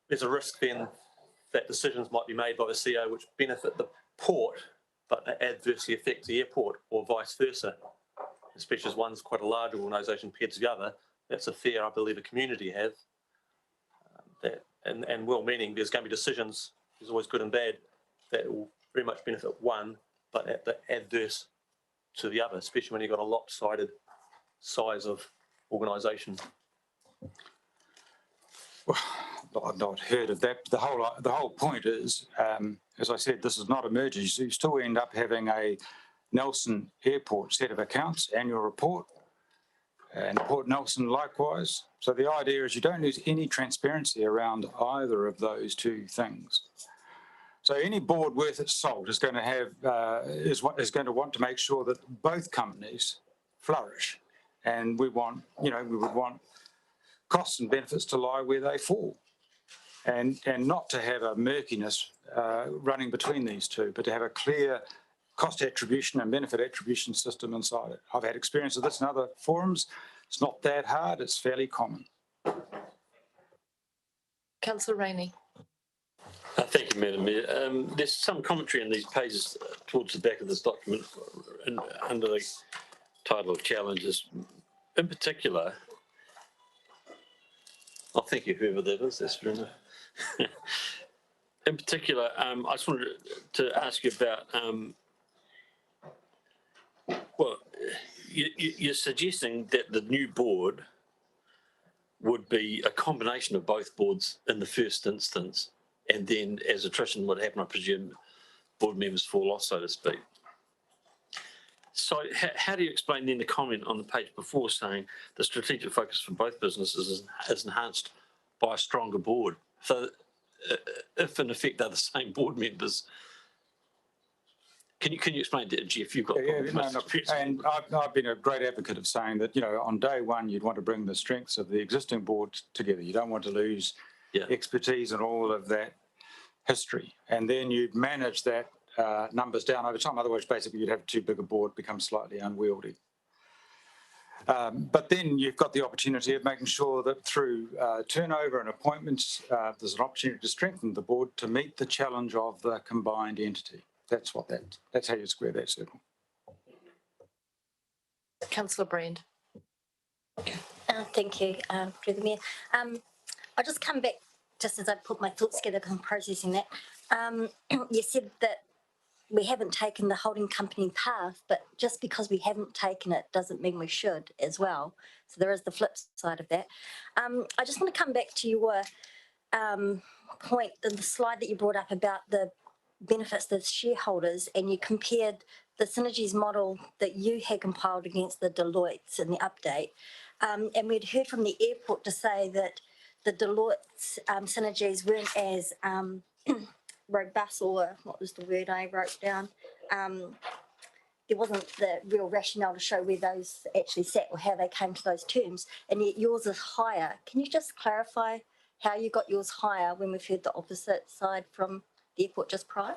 there's a risk then that decisions might be made by the CEO which benefit the port but adversely affect the airport, or vice versa, especially as one's quite a large organisation compared to the other. That's a fear I believe the community have. And well-meaning, there's going to be decisions, there's always good and bad, that will very much benefit one but at the adverse to the other, especially when you've got a lopsided size of organisation. Well, I've not heard of that. The whole point is, as I said, this is not a merger. You still end up having a Nelson Airport set of accounts, annual report, and Port Nelson likewise. So the idea is you don't lose any transparency around either of those two things. So any board worth its salt is going to have is going to want to make sure that both companies flourish, and we would want costs and benefits to lie where they fall, and not to have a murkiness running between these two, but to have a clear cost attribution and benefit attribution system inside it. I've had experience of this in other forums. It's not that hard. It's fairly common. Councillor Rainey. Thank you, Madam Mayor. There's some commentary in these pages towards the back of this document under the title of challenges. In particular, thank you, whoever that is. That's very nice. In particular, I just wanted to ask you about, you're suggesting that the new board would be a combination of both boards in the first instance, and then as attrition would happen, I presume, board members fall off, so to speak. So how do you explain then the comment on the page before saying the strategic focus for both businesses is enhanced by a stronger board? So if in effect they're the same board members, can you explain that, Jeff? You've got and I've been a great advocate of saying that, you know, on day one, you'd want to bring the strengths of the existing board together. You don't want to lose expertise and all of that history. And then you'd manage that numbers down over time. Otherwise, basically, you'd have too big a board become slightly unwieldy. But then you've got the opportunity of making sure that through turnover and appointments, there's an opportunity to strengthen the board to meet the challenge of the combined entity. That's how you square that circle. Councillor Brand. Thank you, through the Mayor. I'll just come back just as I put my thoughts together because I'm processing that. You said that we haven't taken the holding company path, but just because we haven't taken it doesn't mean we should as well. So there is the flip side of that. I just want to come back to your point, the slide that you brought up about the benefits to shareholders, and you compared the synergies model that you had compiled against the Deloitte's in the update. And we'd heard from the airport to say that the Deloitte's synergies weren't as robust, or what was the word I wrote down? There wasn't the real rationale to show where those actually sat or how they came to those terms, and yet yours is higher. Can you just clarify how you got yours higher when we've heard the opposite side from the airport just prior?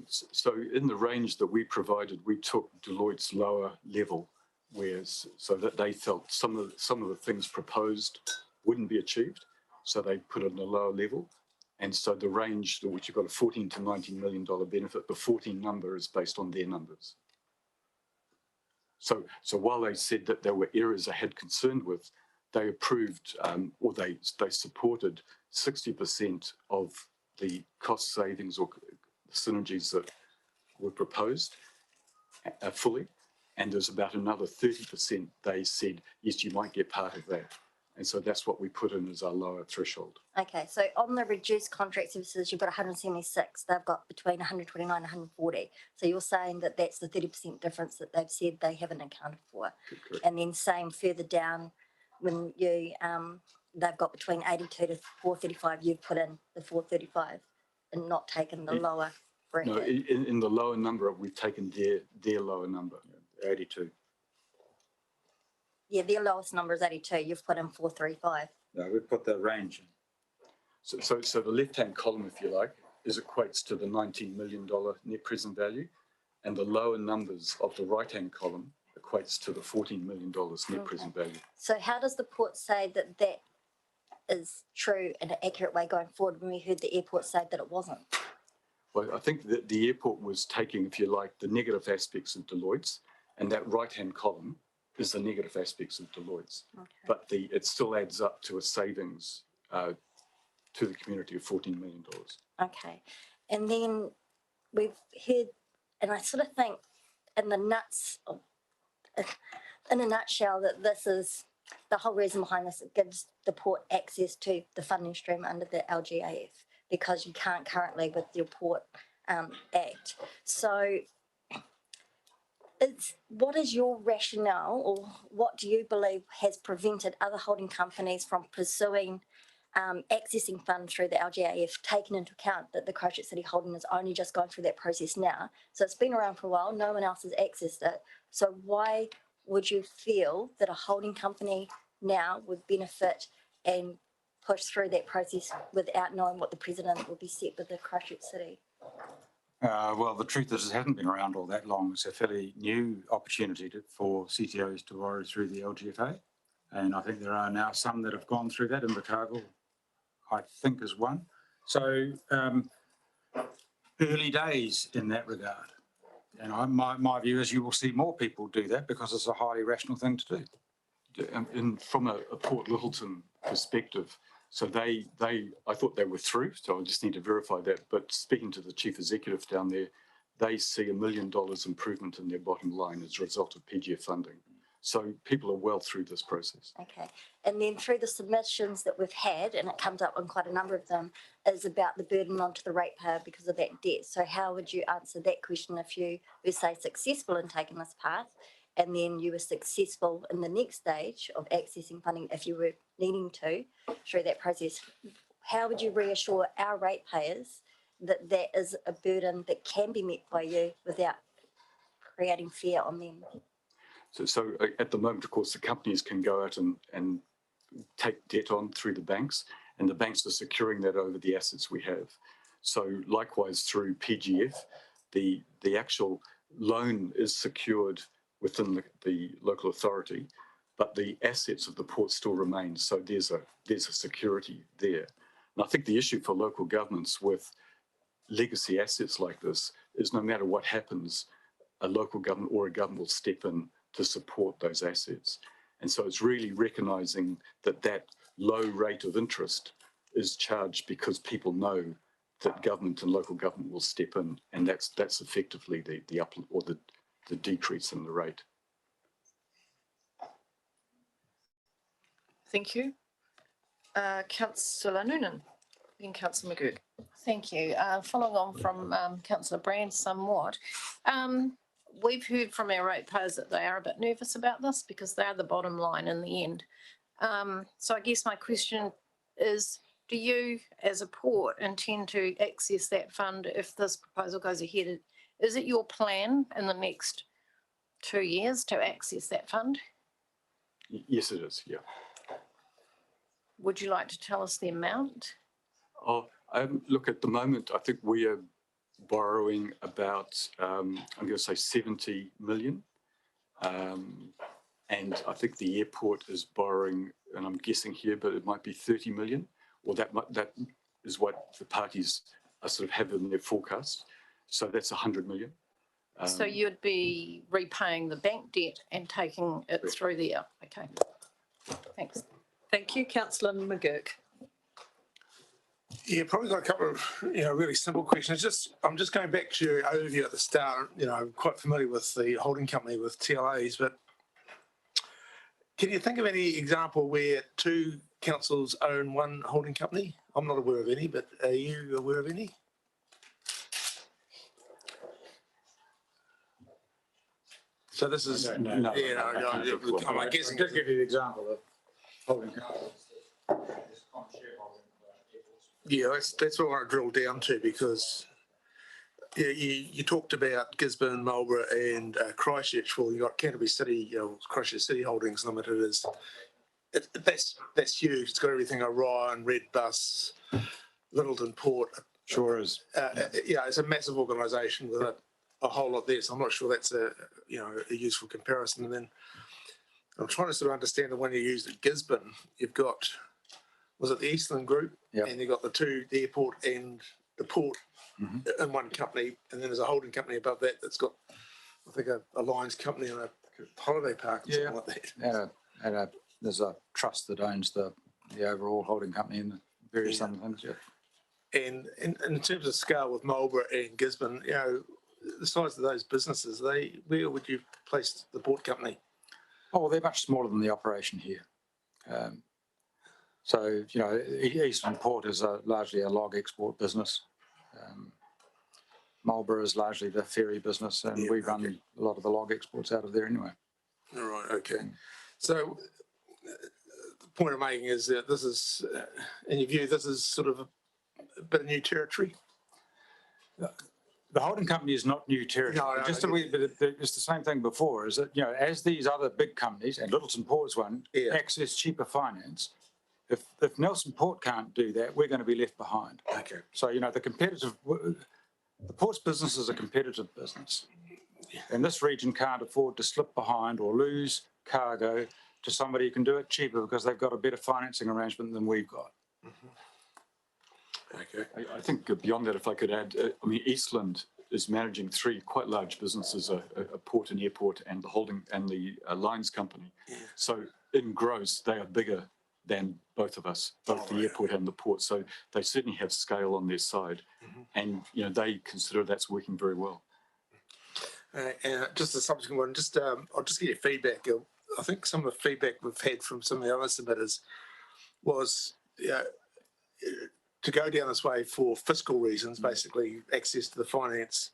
So in the range that we provided, we took Deloitte's lower level, whereas so that they felt some of the things proposed wouldn't be achieved, so they put it on a lower level. And so the range, which you've got a $14 to $19 million benefit, the 14 number is based on their numbers. So while they said that there were areas they had concern with, they approved or they supported 60% of the cost savings or synergies that were proposed fully. And there's about another 30% they said, yes, you might get part of that. And so that's what we put in as our lower threshold. Okay, so on the reduced contract services, you've got 176. They've got between 129 and 140. So you're saying that that's the 30% difference that they've said they haven't accounted for. Correct. And then same further down, when you they've got between 82 to 435, you've put in the 435 and not taken the lower bracket. No, in the lower number, we've taken their lower number, 82. Yeah, their lowest number is 82. You've put in 435. No, we've put the range in. So the left-hand column, if you like, equates to the $19 million net present value, and the lower numbers of the right-hand column equates to the $14 million net present value. So how does the port say that that is true in an accurate way going forward when we heard the airport say that it wasn't? Well, I think that the airport was taking, if you like, the negative aspects of Deloitte's, and that right-hand column is the negative aspects of Deloitte's. Okay. But it still adds up to a savings to the community of $14 million. Okay. And then we've heard, and I sort of think in a nutshell, that this is the whole reason behind this. It gives the port access to the funding stream under the LGAF, because you can't currently with your Port Act. So what is your rationale, or what do you believe has prevented other holding companies from pursuing accessing funds through the LGAF, taking into account that the Christchurch City Holding is only just going through that process now? So it's been around for a while, no one else has accessed it. So why would you feel that a holding company now would benefit and push through that process without knowing what the precedent will be set with the Christchurch City? Well, the truth is it hasn't been around all that long. It's a fairly new opportunity for CTOs to borrow through the LGFA. And I think there are now some that have gone through that. Invercargill, I think, is one. So early days in that regard. And my view is you will see more people do that because it's a highly rational thing to do. And from a Port Lyttelton perspective, so I thought they were through, so I just need to verify that. But speaking to the chief executive down there, they see $1 million improvement in their bottom line as a result of PGF funding. So people are well through this process. Okay. And then through the submissions that we've had, and it comes up on quite a number of them, is about the burden onto the ratepayer because of that debt. So how would you answer that question if you were, say, successful in taking this path, and then you were successful in the next stage of accessing funding if you were needing to through that process? How would you reassure our ratepayers that that is a burden that can be met by you without creating fear on them? So at the moment, of course, the companies can go out and take debt on through the banks, and the banks are securing that over the assets we have. So likewise through PGF, the actual loan is secured within the local authority, but the assets of the port still remain. So there's a security there. And I think the issue for local governments with legacy assets like this is no matter what happens, a local government or a government will step in to support those assets. And so it's really recognising that that low rate of interest is charged because people know that government and local government will step in, and that's effectively the up or the decrease in the rate. Thank you. Councillor Noonan, then Councillor McGurk. Thank you. Following on from Councillor Brand somewhat, we've heard from our ratepayers that they are a bit nervous about this because they are the bottom line in the end. So I guess my question is, do you as a port intend to access that fund if this proposal goes ahead? Is it your plan in the next 2 years to access that fund? Yes, it is, yeah. Would you like to tell us the amount? Oh, look, at the moment, I think we are borrowing about, I'm going to say 70 million. And I think the airport is borrowing, and I'm guessing here, but it might be 30 million, or that is what the parties are sort of have in their forecast. So that's 100 million. So you'd be repaying the bank debt and taking it through there. Okay. Thanks. Thank you, Councillor McGurk. Yeah, probably got a couple of really simple questions. I'm just going back to your overview at the start. I'm quite familiar with the holding company with TLAs, but can you think of any example where two councils own one holding company? I'm not aware of any, but are you aware of any? So this is I'm guessing. Just give you the example of holding companies. Yeah, that's what I want to drill down to, because you talked about Gisborne, Marlborough and Christchurch. Well, you got Canterbury City, Christchurch City Holdings Limited that's huge. It's got everything: Orion, Redbus, Littleton Port. Sure is. It's a massive organisation with a whole lot there. So I'm not sure that's a useful comparison. And then I'm trying to sort of understand the one you used at Gisborne. You've got, was it the Eastland Group? Yep. And you've got the airport and the port in one company, and then there's a holding company above that that's got, I think, a Lions company and a holiday park or something like that. And there's a trust that owns the overall holding company and various other things. Yeah. And in terms of scale with Marlborough and Gisborne, the size of those businesses, where would you place the port company? Oh, well, they're much smaller than the operation here. So, Eastern Port is largely a log export business. Marlborough is largely the ferry business, and we run a lot of the log exports out of there anyway. All right, okay. So the point I'm making is that this is, in your view, this is sort of a bit of new territory? The holding company is not new territory. It's the same thing before, is that, as these other big companies, and Littleton Port's one, access cheaper finance, if Nelson Port can't do that, we're going to be left behind. Okay. So, the ports business is a competitive business. And this region can't afford to slip behind or lose cargo to somebody who can do it cheaper because they've got a better financing arrangement than we've got. Okay. I think beyond that, if I could add, Eastland is managing three quite large businesses, a port and airport and the holding and the Lions company. Yeah. So in gross, they are bigger than both of us, both the airport and the port. So they certainly have scale on their side, and they consider that's working very well. And just a subsequent one, I'll just get your feedback. I think some of the feedback we've had from some of the other submitters was, to go down this way for fiscal reasons, basically access to the finance.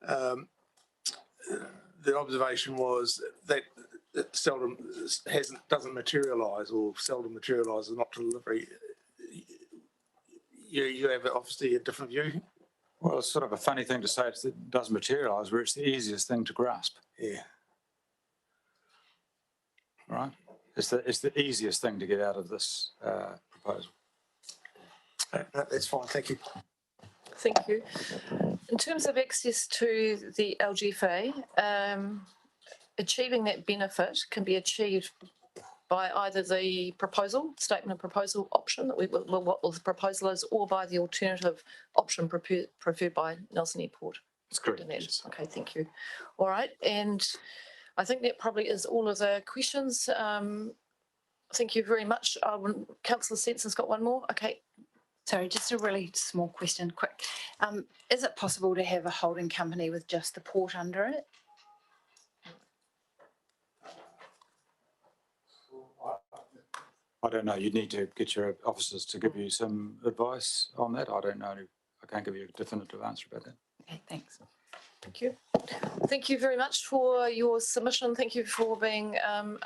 The observation was that it seldom doesn't materialise or seldom materialises not delivery. You have obviously a different view. Well, it's sort of a funny thing to say it does materialise, where it's the easiest thing to grasp. Yeah. Right? It's the easiest thing to get out of this proposal. No, that's fine, thank you. Thank you. In terms of access to the LGFA, achieving that benefit can be achieved by either the proposal, statement of proposal option that what the proposal is, or by the alternative option preferred by Nelson Airport. That's correct. Yes. Okay, thank you. All right, and I think that probably is all of the questions. Thank you very much. Councillor Stenson's got one more. Okay. Sorry, just a really small question, quick. Is it possible to have a holding company with just the port under it? I don't know. You'd need to get your officers to give you some advice on that. I don't know. I can't give you a definitive answer about that. Okay, thanks. Thank you. Thank you very much for your submission. Thank you for being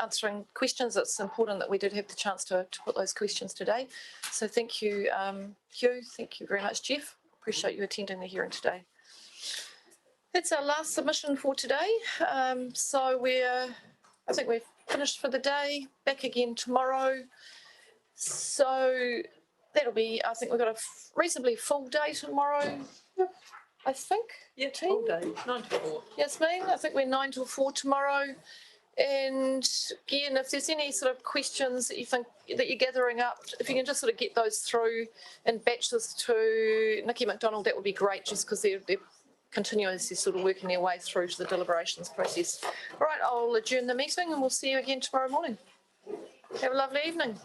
answering questions. It's important that we did have the chance to put those questions today. So thank you, Hugh. Thank you very much, Jeff. Appreciate you attending the hearing today. That's our last submission for today. So I think we're finished for the day. Back again tomorrow. So that'll be, I think we've got a reasonably full day tomorrow. I think. Yeah, full day, 9 to 4. Yasmin, I think we're 9 till 4 tomorrow. And again, if there's any sort of questions that you think that you're gathering up, if you can just sort of get those through and batch this to Nikki McDonald, that would be great, just because they're continuously sort of working their way through to the deliberations process. All right, I'll adjourn the meeting and we'll see you again tomorrow morning. Have a lovely evening.